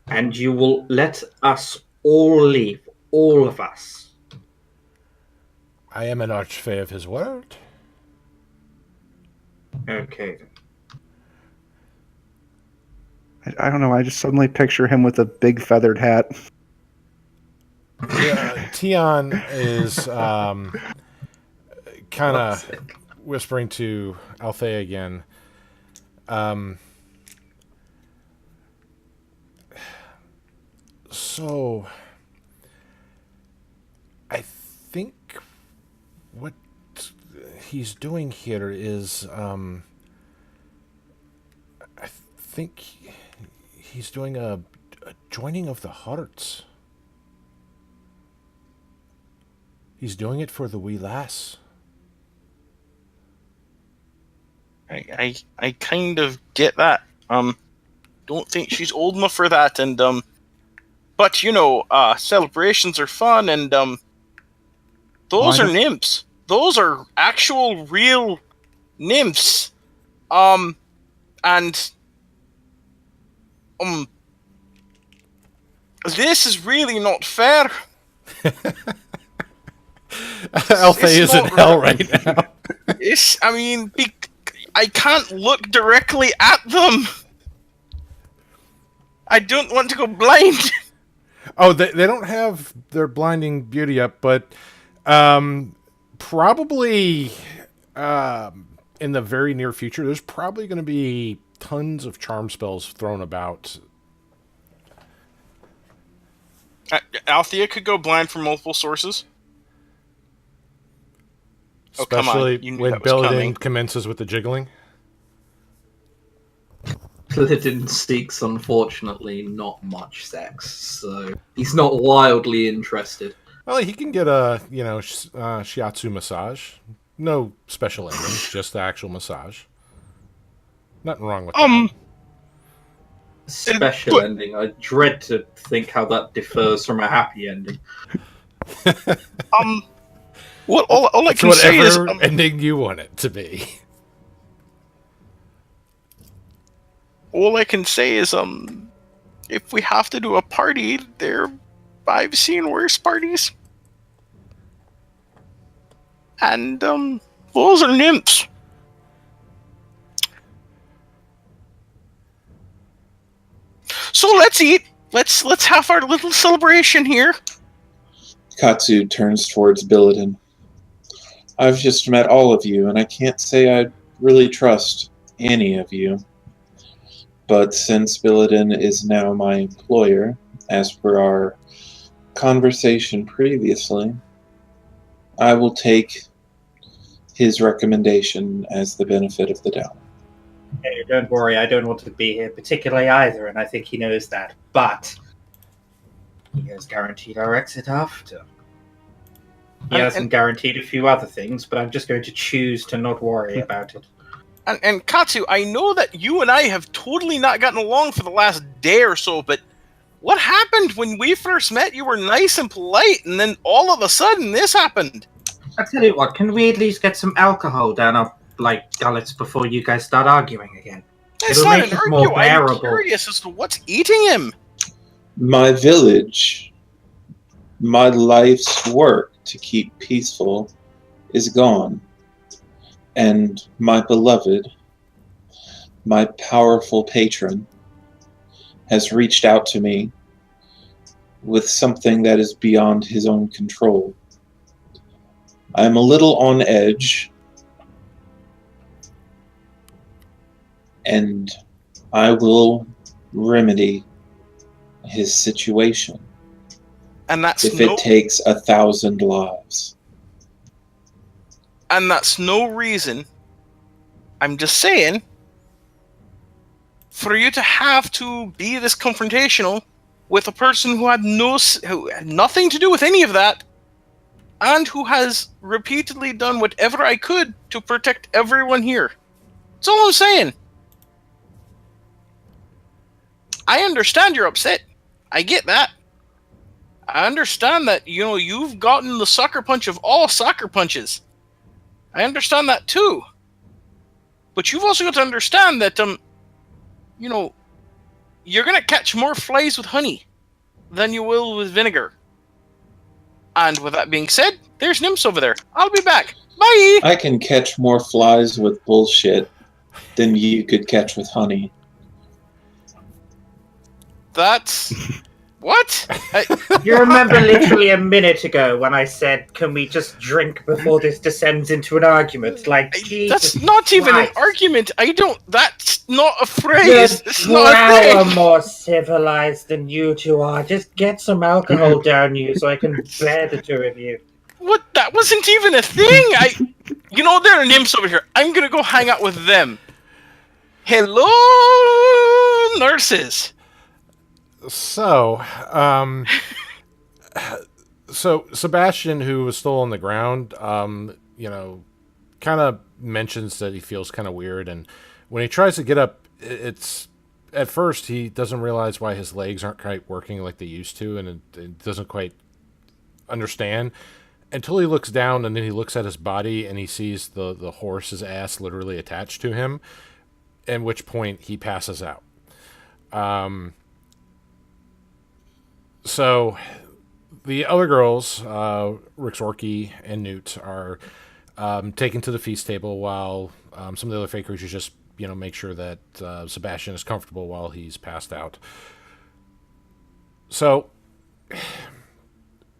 And you will let us all leave, all of us. I am an archfey of his word. Okay, then. I don't know, I just suddenly picture him with a big feathered hat. Yeah, Tion is kind of whispering to Althea again. So, I think what he's doing here is, I think he's doing a joining of the hearts. He's doing it for the wee lass. I kind of get that. Don't think she's old enough for that, and but celebrations are fun, and those are nymphs. Those are actual, real nymphs. And this is really not fair. Althea is in hell right now. I can't look directly at them. I don't want to go blind. Oh, they don't have their blinding beauty up, but probably in the very near future, there's probably going to be tons of charm spells thrown about. Althea could go blind from multiple sources. Oh, come on. Especially You knew when that was coming. Belladin commences with the jiggling. Paladin seeks, unfortunately, not much sex, so he's not wildly interested. Well, he can get a, shiatsu massage. No special endings, just the actual massage. Nothing wrong with that. Special ending. I dread to think how that differs from a happy ending. What all I It's can say is whatever ending you want it to be. all I can say is if we have to do a party, I've seen worse parties. And those are nymphs. So let's eat. Let's have our little celebration here. Katsu turns towards Billidan. I've just met all of you, and I can't say I really trust any of you. But since Billidan is now my employer, as per our conversation previously, I will take his recommendation as the benefit of the doubt. Hey, don't worry, I don't want to be here particularly either, and I think he knows that. But he has guaranteed our exit after. He hasn't guaranteed a few other things, but I'm just going to choose to not worry about it. And Katsu, I know that you and I have totally not gotten along for the last day or so, but what happened when we first met? You were nice and polite, and then all of a sudden this happened. I tell you what, can we at least get some alcohol down our gullets before you guys start arguing again? It's It'll not make an it more argue. I'm bearable. curious as to what's eating him. My village, my life's work to keep peaceful, is gone. And my beloved, my powerful patron, has reached out to me with something that is beyond his own control. I am a little on edge, and I will remedy his situation And that's if it takes 1,000 lives. And that's no reason, I'm just saying, for you to have to be this confrontational with a person who had nothing to do with any of that, and who has repeatedly done whatever I could to protect everyone here. That's all I'm saying. I understand you're upset. I get that. I understand that, you've gotten the sucker punch of all sucker punches. I understand that too. But you've also got to understand that, you're going to catch more flies with honey than you will with vinegar. And with that being said, there's nymphs over there. I'll be back. Bye! I can catch more flies with bullshit than you could catch with honey. That's... What? You remember literally a minute ago when I said, can we just drink before this descends into an argument? That's not even an argument. That's not a phrase. Just It's not a thing. more civilized than you two are. Just get some alcohol down you so I can bear the two of you. What? That wasn't even a thing. There are nymphs over here. I'm gonna go hang out with them. Hello, nurses. So Sebastian, who was still on the ground, kind of mentions that he feels kind of weird, and when he tries to get up, it's at first he doesn't realize why his legs aren't quite working like they used to, and it doesn't quite understand until he looks down, and then he looks at his body and he sees the horse's ass literally attached to him, at which point he passes out. So the other girls, Rixorki and Newt, are taken to the feast table while some of the other fake creatures just, make sure that Sebastian is comfortable while he's passed out. So,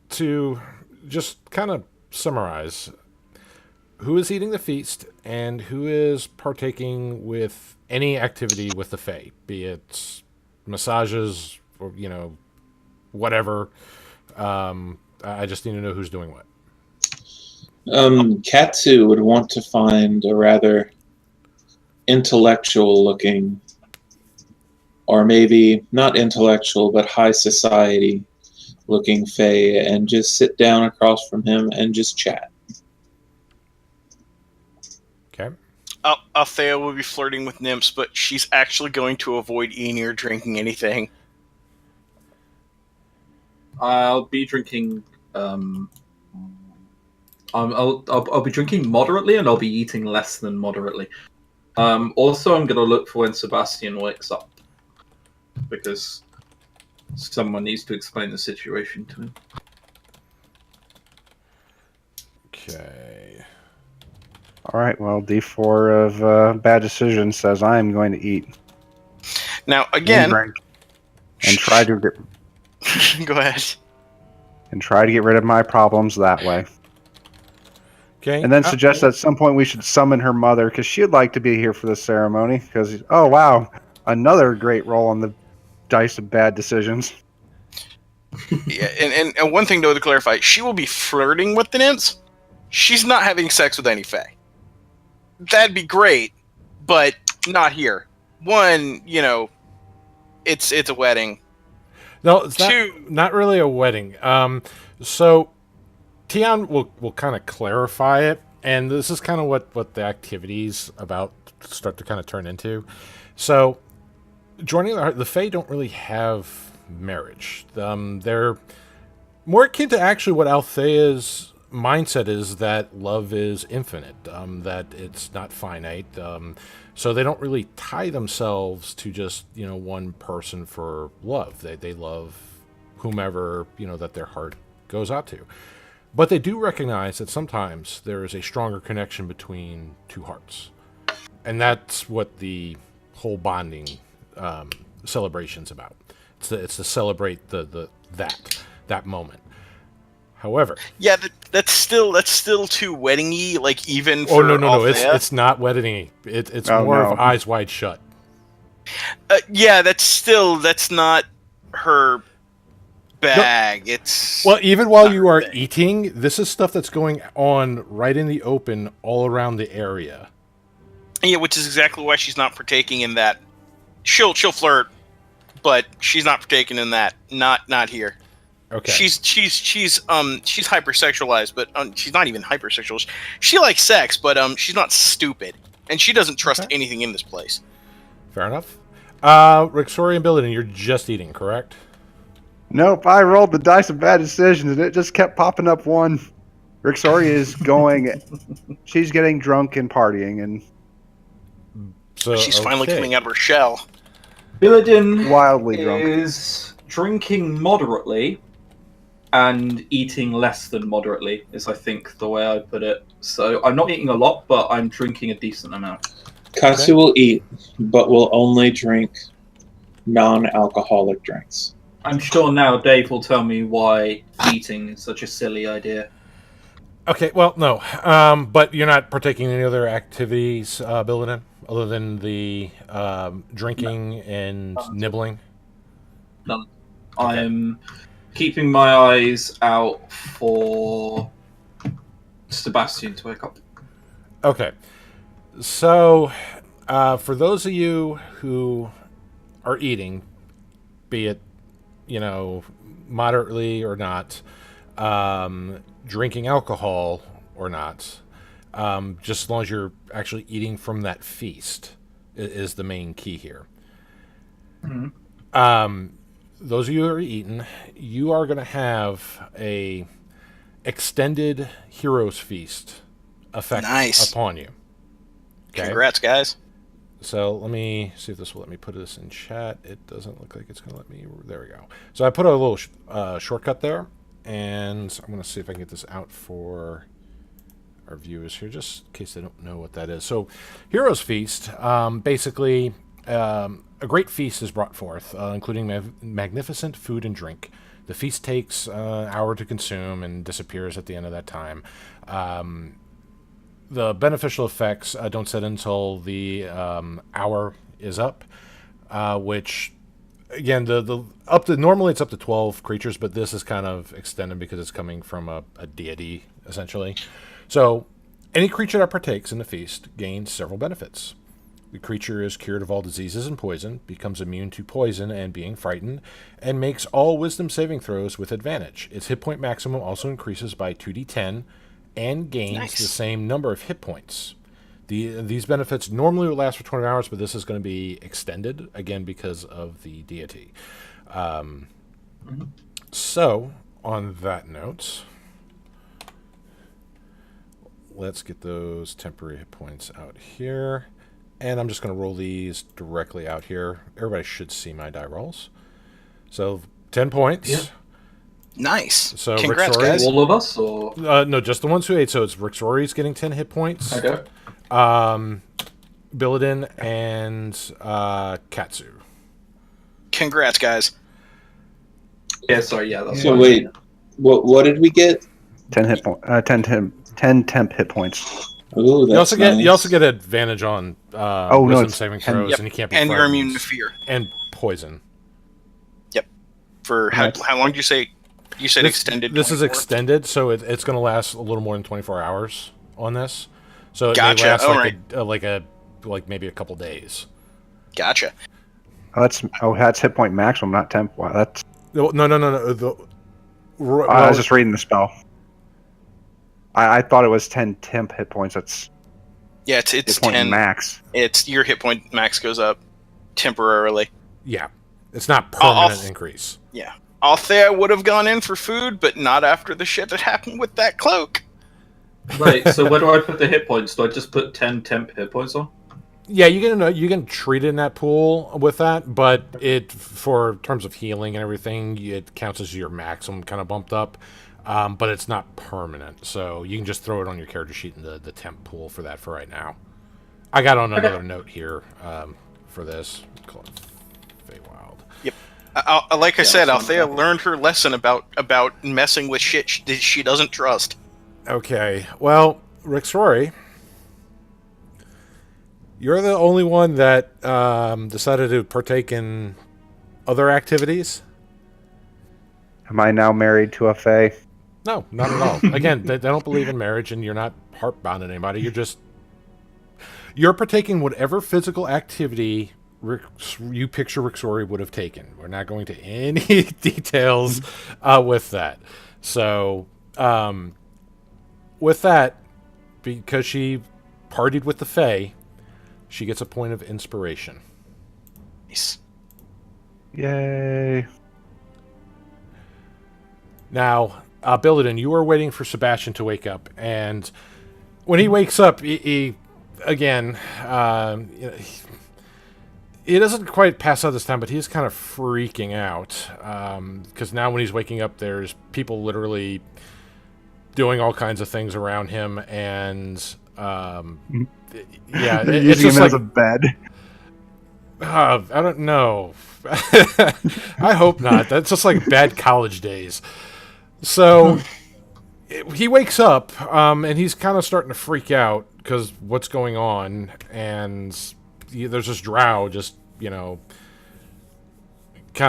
to just kind of summarize, who is eating the feast and who is partaking with any activity with the Fae, be it massages or, whatever. I just need to know who's doing what. Katsu would want to find a rather intellectual looking, or maybe not intellectual, but high society looking Fae, and just sit down across from him and just chat. Okay. Althea will be flirting with nymphs, but she's actually going to avoid eating or drinking anything. I'll be drinking. I'll be drinking moderately, and I'll be eating less than moderately. Also, I'm going to look for when Sebastian wakes up, because someone needs to explain the situation to him. Okay. All right. Well, D4 of bad decision says I am going to eat Now, and again, drink and try to go ahead. get rid of my problems that way. Okay. And then suggest at some point we should summon her mother, because she'd like to be here for the ceremony. Because, oh wow, another great roll on the dice of bad decisions. Yeah, and one thing though to clarify, she will be flirting with the nymphs. She's not having sex with any Fae. That'd be great, but not here. One, it's a wedding. No, it's Two, not really a wedding. So Tian will kind of clarify it, and this is kind of what the activities about start to kind of turn into. So joining the Fae don't really have marriage. They're more akin to actually what Althea's mindset is, that love is infinite, that it's not finite. So they don't really tie themselves to just one person for love. They love whomever that their heart goes out to. But they do recognize that sometimes there is a stronger connection between two hearts, and that's what the whole bonding celebration's about. It's to celebrate that moment. However, yeah, that's still too wedding-y. Like even for no, Althea. it's not wedding-y. It's Oh, more no. of eyes wide shut. Yeah, that's not her bag. It's Well, even while not you her are thing. eating, this is stuff that's going on right in the open all around the area. Yeah, which is exactly why she's not partaking in that. She'll flirt, but she's not partaking in that. Not here. Okay. She's hypersexualized, but she's not even hypersexual. She likes sex, but she's not stupid, and she doesn't trust Okay. anything in this place. Fair enough. Rixori and Billidan, you're just eating, correct? Nope, I rolled the dice of bad decisions, and it just kept popping up one. Rixori is going. She's getting drunk and partying, and So She's finally okay. coming out of her shell. Billadin wildly drunk. is drinking moderately and eating less than moderately, is I think the way I put it. So I'm not eating a lot, but I'm drinking a decent amount. Katsu will eat, but will only drink non-alcoholic drinks. I'm sure now Dave will tell me why eating is such a silly idea. Okay, well, no. But you're not partaking in any other activities, Billidan, other than the drinking and nibbling? None. Okay. I'm keeping my eyes out for Sebastian to wake up. Okay. So, for those of you who are eating, be it, moderately or not, drinking alcohol or not, just as long as you're actually eating from that feast is the main key here. Mhm. Those of you who are eating, you are going to have a extended Heroes Feast effect Nice. upon you. Okay. Congrats, guys. So let me see if this will let me put this in chat. It doesn't look like it's going to let me. There we go. So I put a little shortcut there, and I'm going to see if I can get this out for our viewers here, just in case they don't know what that is. So Heroes Feast, basically, a great feast is brought forth, including magnificent food and drink. The feast takes an hour to consume and disappears at the end of that time. the beneficial effects don't set until the hour is up, which again the up to normally it's up to 12 creatures, but this is kind of extended because it's coming from a deity essentially. So any creature that partakes in the feast gains several benefits. The creature is cured of all diseases and poison, becomes immune to poison and being frightened, and makes all wisdom saving throws with advantage. Its hit point maximum also increases by 2d10 and gains the same number of hit points. These benefits normally would last for 20 hours, but this is going to be extended, again, because of the deity. So, on that note, let's get those temporary hit points out here. And I'm just going to roll these directly out here. Everybody should see my die rolls. So, 10 points. Yeah. Nice. So congrats, Rixori, guys. All of us, or no, just the ones who ate. So it's Rixori's getting 10 hit points. okay. Billadin and Katsu. Congrats, guys. Yeah, sorry, yeah. That's So fine. wait, what did we get? 10 hit point, 10 temp hit points. Oh, that's You also get advantage on no, wisdom it's saving 10. throws, Yep. and you can't be And you're frightened. immune to fear. And poison. For Nice. how long did you say? You said extended. This is 24? extended, so it's going to last a little more than 24 hours on this. So it Gotcha. may last Alright. like maybe a couple days. Gotcha. That's hit point maximum, not temp. Wow, that's. No. I was just reading the spell. I thought it was 10 temp hit points. That's Yeah, it's hit point 10. max. It's your hit point max goes up temporarily. Yeah, it's not I'll- permanent increase. Yeah. Althea would have gone in for food, but not after the shit that happened with that cloak. Right, so where do I put the hit points? Do I just put 10 temp hit points on? Yeah, you can treat it in that pool with that, but it for terms of healing and everything, it counts as your maximum kind of bumped up, but it's not permanent. So you can just throw it on your character sheet in the temp pool for that for right now. I got on another note here for this. Called Feywild. Yep. Like I said, Althea learned her lesson about messing with shit she doesn't trust. Okay, well, Rixori, you're the only one that decided to partake in other activities. Am I now married to a Fey? No, not at all. Again, they don't believe in marriage, and you're not heart-bound in anybody. You're partaking whatever physical activity you picture Rixori would have taken. We're not going to any details with that. So, with that, because she partied with the Fae, she gets a point of inspiration. Nice. Yay. Now, Billadin, you are waiting for Sebastian to wake up, and when he wakes up, he again, he doesn't quite pass out this time, but he's kind of freaking out because now when he's waking up, there's people literally doing all kinds of things around him, and yeah, it's Using just him like as a bed. I don't know. I hope not. That's just like bad college days. So he wakes up, and he's kind of starting to freak out because what's going on, and there's this drow just, kind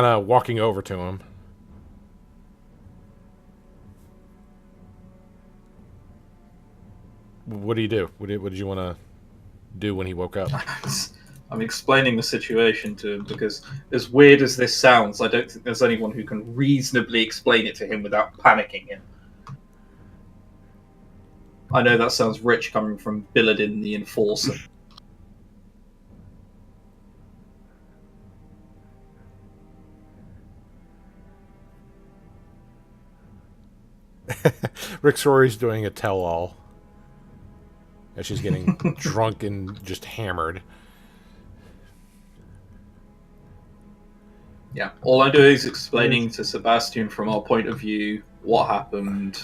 of walking over to him. What do you do? What did you want to do when he woke up? I'm explaining the situation to him because, as weird as this sounds, I don't think there's anyone who can reasonably explain it to him without panicking him. I know that sounds rich coming from Billadin the Enforcer. Rixori's doing a tell-all as she's getting drunk and just hammered. Yeah, all I do is explaining to Sebastian from our point of view what happened.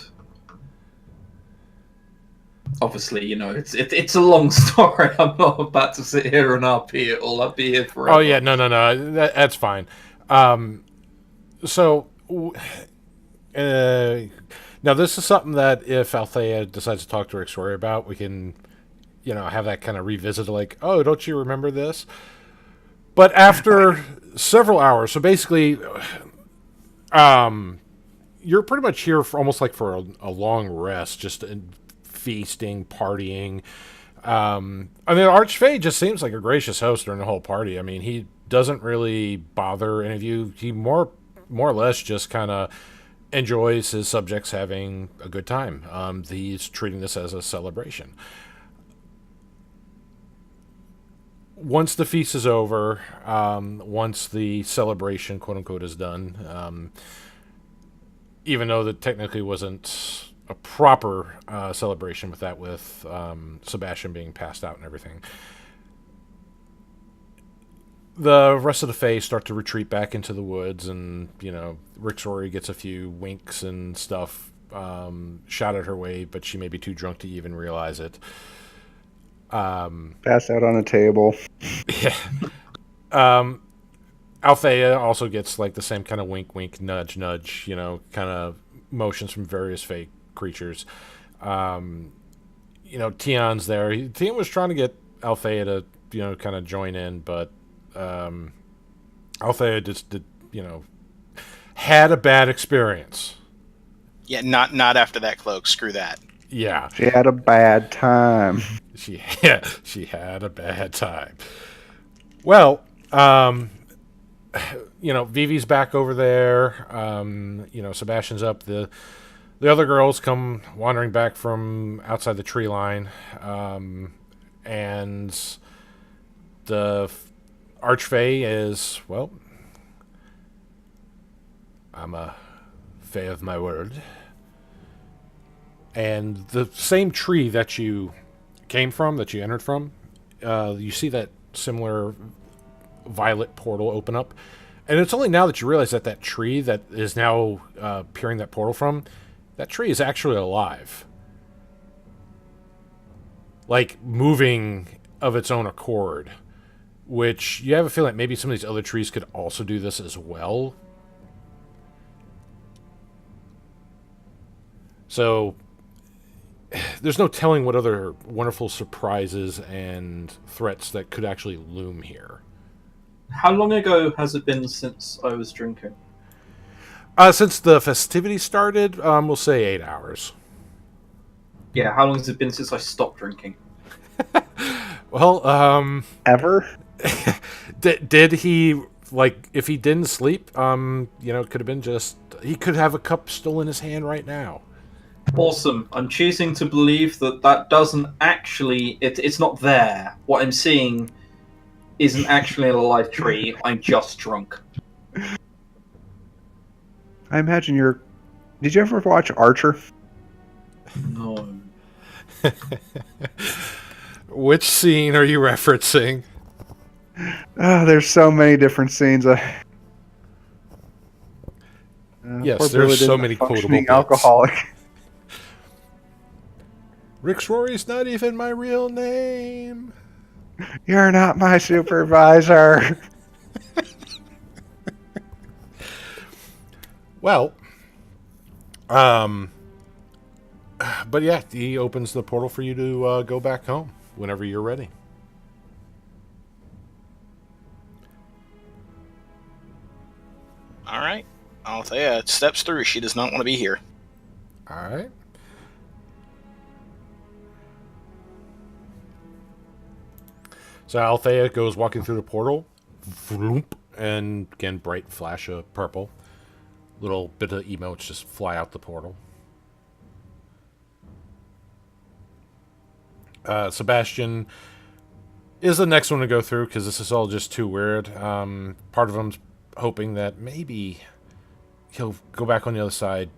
Obviously, it's a long story. I'm not about to sit here and RP it all. I'll be here forever. Oh yeah, no, that's fine. Now this is something that if Althea decides to talk to Rixori about, we can have that kind of revisited, like, oh, don't you remember this? But after several hours, so basically, you're pretty much here for almost like for a long rest, just feasting, partying. Archfey just seems like a gracious host during the whole party. I mean, he doesn't really bother any of you. He more or less just kind of enjoys his subjects having a good time. He's treating this as a celebration. Once the feast is over, once the celebration, quote unquote, is done, even though that technically wasn't a proper celebration with Sebastian being passed out and everything, the rest of the Fae start to retreat back into the woods, and Rixori gets a few winks and stuff shot at her way, but she may be too drunk to even realize it. Passed out on a table. Yeah. Althea also gets like the same kind of wink, wink, nudge, nudge, kind of motions from various fake creatures. Tion's there. Tion was trying to get Althea to, kind of join in, but Althea just did, had a bad experience. Yeah, not after that cloak. Screw that. Yeah. She had a bad time. She had a bad time. Well, Vivi's back over there. Sebastian's up. The other girls come wandering back from outside the tree line. And the archfey is, well, I'm a fey of my word. And the same tree that you came from, that you entered from, you see that similar violet portal open up. And it's only now that you realize that tree that is now peering that portal from, that tree is actually alive. Like, moving of its own accord. Which, you have a feeling that maybe some of these other trees could also do this as well. So, there's no telling what other wonderful surprises and threats that could actually loom here. How long ago has it been since I was drinking? Since the festivities started, we'll say 8 hours. Yeah, how long has it been since I stopped drinking? Well, Ever? did he, like, if he didn't sleep, could have been just, he could have a cup still in his hand right now. Awesome. I'm choosing to believe that doesn't actually, it's not there. What I'm seeing isn't actually a live tree. I'm just drunk. I imagine you're... Did you ever watch Archer? No. Which scene are you referencing? Oh, there's so many different scenes. Yes, there's so many quotable bits. Alcoholic. Rick Rory's not even my real name. You're not my supervisor. Well, but yeah, he opens the portal for you to go back home whenever you're ready. All right. Althea steps through. She does not want to be here. All right. So Althea goes walking through the portal, and again, bright flash of purple. Little bit of emotes just fly out the portal. Sebastian is the next one to go through because this is all just too weird. Part of him's hoping that maybe he'll go back on the other side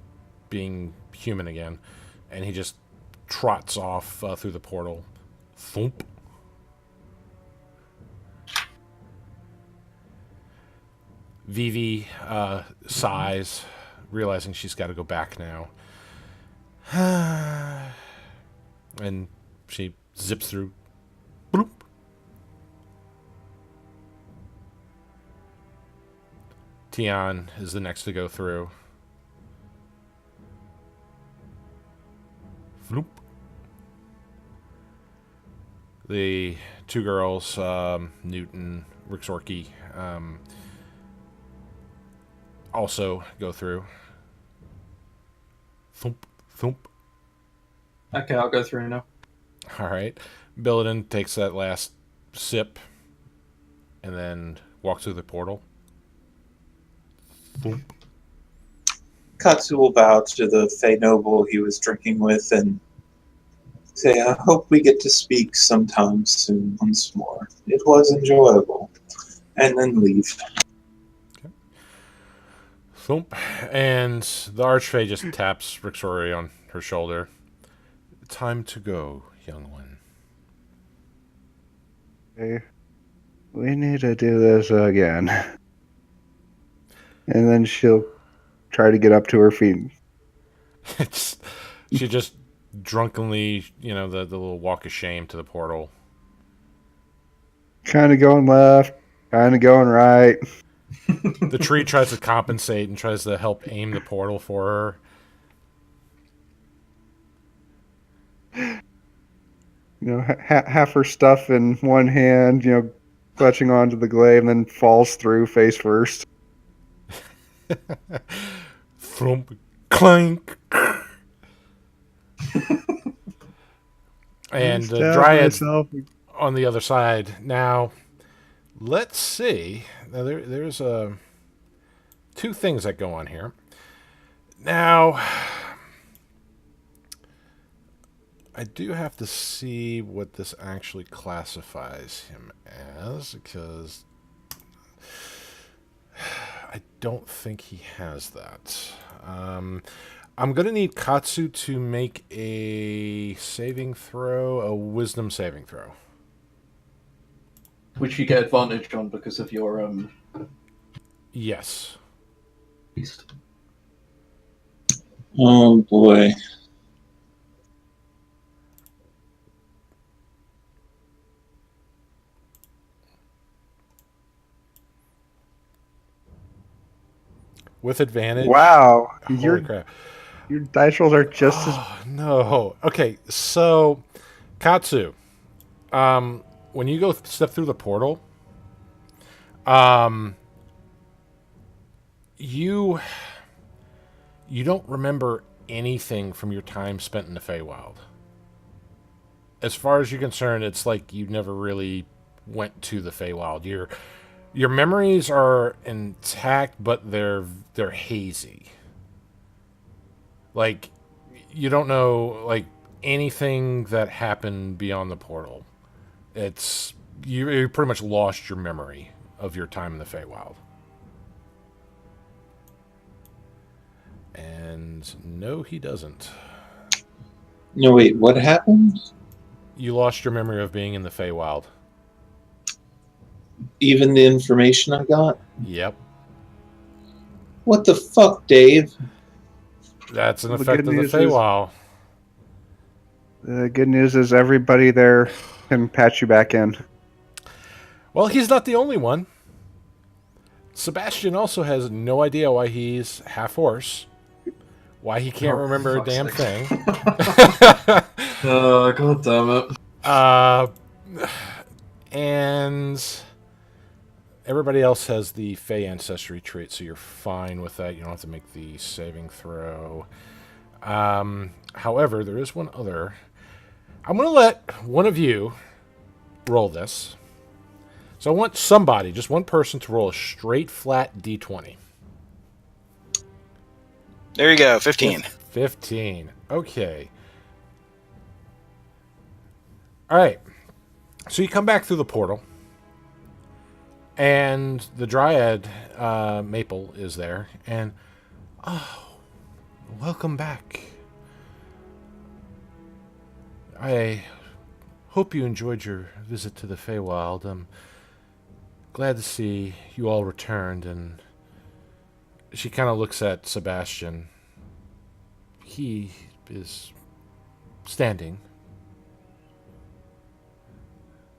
being human again. And he just trots off through the portal. Thump. Vivi sighs, realizing she's got to go back now. And she zips through. Bloop. Tion is the next to go through. Floop. The two girls, Newt and Rixorki, also go through. Thump, thump. Okay, I'll go through now. All right. Billidan takes that last sip and then walks through the portal. Thump. Katsu will bow to the Fey noble he was drinking with and say, I hope we get to speak sometime soon once more. It was enjoyable. And then leave. Okay. Thump. And the archfey just taps Rixori on her shoulder. Time to go, young one. Okay. We need to do this again. And then she'll try to get up to her feet. She just drunkenly, the little walk of shame to the portal. Kind of going left, kind of going right. The tree tries to compensate and tries to help aim the portal for her. Half her stuff in one hand, clutching onto the glaive, and then falls through face first. Thump, clank. And the Dryad's on the other side. Now, let's see. Now, there's two things that go on here. Now, I do have to see what this actually classifies him as, because I don't think he has that. I'm going to need Katsu to make a saving throw, a wisdom saving throw. Which you get advantage on because of your Yes. beast. Oh boy. With advantage. Wow. Holy crap. Your dice rolls are just as... No. Okay, so, Katsu, when you go step through the portal, you don't remember anything from your time spent in the Feywild. As far as you're concerned, it's like you never really went to the Feywild. Your memories are intact, but they're hazy. Like, you don't know, like, anything that happened beyond the portal. You pretty much lost your memory of your time in the Feywild. And no, he doesn't. No, wait, what happened? You lost your memory of being in the Feywild. Even the information I got? Yep. What the fuck, Dave? That's an The effect good of the news is- Feywild. The good news is everybody there can patch you back in. Well, he's not the only one. Sebastian also has no idea why he's half horse. Why he can't remember a damn thing. Oh, god damn it. And everybody else has the Fey ancestry trait, so you're fine with that. You don't have to make the saving throw. However, there is one other. I'm going to let one of you roll this. So I want somebody, just one person, to roll a straight flat d20. There you go, 15. 15. Okay. All right. So you come back through the portal, and the Dryad Maple is there, and welcome back. I hope you enjoyed your visit to the Feywild. I'm glad to see you all returned, and she kind of looks at Sebastian. He is standing.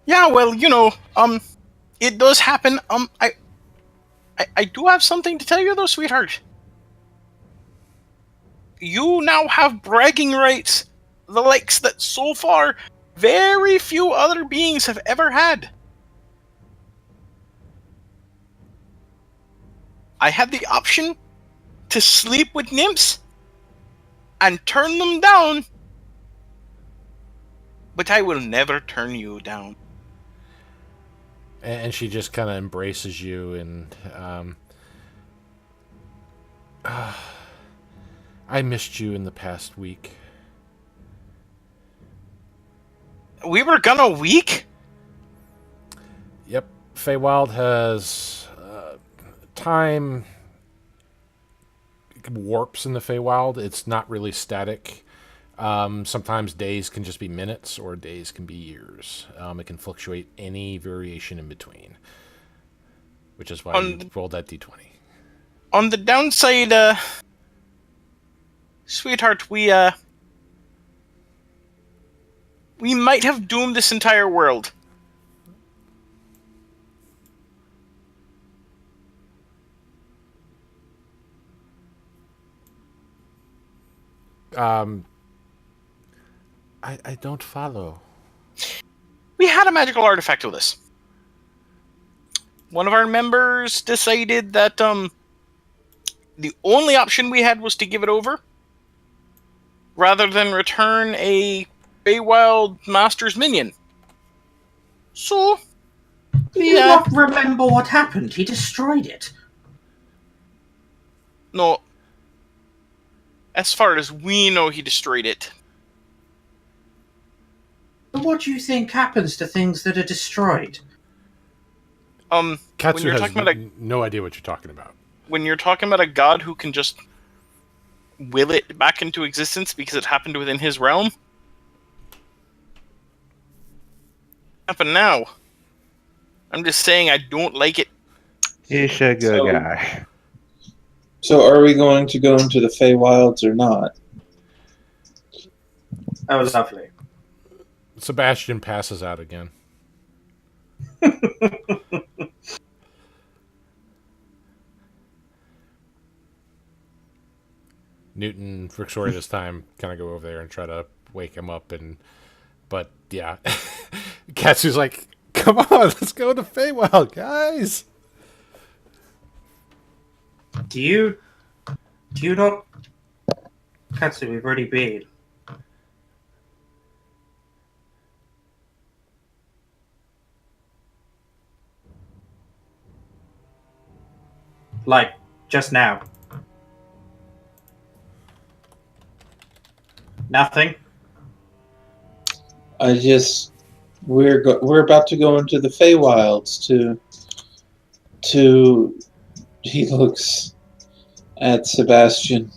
Yeah, well, it does happen. I do have something to tell you, though, sweetheart. You now have bragging rights, the likes that so far very few other beings have ever had. I had the option to sleep with nymphs and turn them down, but I will never turn you down. And she just kind of embraces you, and I missed you in the past week. We were gone a week? Yep, Feywild has time warps in the Feywild. It's not really static. Sometimes days can just be minutes, or days can be years. It can fluctuate any variation in between, which is why you rolled that d20. On the downside, sweetheart, we might have doomed this entire world. I don't follow. We had a magical artifact with us. One of our members decided that the only option we had was to give it over, rather than return a Feywild Master's minion. So, Do you not remember what happened? He destroyed it. No. As far as we know, he destroyed it. But what do you think happens to things that are destroyed? Katsu has no idea what you're talking about. When you're talking about a god who can just will it back into existence because it happened within his realm, happen now. I'm just saying I don't like it. He's a good guy. So are we going to go into the Feywilds or not? That was lovely. Sebastian passes out again. Newton and Frixori this time kind of go over there and try to wake him up, but yeah, Katsu's like, "Come on, let's go to Feywild, guys." Do you not... Katsu, we've already been. Like, just now. Nothing? We're about to go into the Feywilds to he looks at Sebastian.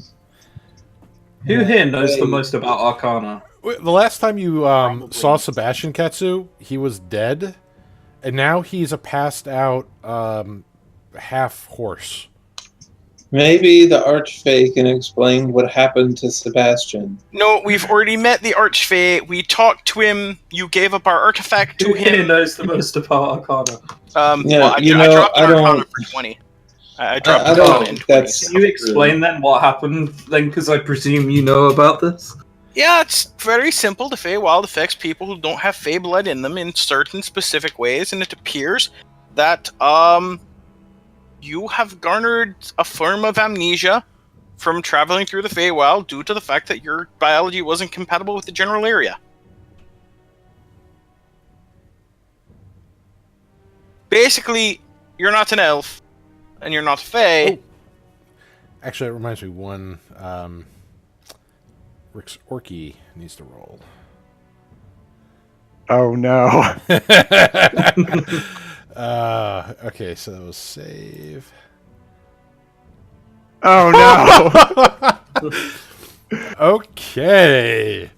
Who here knows the most about Arcana? The last time you saw Sebastian, Katsu, he was dead, and now he's a passed out half horse. Maybe the archfey can explain what happened to Sebastian. No, we've already met the archfey. We talked to him. You gave up our artifact to Who him. here knows the most about Arcana? I dropped an Arcana for 20. I dropped I it don't in think 20. that's... Can you explain then what happened then? Because I presume you know about this. Yeah, it's very simple. The Feywild affects people who don't have Fey blood in them in certain specific ways, and it appears that you have garnered a form of amnesia from traveling through the Feywild due to the fact that your biology wasn't compatible with the general area. Basically, you're not an elf, and you're not a Fey. Oh. Actually, it reminds me one. Rick's Orky needs to roll. Oh no. Okay, so that was save. Oh no. Okay.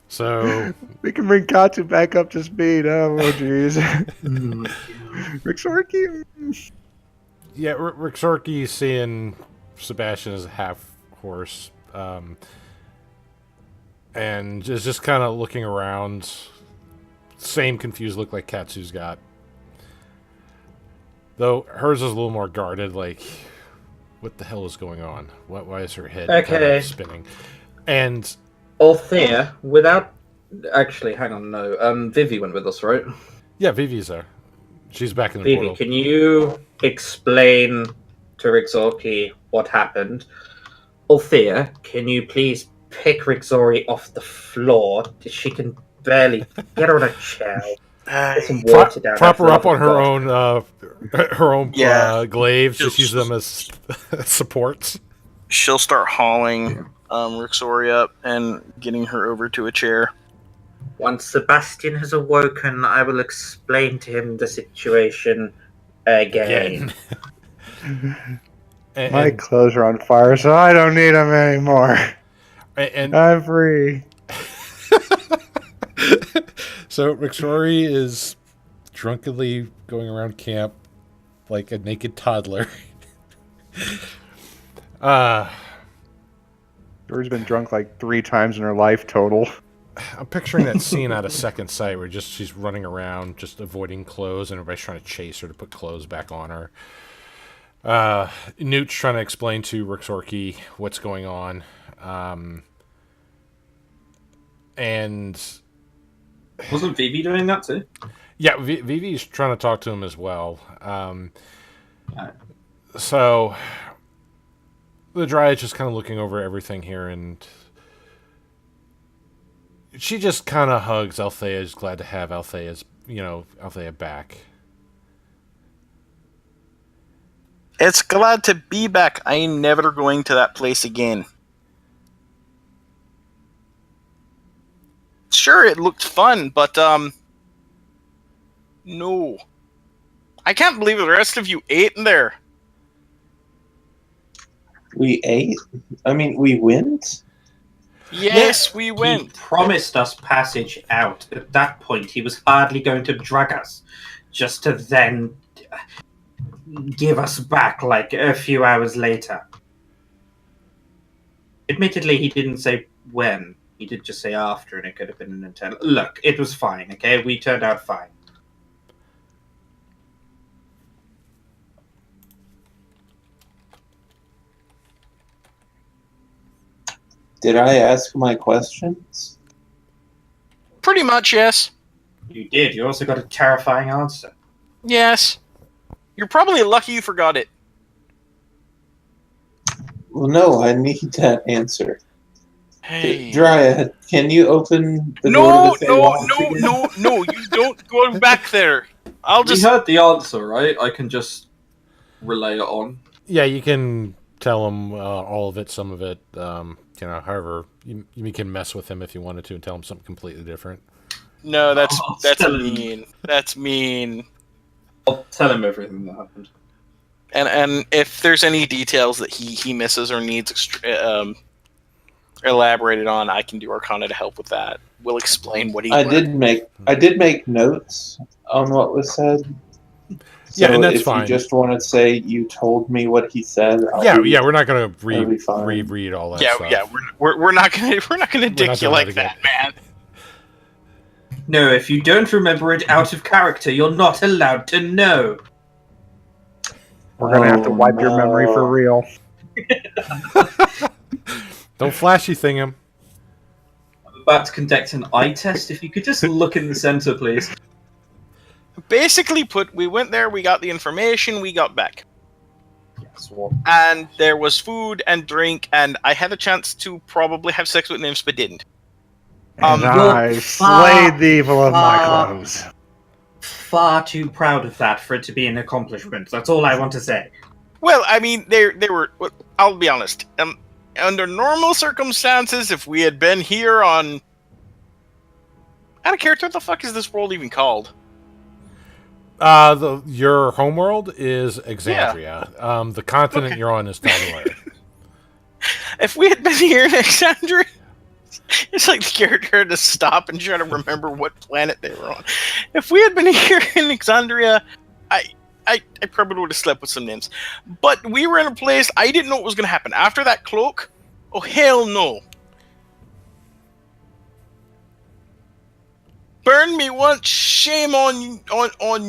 So We can bring Katsu back up to speed. Oh jeez. Rick's Orky. yeah, Rick Sorky seeing Sebastian as a half horse, and is just kind of looking around. Same confused look like Katsu's got. Though hers is a little more guarded, like, what the hell is going on? Why is her head kind Okay. of spinning? And Althea, without Actually, hang on, no. Vivi went with us, right? Yeah, Vivi's there. She's back in the Vivi, portal. can you explain to Rixorki what happened? Althea, can you please pick Rixori off the floor? She can barely get her on a chair. Get some water down. Prop her up on her God. own Yeah. glaives. Just use them as supports. She'll start hauling Rixori up and getting her over to a chair. Once Sebastian has awoken, I will explain to him the situation again. My clothes are on fire, so I don't need them anymore. And I'm free. So Rixori is drunkenly going around camp like a naked toddler. Dory's been drunk like 3 times in her life total. I'm picturing that scene out of Second Sight where she's running around just avoiding clothes and everybody's trying to chase her to put clothes back on her. Newt's trying to explain to Rixorki what's going on. And Wasn't Vivi doing that too? yeah, Vivi's trying to talk to him as well. So the Dryad's just kind of looking over everything here, and she just kind of hugs Althea. Is glad to have Althea back. It's glad to be back. I ain't never going to that place again. Sure, it looked fun, but, no. I can't believe the rest of you ate in there. We ate? I mean, we went? Yes, we He went. promised us passage out. At that point, he was hardly going to drag us, just to then give us back like a few hours later. Admittedly, he didn't say when. He did just say after, and it could have been an intent. Look, it was fine, okay? We turned out fine. Did I ask my questions? Pretty much, yes. You did. You also got a terrifying answer. Yes. You're probably lucky you forgot it. Well, no, I need that answer. Hey. Dryad, can you open the door to the Feywild again? No, you don't go back there. I'll just... You heard the answer, right? I can just relay it on. Yeah, you can tell him all of it, some of it. However, you can mess with him if you wanted to and tell him something completely different. No, that's tell him. mean. That's mean. I'll tell him everything that happened. And if there's any details that he misses or needs elaborated on, I can do Arcana to help with that. We'll explain what he I learned. did make notes on what was said. Yeah, So and that's if fine. you just want to say you told me what he said, We're not going to That'll be fine. reread all that stuff. We're not gonna dick you like that, man. No, if you don't remember it out of character, you're not allowed to know. We're going to have to wipe your memory for real. Don't flashy thing him. I'm about to conduct an eye test. If you could just look in the center, please. Basically put, we went there, we got the information, we got back. Yes, what? And there was food and drink, and I had a chance to probably have sex with nymphs, but didn't. And I slayed the evil of my clothes. Far too proud of that for it to be an accomplishment. That's all I want to say. Well, I mean, they were. I'll be honest. Under normal circumstances, if we had been here on, out of character, what the fuck is this world even called? Your homeworld is Exandria. The continent you're on is Tal'Dorei. If we had been here in Exandria, it's like the character had to stop and try to remember what planet they were on. If we had been here in Exandria, I probably would have slept with some nymphs. But we were in a place I didn't know what was going to happen. After that cloak, oh hell no. Burn me once, shame on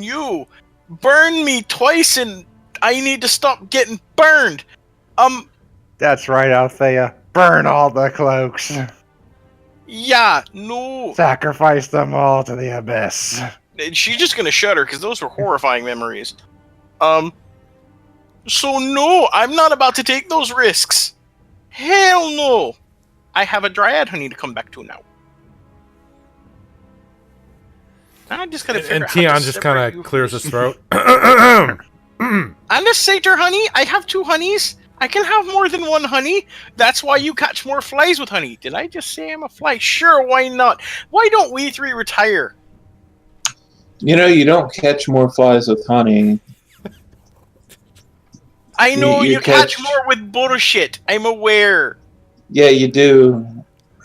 you. Burn me twice, and I need to stop getting burned. That's right, Althea. Burn all the cloaks. Yeah, no. Sacrifice them all to the abyss. She's just gonna shudder because those were horrifying memories. So no, I'm not about to take those risks. Hell no. I have a dryad honey to come back to now. I just gotta figure And out how to Tion just separate kind you of clears from his this. throat. I'm a satyr honey. I have 2 honeys. I can have more than 1 honey. That's why you catch more flies with honey. Did I just say I'm a fly? Sure, why not? Why don't we 3 retire? You know, you don't catch more flies with honey. I know You you catch catch- more with bullshit. I'm aware. Yeah, you do.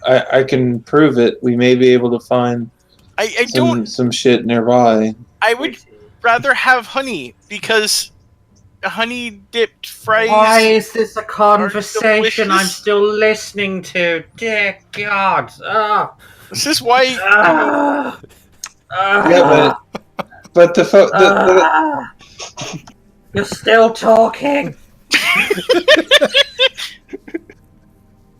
I can prove it. We may be able to find I don't. some shit nearby. I would rather have honey because honey dipped fries. Why is this a conversation I'm delicious. still listening to? Dear God. This is why. Yeah, but the You're still talking.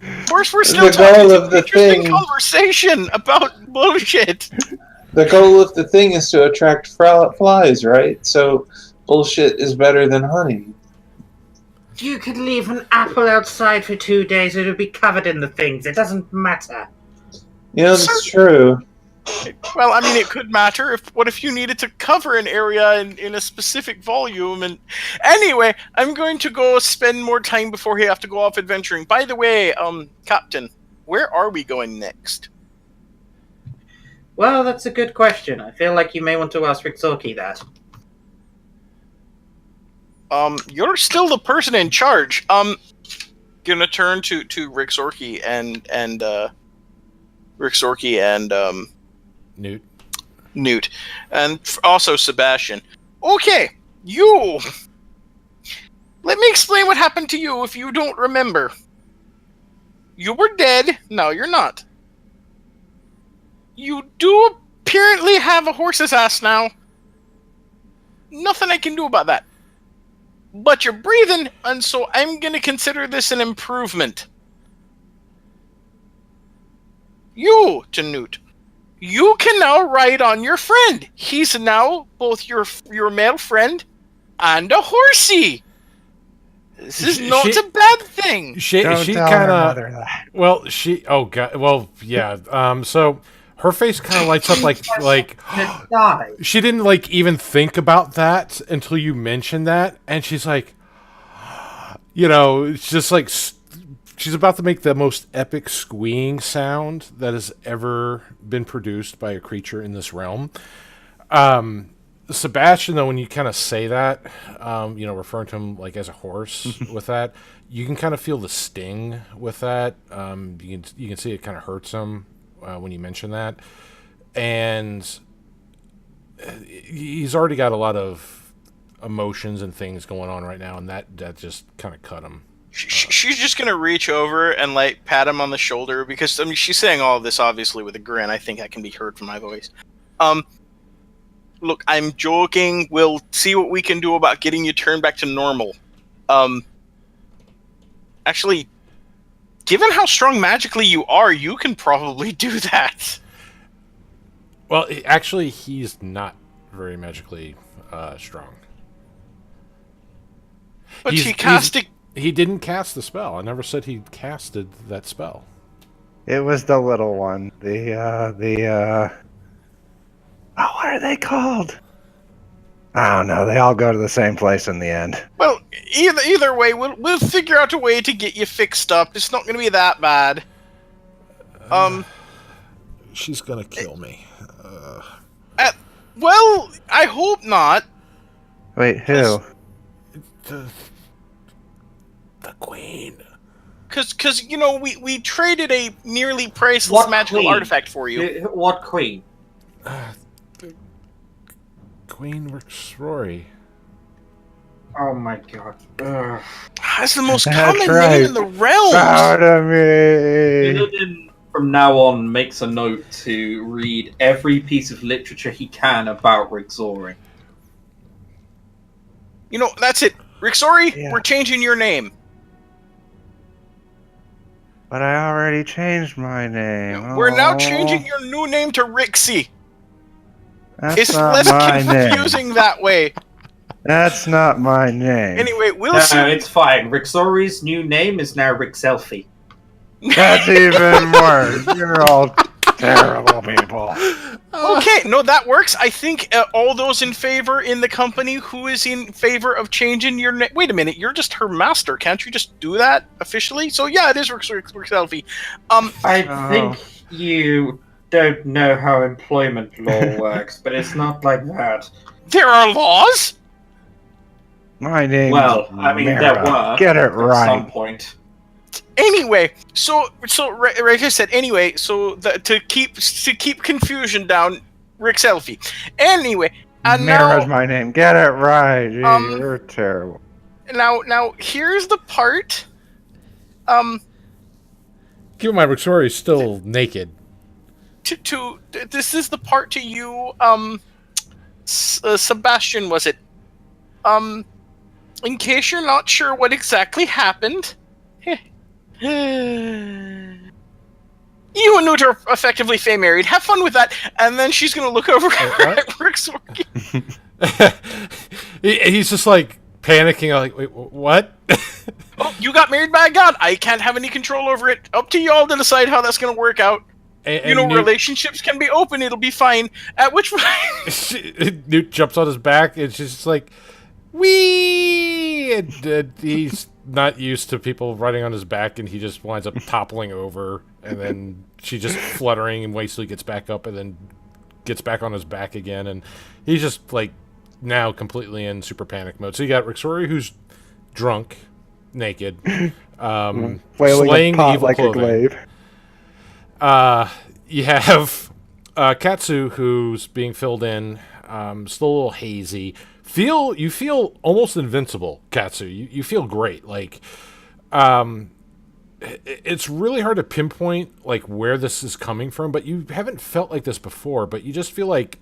Of course, we're still The talking. goal It's of the an interesting thing- conversation about bullshit. the goal of the thing is to attract flies, right? So bullshit is better than honey. You could leave an apple outside for 2 days, it would be covered in the things. It doesn't matter. You know, that's true. Well, I mean, it could matter. What if you needed to cover an area in a specific volume? And anyway, I'm going to go spend more time before we have to go off adventuring. By the way, Captain, where are we going next? Well, that's a good question. I feel like you may want to ask Rixorki that. You're still the person in charge. Gonna turn to Rixorki and Newt, and also Sebastian. Okay, you. Let me explain what happened to you if you don't remember. You were dead. No, you're not. You do apparently have a horse's ass now. Nothing I can do about that. But you're breathing, and so I'm going to consider this an improvement. You, to Newt, you can now ride on your friend. He's now both your male friend and a horsey. This is not a bad thing. She Don't she tell kind her of mother that. well she oh god well yeah so her face kind of lights up like Die. she didn't like even think about that until you mentioned that, and she's like, it's just like she's about to make the most epic squeeing sound that has ever been produced by a creature in this realm. Sebastian, though, when you kind of say that, referring to him like as a horse with that, you can kind of feel the sting with that. You can see it kind of hurts him when you mention that, and he's already got a lot of emotions and things going on right now, and that just kind of cut him. She's just gonna reach over and like pat him on the shoulder because she's saying all of this obviously with a grin. I think that can be heard from my voice. Look, I'm joking. We'll see what we can do about getting you turned back to normal. Actually, given how strong magically you are, you can probably do that. Well, actually, he's not very magically strong. But He's- she cast it. He didn't cast the spell. I never said he casted that spell. It was the little one. Oh, what are they called? I don't know. They all go to the same place in the end. Well, either way, we'll figure out a way to get you fixed up. It's not going to be that bad. She's gonna kill me. Well, I hope not. Wait, who? The queen. Because we traded a nearly priceless What magical queen? artifact for you. What queen? Queen Rory. Oh my god. Ugh. That's the most That's common right. name in the realms. Proud of me. Illidan, from now on, makes a note to read every piece of literature he can about Rixori. That's it. Rixori, Yeah. we're changing your name. But I already changed my name. We're now Oh, changing your new name to Rixie. That's It's not less my confusing name. that way. That's not my name. Anyway, we'll No, see. it's fine. Rixori's new name is now Rixelfie. That's even worse. You're all terrible people. Okay, no, that works. I think all those in favor in the company, who is in favor of changing your name? Wait a minute, you're just her master. Can't you just do that officially? So yeah, it is Rixelfie. I think you don't know how employment law works, but it's not like that. There are laws? My name Well, is I mean, Mara. there were Get it at right. some point. Anyway, so like I said, anyway, so to keep confusion down, Rixelfie. Anyway, and Mara's now my name. Get it right. Gee, you're terrible. now here's the part. Keep in mind, Rixori's still naked. This is the part to you, Sebastian, was it? In case you're not sure what exactly happened, you and Newt are effectively Fey married. Have fun with that, and then she's gonna look over at Rixori. He's just like panicking, like, wait, what? Oh, you got married by a god. I can't have any control over it. Up to y'all to decide how that's gonna work out. And Newt, relationships can be open. It'll be fine. At which point, Newt jumps on his back, and she's just like, wee! And he's not used to people riding on his back, and he just winds up toppling over, and then she just fluttering and wastely gets back up, and then gets back on his back again, and he's just like now completely in super panic mode. So you got Rixori, who's drunk, naked, Flailing slaying a pot evil like clothing. a glaive. You have Katsu, who's being filled in, still a little hazy. You feel almost invincible, Katsu. You feel great. Like, it's really hard to pinpoint like where this is coming from, but you haven't felt like this before. But you just feel like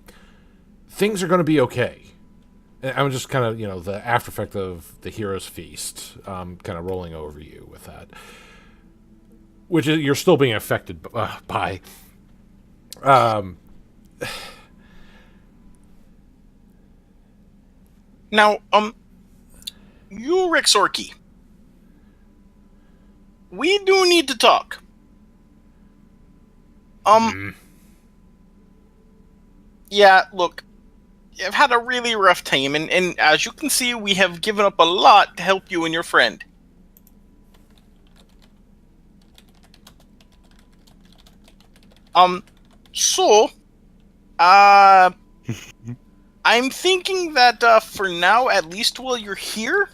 things are going to be okay. And I'm just kind of, the after effect of the hero's feast, kind of rolling over you with that, which is you're still being affected by. now, you Rixorki, we do need to talk. Yeah, look, I've had a really rough time, and as you can see, we have given up a lot to help you and your friend. So, I'm thinking that, for now, at least while you're here,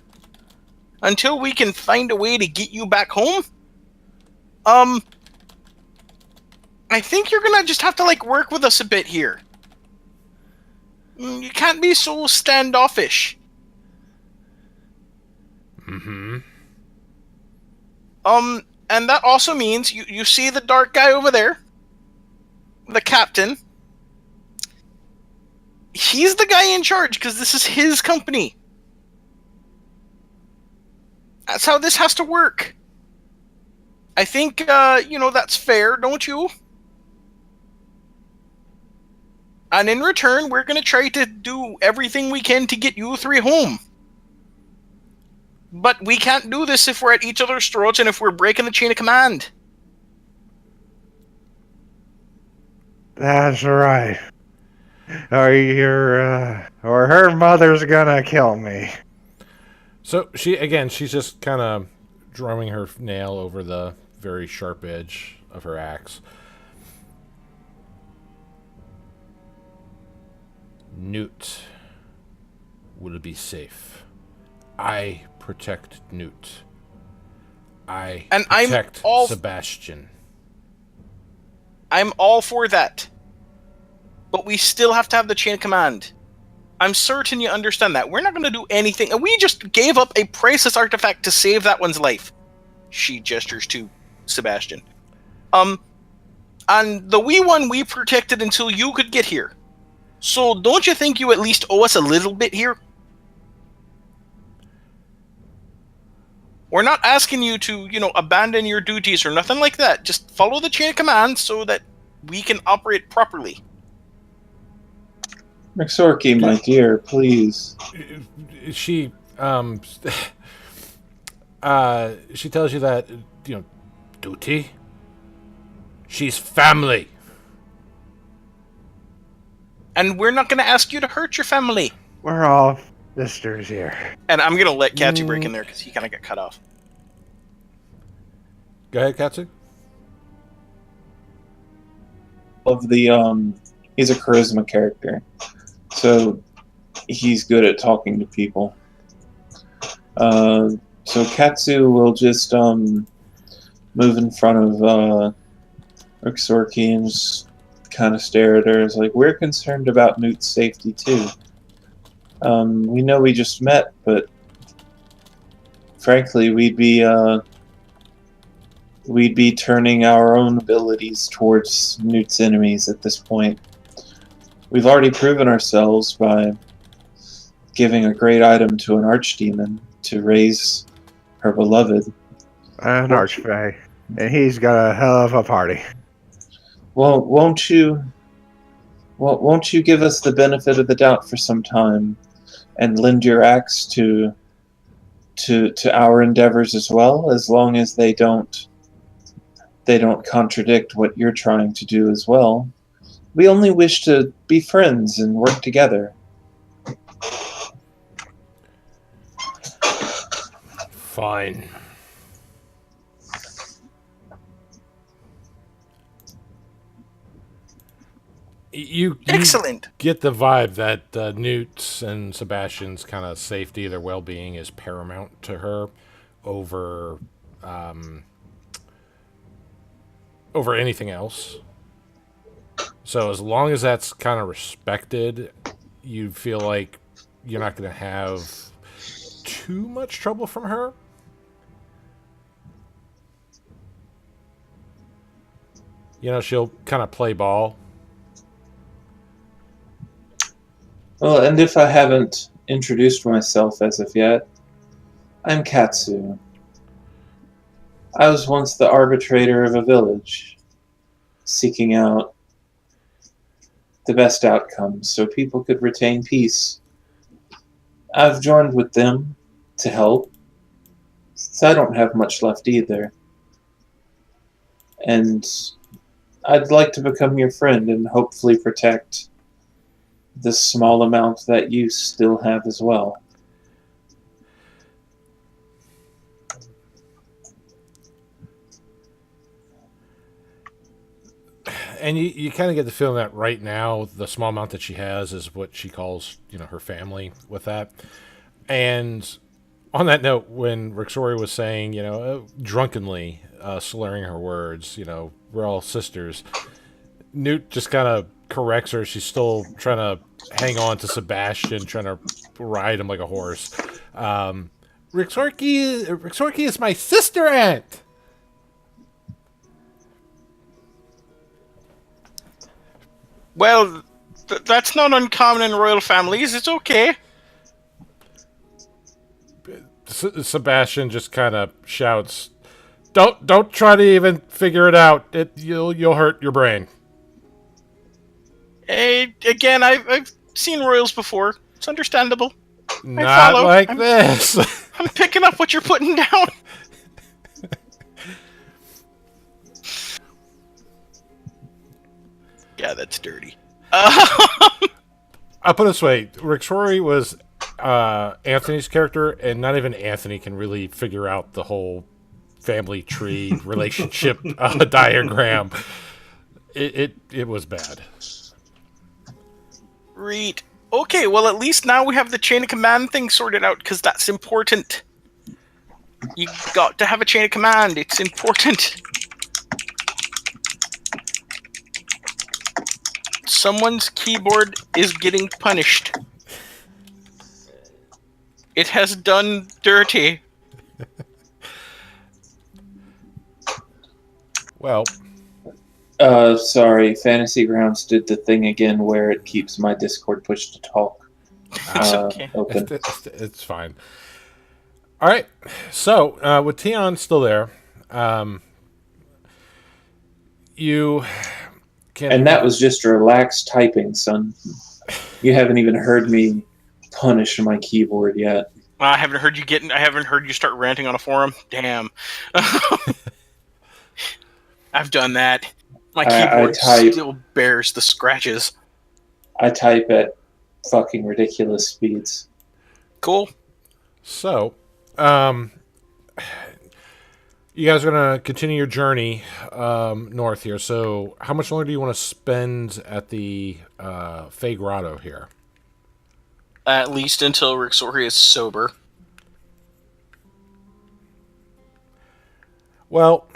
until we can find a way to get you back home, I think you're gonna just have to, work with us a bit here. You can't be so standoffish. Mm-hmm. And that also means you see the dark guy over there? The captain. He's the guy in charge, because this is his company. That's how this has to work. I think, that's fair, don't you? And in return, we're going to try to do everything we can to get you three home. But we can't do this if we're at each other's throats and if we're breaking the chain of command. That's right. Or her mother's gonna kill me. So she's just kind of drumming her nail over the very sharp edge of her axe. Newt will be safe. I protect Newt. I protect Sebastian. I'm all for that. But we still have to have the chain of command. I'm certain you understand that. We're not going to do anything. And we just gave up a priceless artifact to save that one's life. She gestures to Sebastian. And the wee one we protected until you could get here. So don't you think you at least owe us a little bit here? We're not asking you to, abandon your duties or nothing like that. Just follow the chain of command so that we can operate properly. McSorky, my dear, please. She she tells you that, duty? She's family. And we're not going to ask you to hurt your family. We're all sisters here. And I'm going to let Katsu break in there because he kind of got cut off. Go ahead, Katsu. Of the he's a charisma character, so he's good at talking to people. So Katsu will just move in front of Rixorki and just kind of stare at her. It's like, we're concerned about Newt's safety too. We know we just met, but frankly, we'd be turning our own abilities towards Newt's enemies at this point. We've already proven ourselves by giving a great item to an archdemon to raise her beloved. An archfey. And he's got a hell of a party. Well, won't you give us the benefit of the doubt for some time and lend your axe to our endeavors as well, as long as they don't contradict what you're trying to do as well. We only wish to be friends and work together. Fine. You Excellent. Get the vibe that Newt's and Sebastian's kind of safety, their well-being is paramount to her over anything else. So as long as that's kind of respected, you feel like you're not going to have too much trouble from her. She'll kind of play ball. Well, and if I haven't introduced myself as of yet, I'm Katsu. I was once the arbitrator of a village, seeking out the best outcomes so people could retain peace. I've joined with them to help, since I don't have much left either. And I'd like to become your friend and hopefully protect the small amount that you still have as well. And you kind of get the feeling that right now, the small amount that she has is what she calls, her family with that. And on that note, when Rixori was saying, drunkenly slurring her words, we're all sisters, Newt just kind of corrects her. She's still trying to hang on to Sebastian, trying to ride him like a horse. Rixorki is my sister aunt. Well, that's not uncommon in royal families. It's okay. Sebastian just kind of shouts, "Don't try to even figure it out. You'll hurt your brain." Hey, again, I've seen royals before. It's understandable. Not like this. I'm picking up what you're putting down. Yeah, that's dirty. I'll put it this way. Rixori was Anthony's character, and not even Anthony can really figure out the whole family tree relationship diagram. It was bad. Reed. Okay, well, at least now we have the chain of command thing sorted out, because that's important. You got to have a chain of command. It's important. Someone's keyboard is getting punished. It has done dirty. Well... sorry, Fantasy Grounds did the thing again where it keeps my Discord push to talk It's okay. open. It's fine. All right. So with Tion still there, you can. And that was just relaxed typing, son. You haven't even heard me punish my keyboard yet. I haven't heard you start ranting on a forum. Damn. I've done that. My keyboard still bears the scratches. I type at fucking ridiculous speeds. Cool. So, you guys are going to continue your journey north here. So, how much longer do you want to spend at the Fey Grotto here? At least until Rixori is sober. Well,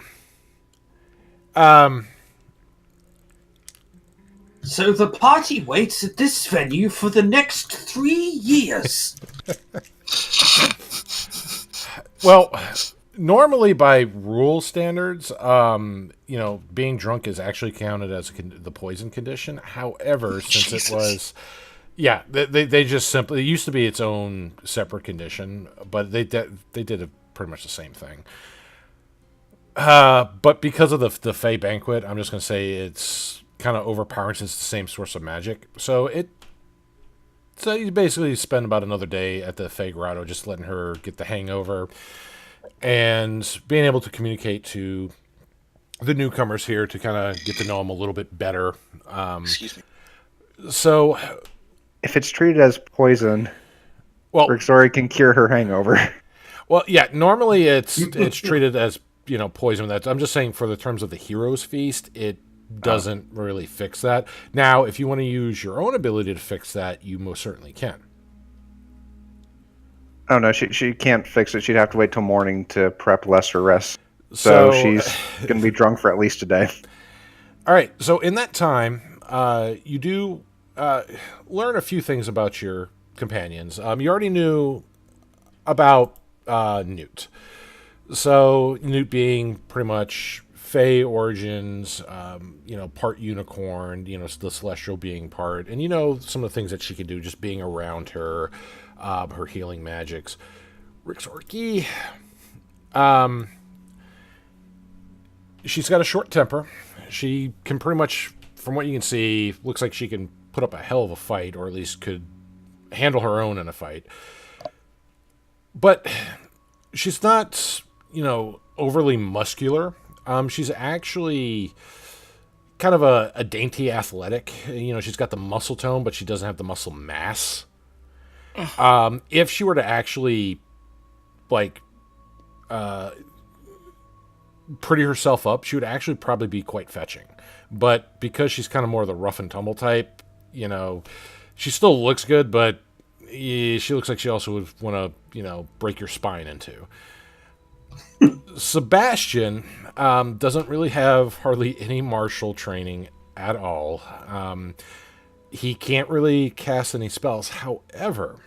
so the party waits at this venue for the next 3 years. Well, normally by rule standards, being drunk is actually counted as the poison condition. However, since it was, they just simply, it used to be its own separate condition, but they did pretty much the same thing. But because of the Fey Banquet, I'm just going to say it's kind of overpowering since it's the same source of magic. So you basically spend about another day at the Fey Grotto just letting her get the hangover and being able to communicate to the newcomers here to kind of get to know them a little bit better. Excuse me. So, if it's treated as poison, Rixori can cure her hangover. Well, yeah, normally it's treated as poison. I'm just saying for the terms of the Hero's Feast, it doesn't really fix that. Now, if you want to use your own ability to fix that, you most certainly can. Oh no, she can't fix it. She'd have to wait till morning to prep lesser rest. So she's going to be drunk for at least a day. All right. So in that time, you do learn a few things about your companions. You already knew about Newt. So Newt being pretty much Fey origins, part unicorn, the celestial being part, and some of the things that she can do just being around her, her healing magics. Rixorki, she's got a short temper. She can pretty much, from what you can see, looks like she can put up a hell of a fight, or at least could handle her own in a fight. But she's not, overly muscular. She's actually kind of a dainty athletic. She's got the muscle tone, but she doesn't have the muscle mass. If she were to actually, pretty herself up, she would actually probably be quite fetching. But because she's kind of more of the rough and tumble type, she still looks good, but she looks like she also would want to, break your spine into. Sebastian doesn't really have hardly any martial training at all. He can't really cast any spells. However,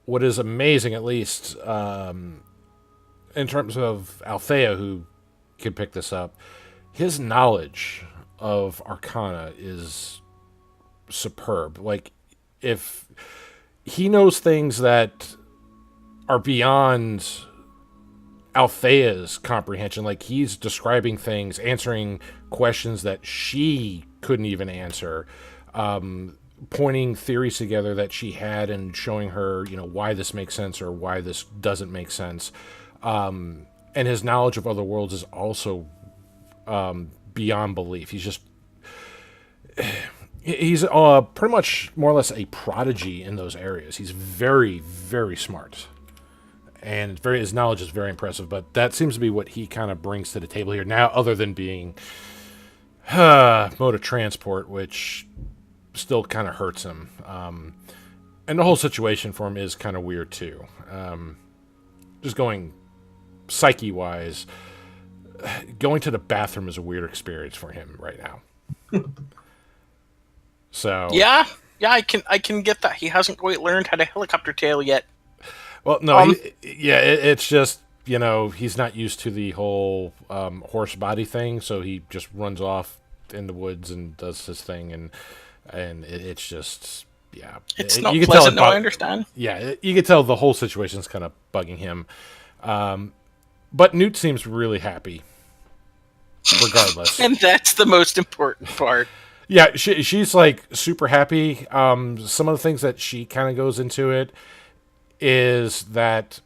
what is amazing, at least in terms of Althea, who could pick this up, his knowledge of Arcana is superb. If he knows things that are beyond Althea's comprehension, he's describing things, answering questions that she couldn't even answer, pointing theories together that she had and showing her, why this makes sense or why this doesn't make sense. And his knowledge of other worlds is also beyond belief. He's pretty much more or less a prodigy in those areas. He's very, very smart. And his knowledge is very impressive, but that seems to be what he kind of brings to the table here now, other than being mode of transport, which still kind of hurts him. And the whole situation for him is kind of weird, too. Just going psyche-wise, going to the bathroom is a weird experience for him right now. So yeah, I can get that. He hasn't quite learned how to helicopter tail yet. Well, no, it's just, he's not used to the whole horse body thing, so he just runs off in the woods and does his thing, and it's just Yeah, It's you not can pleasant. tell No, I understand. Yeah, you can tell the whole situation's kind of bugging him. But Newt seems really happy, regardless. And that's the most important part. Yeah, she's like super happy. Some of the things that she kind of goes into it is that,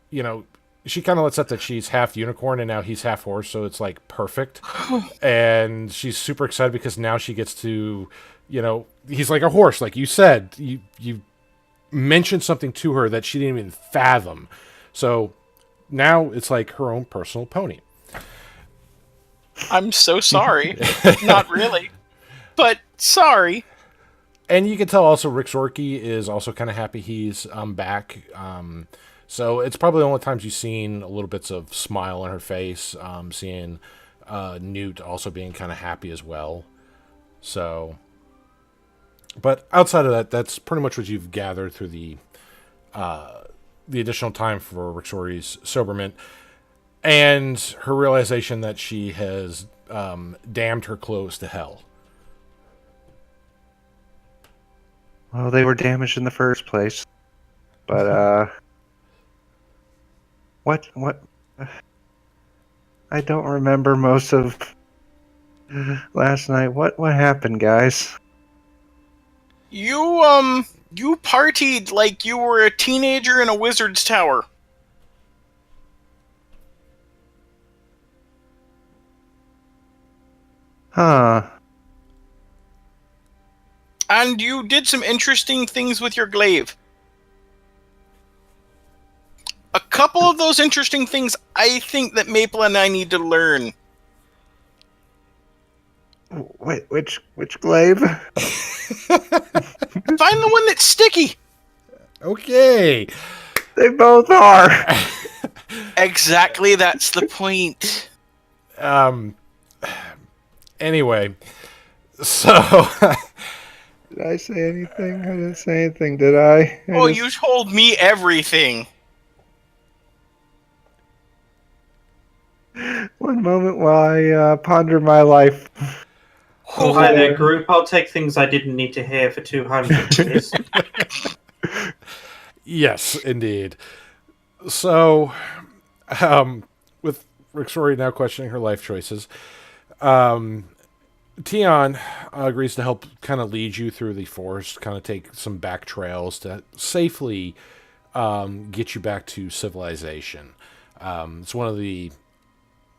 you know, she kind of lets up that she's half unicorn and now he's half horse, so it's like perfect. And she's super excited because now she gets to, you know, he's like a horse, like you said. You mentioned something to her that she didn't even fathom. So now it's like her own personal pony. I'm so sorry. Not really, but sorry. And you can tell also Rick Zorky is also kind of happy he's back. So it's probably the only times you've seen a little bits of smile on her face. Seeing Newt also being kind of happy as well. So, but outside of that, that's pretty much what you've gathered through the additional time for Rick Zorky's soberment. And her realization that she has damned her clothes to hell. Well, they were damaged in the first place. But, what? I don't remember most of last night. What happened, guys? You partied like you were a teenager in a wizard's tower. Huh. And you did some interesting things with your glaive. A couple of those interesting things I think that Maple and I need to learn. Wait, which glaive? Find the one that's sticky. Okay. They both are. Exactly, that's the point. Anyway, so Did I say anything? I didn't say anything, did I? You told me everything. One moment while I ponder my life. Oh, hi there, group. I'll take things I didn't need to hear for 200, please. yes, indeed. So, with Rick Story now questioning her life choices, Tion agrees to help kind of lead you through the forest, kind of take some back trails to safely get you back to civilization. It's one of the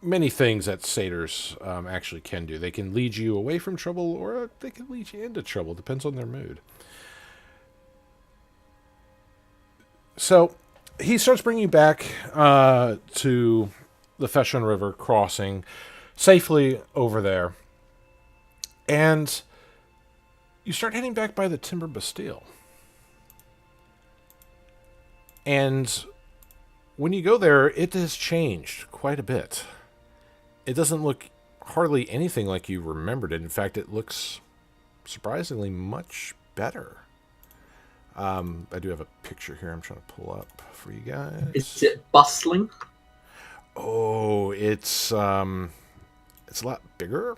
many things that satyrs actually can do. They can lead you away from trouble, or they can lead you into trouble. Depends on their mood. So he starts bringing you back to the Feshon River, crossing safely over there. And you start heading back by the Timber Bastille. And when you go there, it has changed quite a bit. It doesn't look hardly anything like you remembered it. In fact, it looks surprisingly much better. I do have a picture here I'm trying to pull up for you guys. Is it bustling? Oh, it's a lot bigger.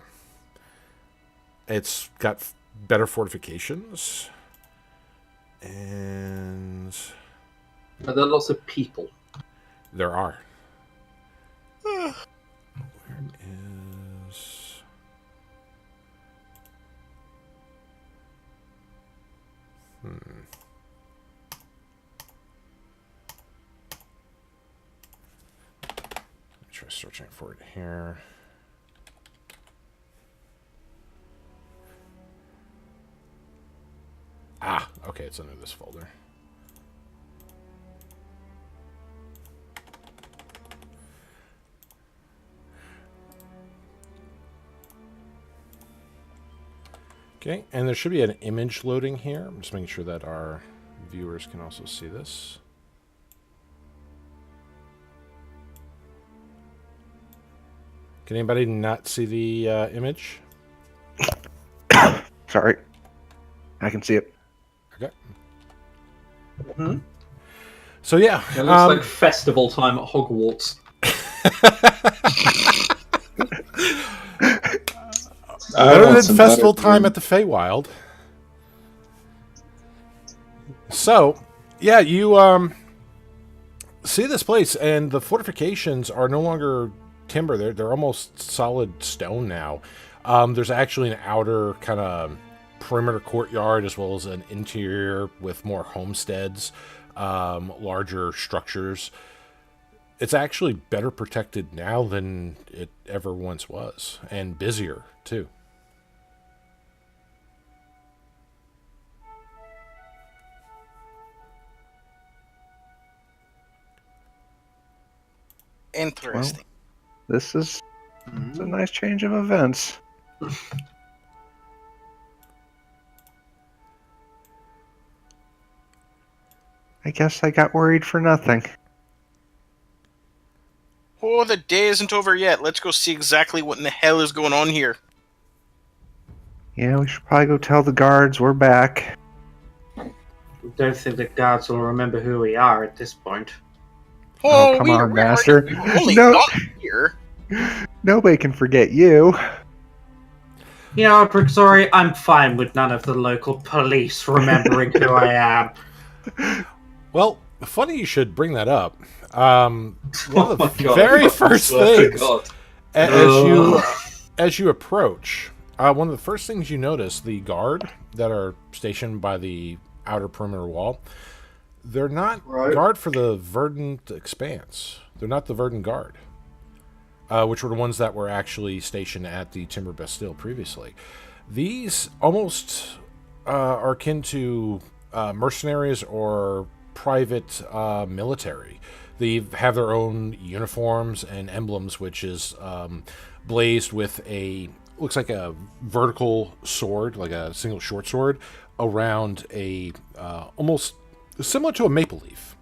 It's got better fortifications. And Are there lots of people? there are. Where is... Let me try searching for it here. Ah, okay, it's under this folder. Okay, and there should be an image loading here. I'm just making sure that our viewers can also see this. Can anybody not see the image? Sorry. I can see it. Okay. Hmm? So yeah, It looks like festival time at Hogwarts. better than festival time at the Feywild. So, yeah, you see this place, and the fortifications are no longer timber. They're almost solid stone now. There's actually an outer kind of perimeter courtyard as well as an interior with more homesteads, larger structures. It's actually better protected now than it ever once was, and busier too. Interesting. This is it's a nice change of events. I guess I got worried for nothing. Oh, the day isn't over yet. Let's go see exactly what in the hell is going on here. Yeah, we should probably go tell the guards we're back. I don't think the guards will remember who we are at this point. Oh, come on, Master. We were only No. not here. Nobody can forget you. You know, Brixori, I'm fine with none of the local police remembering who I am. Well, funny you should bring that up. One of the God. very first Swear to things God. as you approach, one of the first things you notice, the guard that are stationed by the outer perimeter wall, they're not guard for the Verdant Expanse. They're not the Verdant Guard, which were the ones that were actually stationed at the Timber Bastille previously. These almost are akin to mercenaries or private military. They have their own uniforms and emblems, which is blazed with looks like a vertical sword, like a single short sword, around a almost similar to a maple leaf.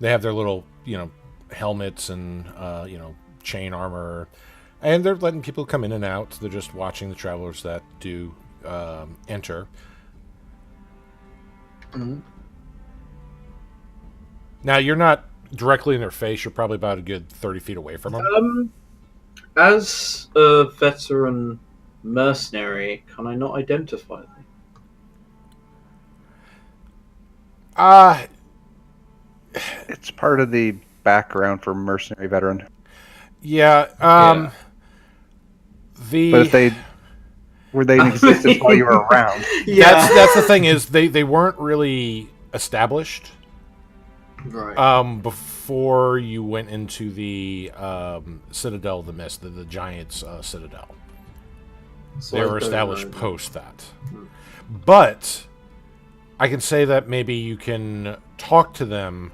They have their little, helmets and, chain armor. And they're letting people come in and out. They're just watching the travelers that do enter. Mhm. Now, you're not directly in their face. You're probably about a good 30 feet away from them. As a veteran mercenary, can I not identify them? It's part of the background for mercenary veteran. Yeah. But if they in existence while you were around. Yeah. That's the thing is they weren't really established Right. before you went into the Citadel of the Mist, the Giants' Citadel. So They I were don't established know. post that. But I can say that maybe you can talk to them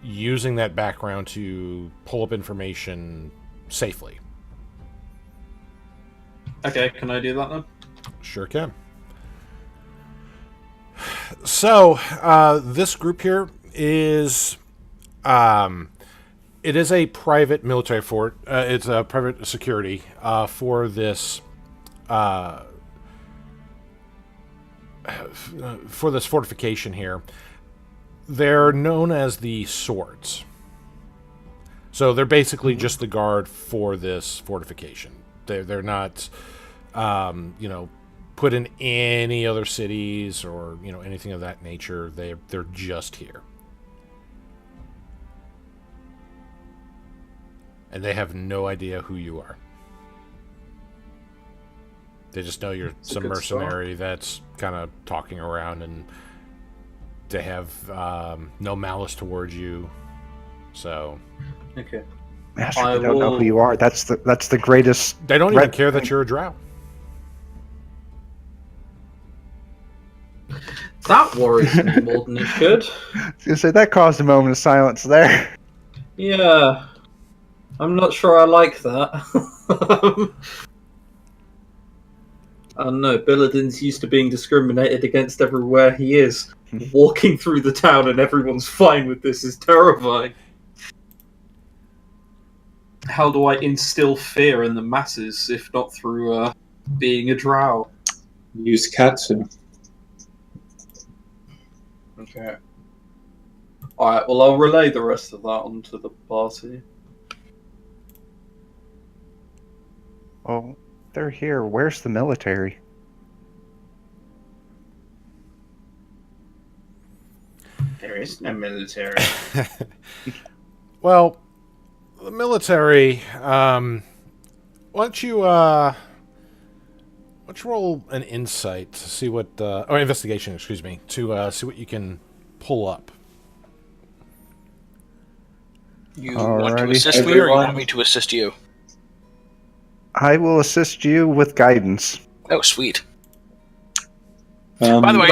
using that background to pull up information safely. Okay, can I do that then? Sure can. So, this group here is... it is a private military fort. It's a private security for this... for this fortification here. They're known as the Swords. So they're basically just the guard for this fortification. They're not, put in any other cities or anything of that nature. They're just here, and they have no idea who you are. They just know you're That's a some good mercenary that's kind of talking around, and they have no malice towards you. So Okay. Master, I they don't know will- who you are. That's the greatest. they don't even red care that thing. you're a drow. That worries me more than it should. I was gonna say that caused a moment of silence there. Yeah. I'm not sure I like that. I don't know, Billidan's used to being discriminated against everywhere he is. Walking through the town and everyone's fine with this is terrifying. How do I instill fear in the masses if not through being a drow? Use Katsu. Okay. Alright, well I'll relay the rest of that onto the party. Oh, they're here. Where's the military? There is no military. Well, the military. Why don't you roll an insight to see what, or investigation, excuse me, to see what you can pull up. You want to Alrighty. assist me, or you want me to assist you? I will assist you with guidance. Oh, sweet. By the way,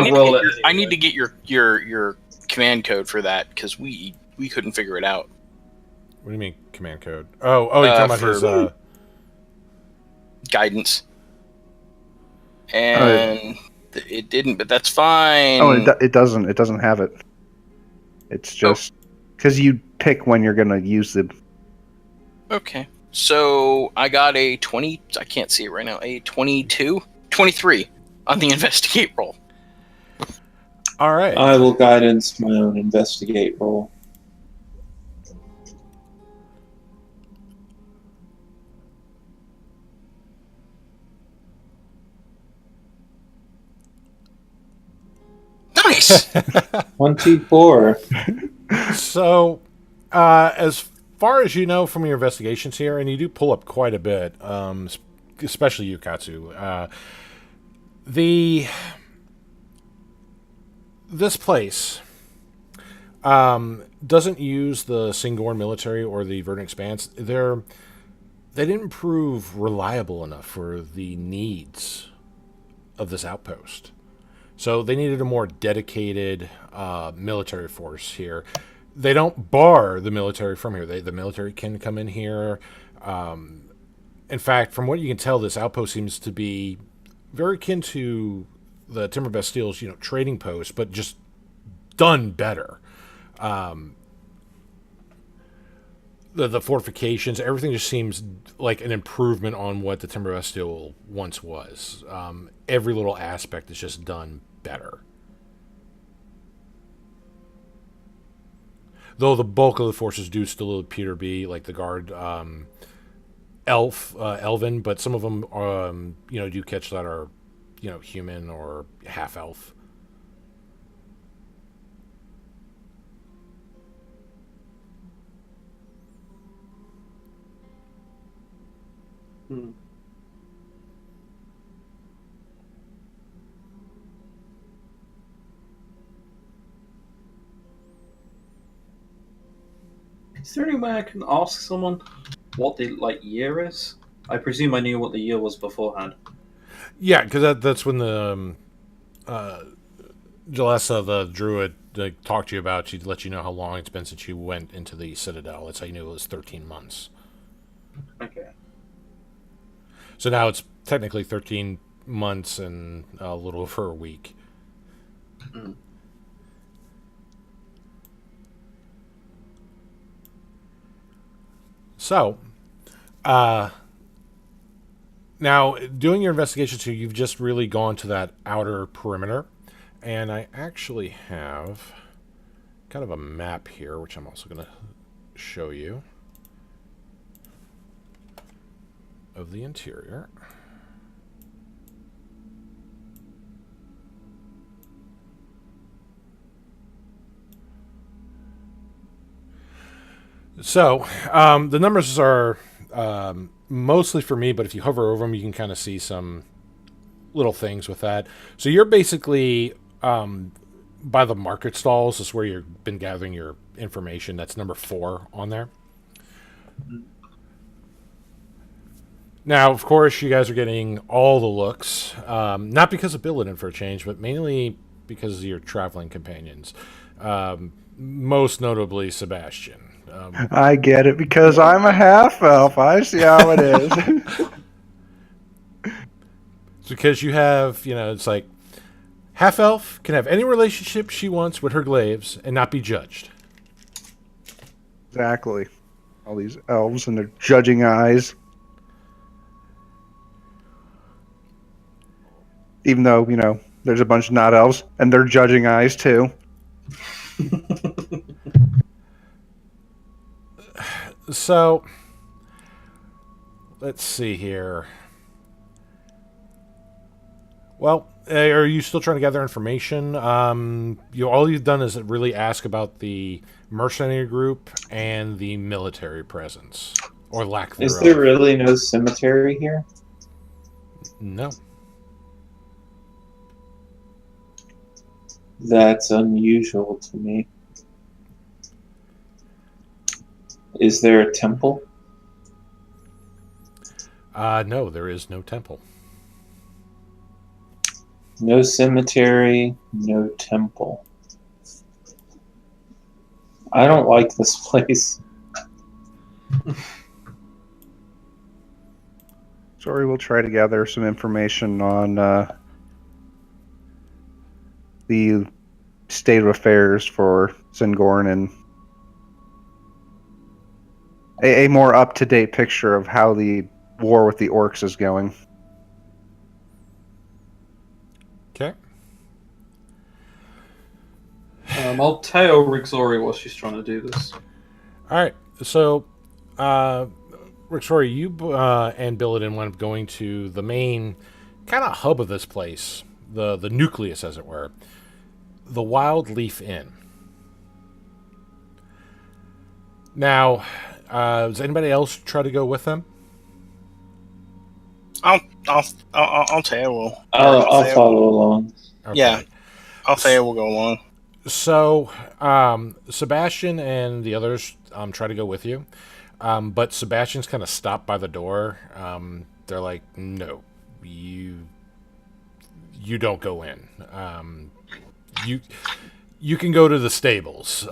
I need to get your command code for that because we couldn't figure it out. What do you mean command code? Oh, you're talking about his guidance. And it didn't, but that's fine. Oh, it doesn't. It doesn't have it. It's just because you pick when you're gonna use the. Okay. So I got a 20. I can't see it right now. A 22, 23 on the investigate roll. All right. I will guidance my own investigate roll. Nice. 24. So, as far as you know from your investigations here, and you do pull up quite a bit, especially you, Katsu, this place doesn't use the Singorn military or the Verdant Expanse. They didn't prove reliable enough for the needs of this outpost. So they needed a more dedicated military force here. They don't bar the military from here. The military can come in here. In fact, from what you can tell, this outpost seems to be very akin to the Timber Bastille's, trading post, but just done better. The fortifications, everything just seems like an improvement on what the Timber Bastille once was. Every little aspect is just done better. Though the bulk of the forces do still appear to be like the guard elven, but some of them do catch that are human or half elf. Is there any way I can ask someone what the year is? I presume I knew what the year was beforehand. Yeah, because that's when the Jalessa, the druid, talked to you about. She'd let you know how long it's been since you went into the Citadel. That's how you knew it was 13 months. Okay. So now it's technically 13 months and a little over a week. Mm. So, now doing your investigations here, you've just really gone to that outer perimeter, and I actually have kind of a map here, which I'm also going to show you, of the interior. So, the numbers are mostly for me, but if you hover over them, you can kind of see some little things with that. So you're basically by the market stalls is where you've been gathering your information. That's number 4 on there. Now, of course, you guys are getting all the looks, not because of Billidan for a change, but mainly because of your traveling companions, most notably Sebastian. I get it because I'm a half elf. I see how it is. It's because you have, it's like half elf can have any relationship she wants with her glaives and not be judged. Exactly. All these elves and their judging eyes. Even though, there's a bunch of not elves and they're judging eyes too. So, let's see here. Well, are you still trying to gather information? All you've done is really ask about the mercenary group and the military presence, or lack thereof. Is there really no cemetery here? No. That's unusual to me. Is there a temple? No, there is no temple. No cemetery, no temple. I don't like this place. Sorry, we'll try to gather some information on the state of affairs for Singorn and a more up-to-date picture of how the war with the orcs is going. Okay. I'll tail Rixori while she's trying to do this. All right. So, Rixori, you and Billidan went up going to the main kind of hub of this place, the nucleus, as it were, the Wild Leaf Inn. Now, does anybody else try to go with them? I'll tail. I'll follow along. Okay. Yeah, I'll say we'll go along. So, Sebastian and the others try to go with you, but Sebastian's kind of stopped by the door. They're like, "No, you don't go in. You can go to the stables.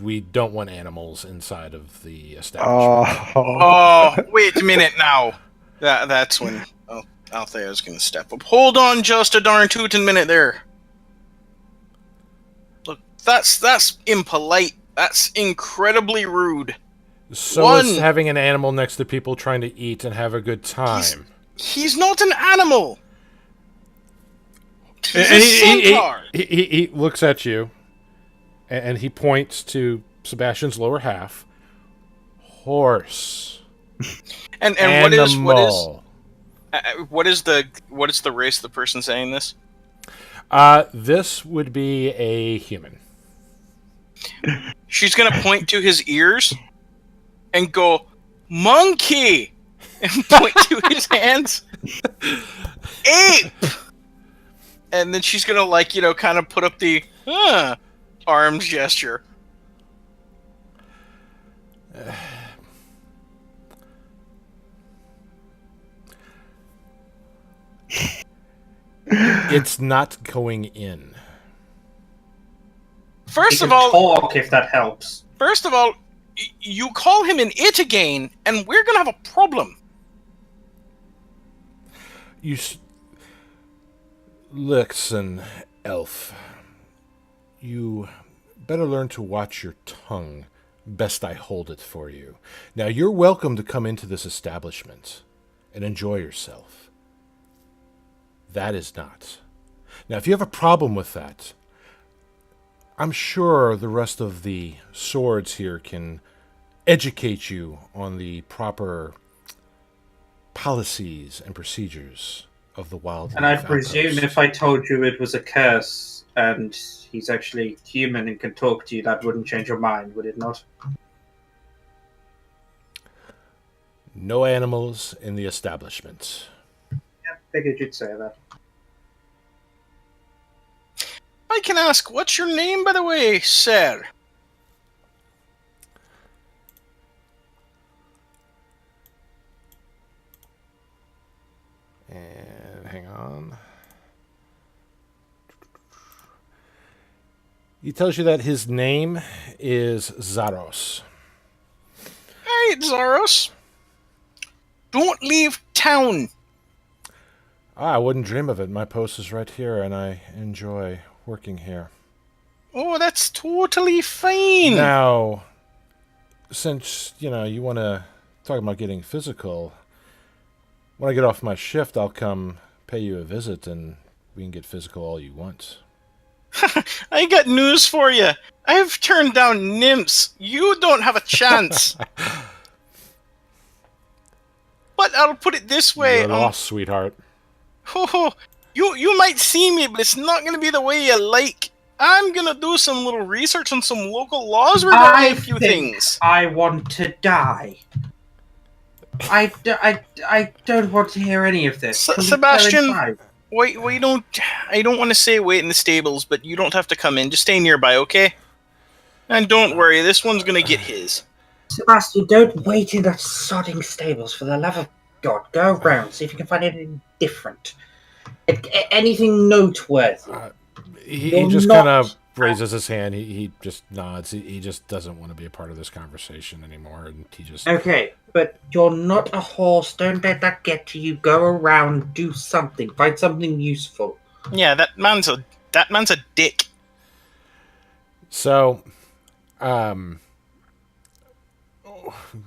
We don't want animals inside of the establishment." Oh, wait a minute now. That's when Althea's going to step up. Hold on just a darn tootin' minute there. Look, that's impolite. That's incredibly rude. So is having an animal next to people trying to eat and have a good time. He's not an animal. He's And a centaur. he looks at you, and he points to Sebastian's lower half. Horse. And what is the race of the person saying this? This would be a human. She's gonna point to his ears and go, monkey, and point to his hands, ape, and then she's gonna kind of put up the arms gesture. It's not going in. First You of can all, talk if that helps. you call him an it again, and we're gonna have a problem. Listen, elf. You better learn to watch your tongue. Best I hold it for you. Now, you're welcome to come into this establishment and enjoy yourself. That is not. Now, if you have a problem with that, I'm sure the rest of the swords here can educate you on the proper policies and procedures of the wild. And I presume if I told you it was a curse and he's actually human and can talk to you, that wouldn't change your mind, would it not? No animals in the establishment. Yeah, figured you'd say that. I can ask, what's your name, by the way, sir? And hang on. He tells you that his name is Zaros. Hey, Zaros. Don't leave town. I wouldn't dream of it. My post is right here, and I enjoy working here. Oh, that's totally fine. Now, since, you want to talk about getting physical, when I get off my shift, I'll come pay you a visit, and we can get physical all you want. I got news for you. I've turned down nymphs. You don't have a chance. But I'll put it this way. You're lost, sweetheart. Oh, You might see me, but it's not going to be the way you like. I'm going to do some little research on some local laws regarding a few things. I want to die. I don't want to hear any of this. Sebastian, wait, don't. I don't want to say wait in the stables, but you don't have to come in. Just stay nearby, okay? And don't worry, this one's going to get his. Sebastian, don't wait in the sodding stables, for the love of God. Go around, see if you can find anything different. Anything noteworthy. He just kind of raises his hand. He just nods. He just doesn't want to be a part of this conversation anymore. And he just... Okay, but you're not a horse. Don't let that get to you. Go around, do something. Find something useful. Yeah, that man's a dick. So,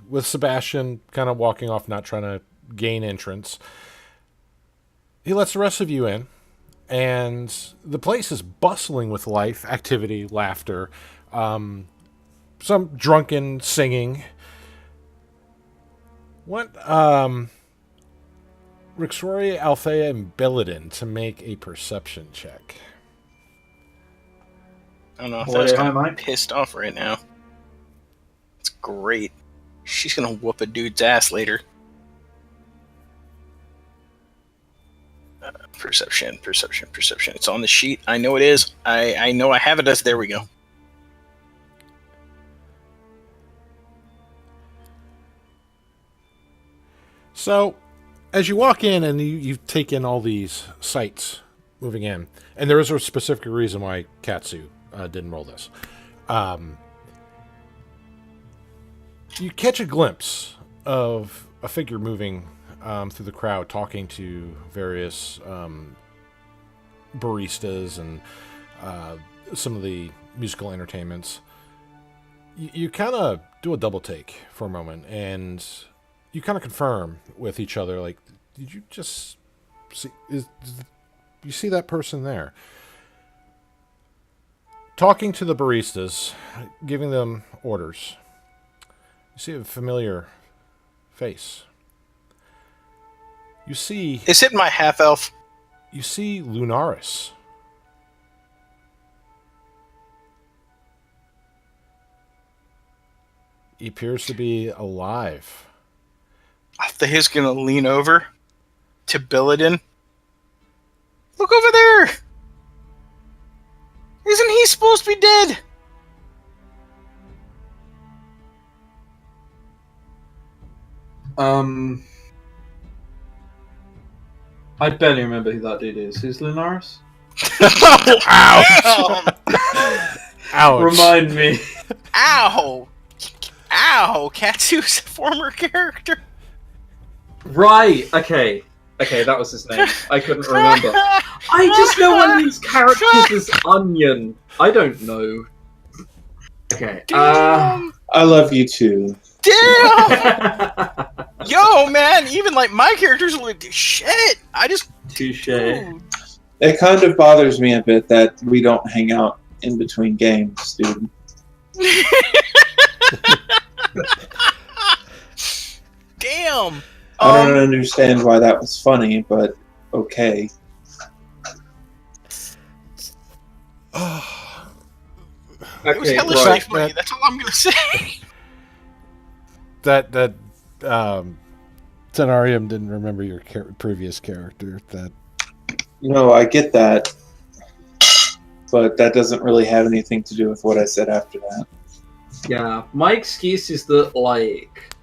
with Sebastian kind of walking off, not trying to gain entrance, he lets the rest of you in, and the place is bustling with life, activity, laughter, some drunken singing. What, Rixori, Althea, and Billidan to make a perception check. I don't know if that's kind of pissed off right now. It's great. She's gonna whoop a dude's ass later. Perception. It's on the sheet. I know it is. I know I have it as... There we go. So, as you walk in and you take in all these sights moving in, and there is a specific reason why Katsu didn't roll this. You catch a glimpse of a figure moving through the crowd, talking to various baristas and some of the musical entertainments. You kind of do a double take for a moment, and you kind of confirm with each other, like, did you just see... you see that person there? Talking to the baristas, giving them orders. You see a familiar face. You see... Is it my half-elf? You see Lunaris. He appears to be alive. Althea's gonna lean over to Billidan. Look over there! Isn't he supposed to be dead? I barely remember who that dude is. Who's Lunaris? Ow! Ouch. Remind me. Ow! Ow! Katsu's a former character. Right. Okay, that was his name. I couldn't remember. I just know one of these characters is Onion. I don't know. Okay. Damn! I love you too. Damn! Yo, man, even like my characters look shit. I just... Touche. Dude. It kind of bothers me a bit that we don't hang out in between games, dude. Damn. I don't understand why that was funny, but okay. It was hella shitty funny. That's all I'm gonna say. That Tenarium didn't remember your previous character. That... No, I get that, but that doesn't really have anything to do with what I said after that. Yeah, my excuse is that, like,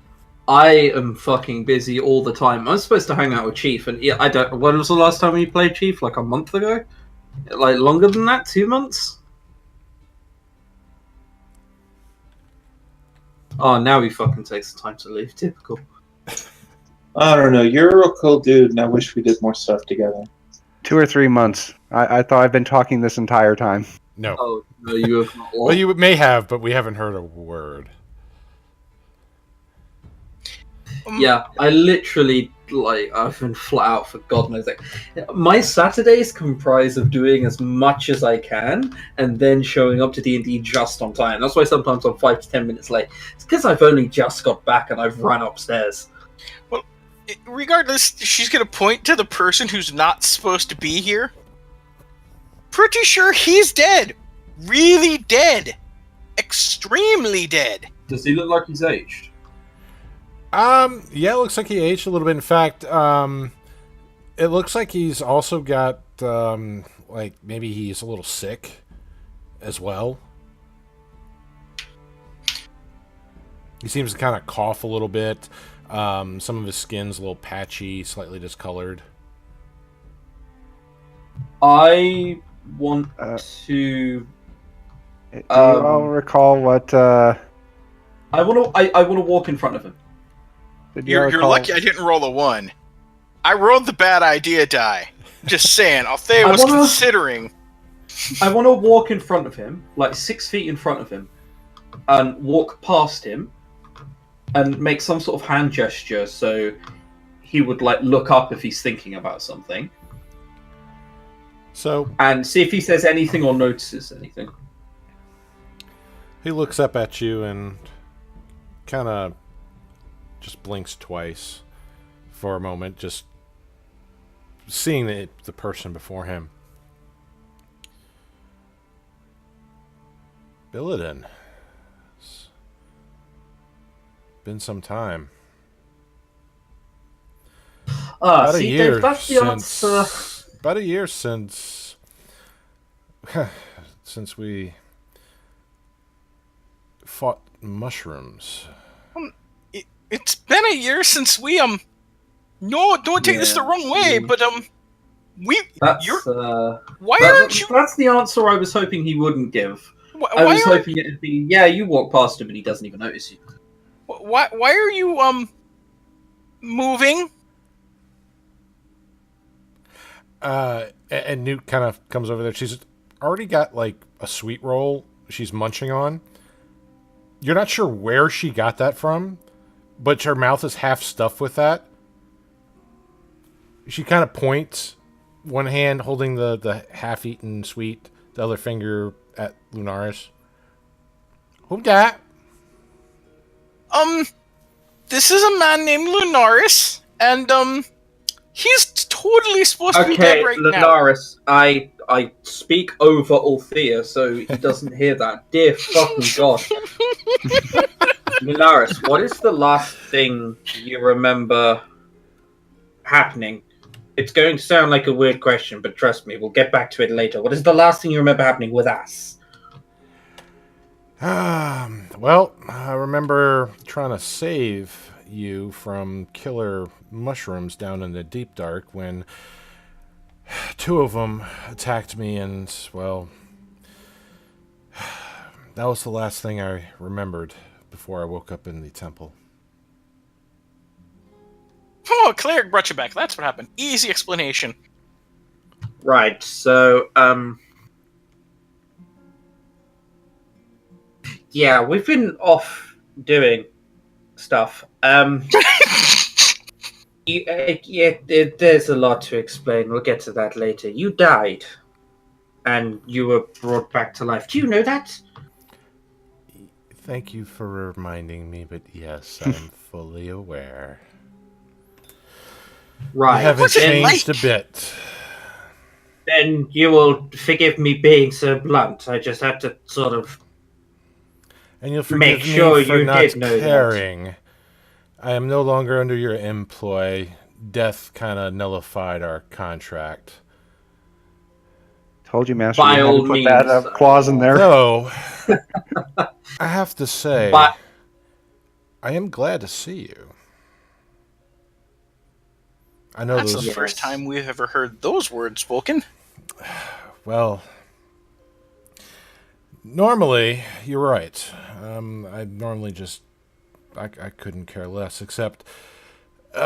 I am fucking busy all the time. I'm supposed to hang out with Chief, and yeah, I don't... When was the last time we played Chief? Like a month ago? Like, longer than that? 2 months? Oh, now he fucking takes the time to leave. Typical. I don't know. You're a real cool dude, and I wish we did more stuff together. 2 or 3 months. I thought I've been talking this entire time. No. Oh, no, you have not. Well, you may have, but we haven't heard a word. Yeah, I literally, like, I've been flat out for God knows. Like, my Saturdays comprise of doing as much as I can and then showing up to D&D just on time. That's why sometimes I'm 5 to 10 minutes late. It's because I've only just got back and I've run upstairs. Well, regardless, she's gonna point to the person who's not supposed to be here. Pretty sure he's dead. Really dead. Extremely dead. Does he look like he's aged? Yeah, it looks like he aged a little bit. In fact, it looks like he's also got, like, maybe he's a little sick as well. He seems to kind of cough a little bit. Some of his skin's a little patchy, slightly discolored. I want to. Do you all recall what? I want to walk in front of him. You're lucky I didn't roll a 1. I rolled the bad idea die. Just saying, Althea was considering. I want to walk in front of him, like 6 feet in front of him, and walk past him, and make some sort of hand gesture so he would like look up if he's thinking about something. So, and see if he says anything or notices anything. He looks up at you and kind of just blinks twice for a moment, just seeing the person before him. Billidan. It's been some time. About a year since since we fought mushrooms. It's been a year since we No, don't take this the wrong way, but why aren't you? That's the answer I was hoping he wouldn't give. I was hoping it'd be, yeah, you walk past him and he doesn't even notice you. Why are you moving? And Newt kind of comes over there. She's already got like a sweet roll she's munching on. You're not sure where she got that from, but her mouth is half stuffed with that. She kind of points, one hand holding the half-eaten sweet, the other finger at Lunaris. Who dat? This is a man named Lunaris, and he's totally supposed to be dead right now. Lunaris, I speak over Althea, so he doesn't hear that. Dear fucking God. Lunaris, what is the last thing you remember happening? It's going to sound like a weird question, but trust me, we'll get back to it later. What is the last thing you remember happening with us? Well, I remember trying to save you from killer mushrooms down in the deep dark when 2 of them attacked me, and, well, that was the last thing I remembered before I woke up in the temple. Oh, cleric brought you back. That's what happened. Easy explanation. Right, so, yeah, we've been off doing stuff. There's a lot to explain. We'll get to that later. You died, and you were brought back to life. Do you know that? Thank you for reminding me, but yes, I'm fully aware. Right. You haven't changed a bit. Then you will forgive me being so blunt. I just had to sort of and you'll forgive me for not caring. I am no longer under your employ. Death kind of nullified our contract. Told you, Master. By all means, put that clause in there. Though, I have to say, I am glad to see you. I know that's the first time we've ever heard those words spoken. Well, normally, you're right. I normally just, I couldn't care less, except, he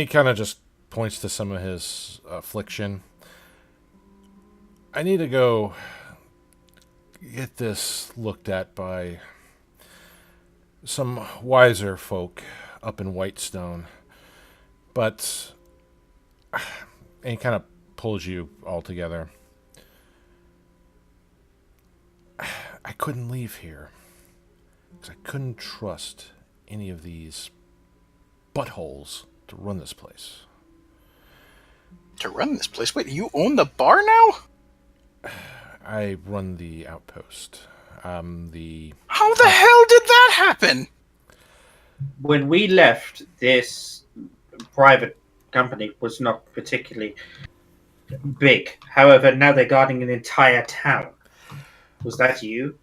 kind of just points to some of his affliction. I need to go get this looked at by some wiser folk up in Whitestone. But, and he kind of pulls you all together. I couldn't leave here because I couldn't trust any of these buttholes to run this place. To run this place? Wait, you own the bar now? I run the outpost. How the hell did that happen? When we left, this private company was not particularly big. However, now they're guarding an entire town. Was that you?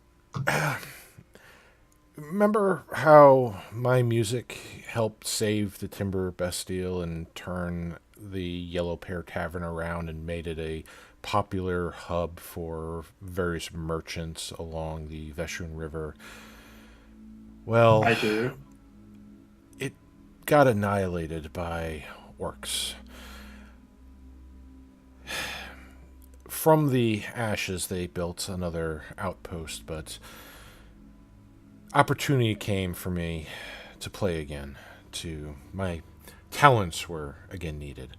Remember how my music helped save the Timber Bastille and turn the Yellow Pear Tavern around and made it a popular hub for various merchants along the Veshun River? Well, I do. It got annihilated by orcs. From the ashes, they built another outpost, but opportunity came for me to play again. My talents were again needed.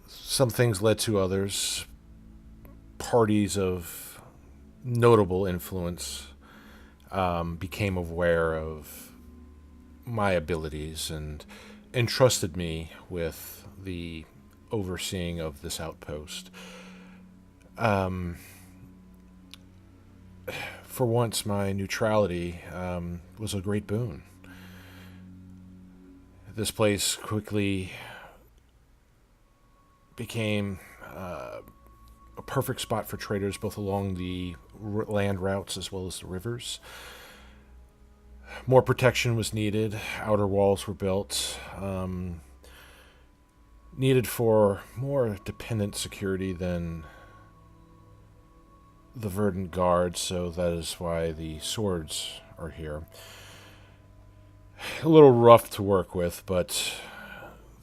Some things led to others. Parties of notable influence became aware of my abilities and entrusted me with the overseeing of this outpost. For once, my neutrality was a great boon. This place quickly became a perfect spot for traders, both along the land routes as well as the rivers. More protection was needed. Outer walls were built. Needed for more dependent security than the Verdant Guard, so that is why the swords are here. A little rough to work with, but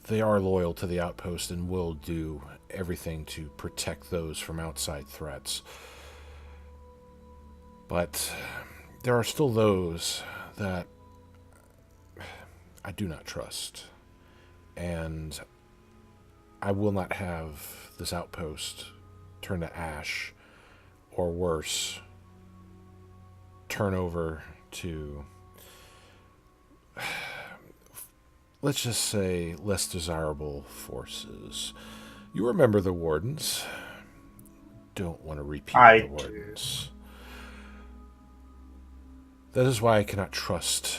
they are loyal to the outpost and will do everything to protect those from outside threats. But there are still those that I do not trust, and I will not have this outpost turn to ash, or worse, turn over to, let's just say, less desirable forces. You remember the Wardens. Don't want to repeat the Wardens. That is why I cannot trust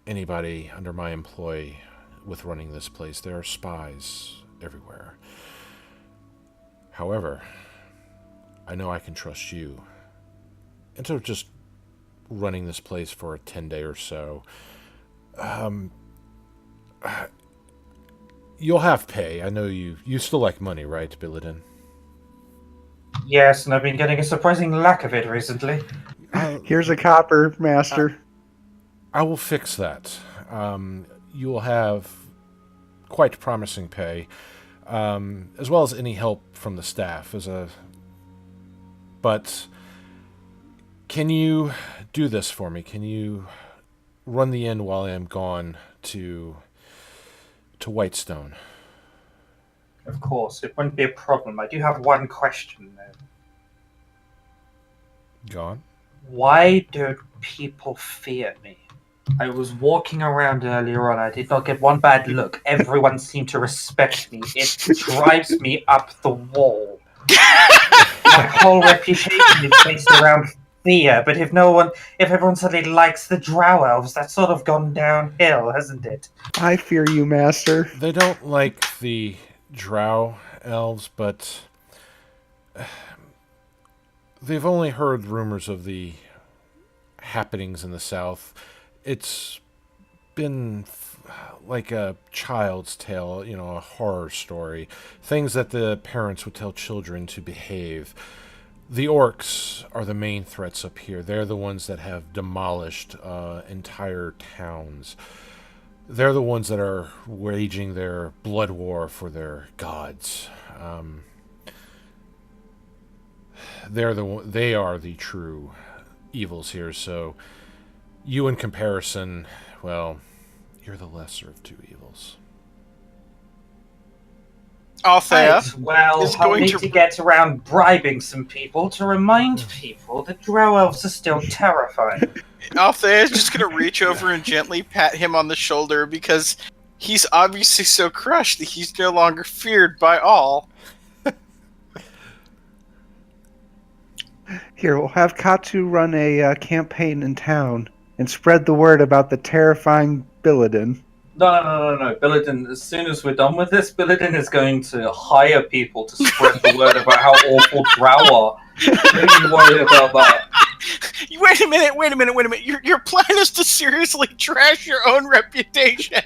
anybody under my employ with running this place. There are spies everywhere. However, I know I can trust you. Instead of just running this place for a 10-day or so, you'll have pay. I know you still like money, right, Billidan? Yes, and I've been getting a surprising lack of it recently. Here's a copper, master. I will fix that. You will have quite promising pay, as well as any help from the staff. But can you do this for me? Can you run the inn while I am gone to Whitestone? Of course, it wouldn't be a problem. I do have one question, though. Gone? Why do people fear me? I was walking around earlier on. I did not get one bad look. Everyone seemed to respect me. It drives me up the wall. My whole reputation is based around fear, but if everyone suddenly likes the drow elves, that's sort of gone downhill, hasn't it? I fear you, master. They don't like the drow elves, but they've only heard rumors of the happenings in the south. It's been like a child's tale, a horror story. Things that the parents would tell children to behave. The orcs are the main threats up here. They're the ones that have demolished entire towns. They're the ones that are waging their blood war for their gods. They are the true evils here, so you, in comparison, well, you're the lesser of two evils. Althea Right, well, is I'll going need to- to get around bribing some people to remind people that drow elves are still terrifying. Althea's just gonna reach over and gently pat him on the shoulder because he's obviously so crushed that he's no longer feared by all. Here, we'll have Katu run a campaign in town and spread the word about the terrifying Billidan. No. Billidan, as soon as we're done with this, Billidan is going to hire people to spread the word about how awful Drow are. Don't you worry about that. Wait a minute. Your plan is to seriously trash your own reputation.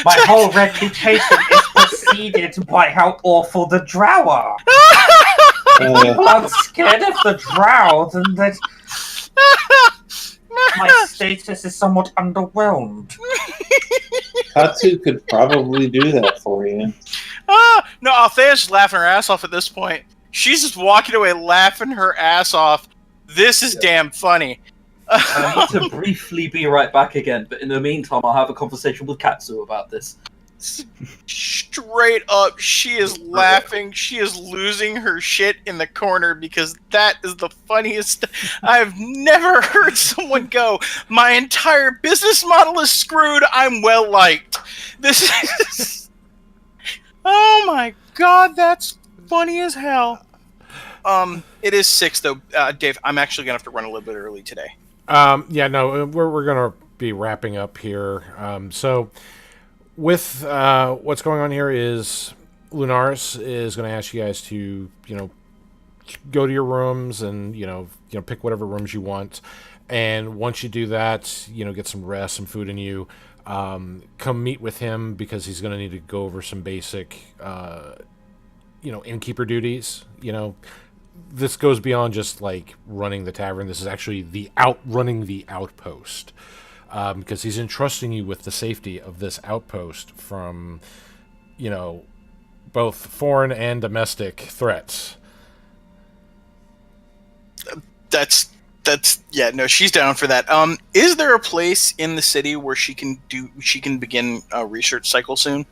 My whole reputation is preceded by how awful the Drow are. If people aren't scared of the Drow, then that my status is somewhat underwhelmed. Katsu could probably do that for you. No, Althea's just laughing her ass off at this point. She's just walking away laughing her ass off. This is damn funny. I need to briefly be right back again, but in the meantime, I'll have a conversation with Katsu about this. Straight up, she is laughing. She is losing her shit in the corner because that is the funniest. I've never heard someone go, my entire business model is screwed. I'm well liked. This is. Oh my god, that's funny as hell. It is 6 though, Dave. I'm actually gonna have to run a little bit early today. Yeah, no, we're gonna be wrapping up here. So. With what's going on here is Lunaris is going to ask you guys to, go to your rooms and, pick whatever rooms you want. And once you do that, get some rest, some food in you, come meet with him because he's going to need to go over some basic, innkeeper duties. This goes beyond just like running the tavern. This is actually running the outpost. Because he's entrusting you with the safety of this outpost from, both foreign and domestic threats. That's yeah, no, she's down for that. Is there a place in the city where she can begin a research cycle soon?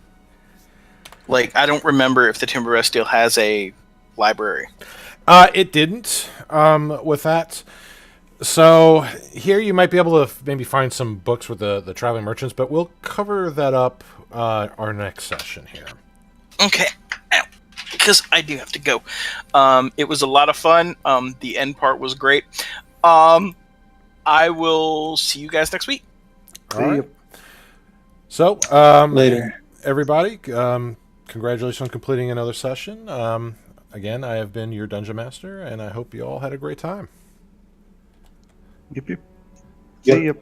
Like, I don't remember if the Timber Estill has a library. It didn't, with that. So here you might be able to maybe find some books with the traveling merchants, but we'll cover that up our next session here. Okay, because I do have to go. It was a lot of fun. The end part was great. I will see you guys next week. All right. So Later, everybody. Congratulations on completing another session. Again, I have been your Dungeon Master, and I hope you all had a great time. Yep. Yep. See you.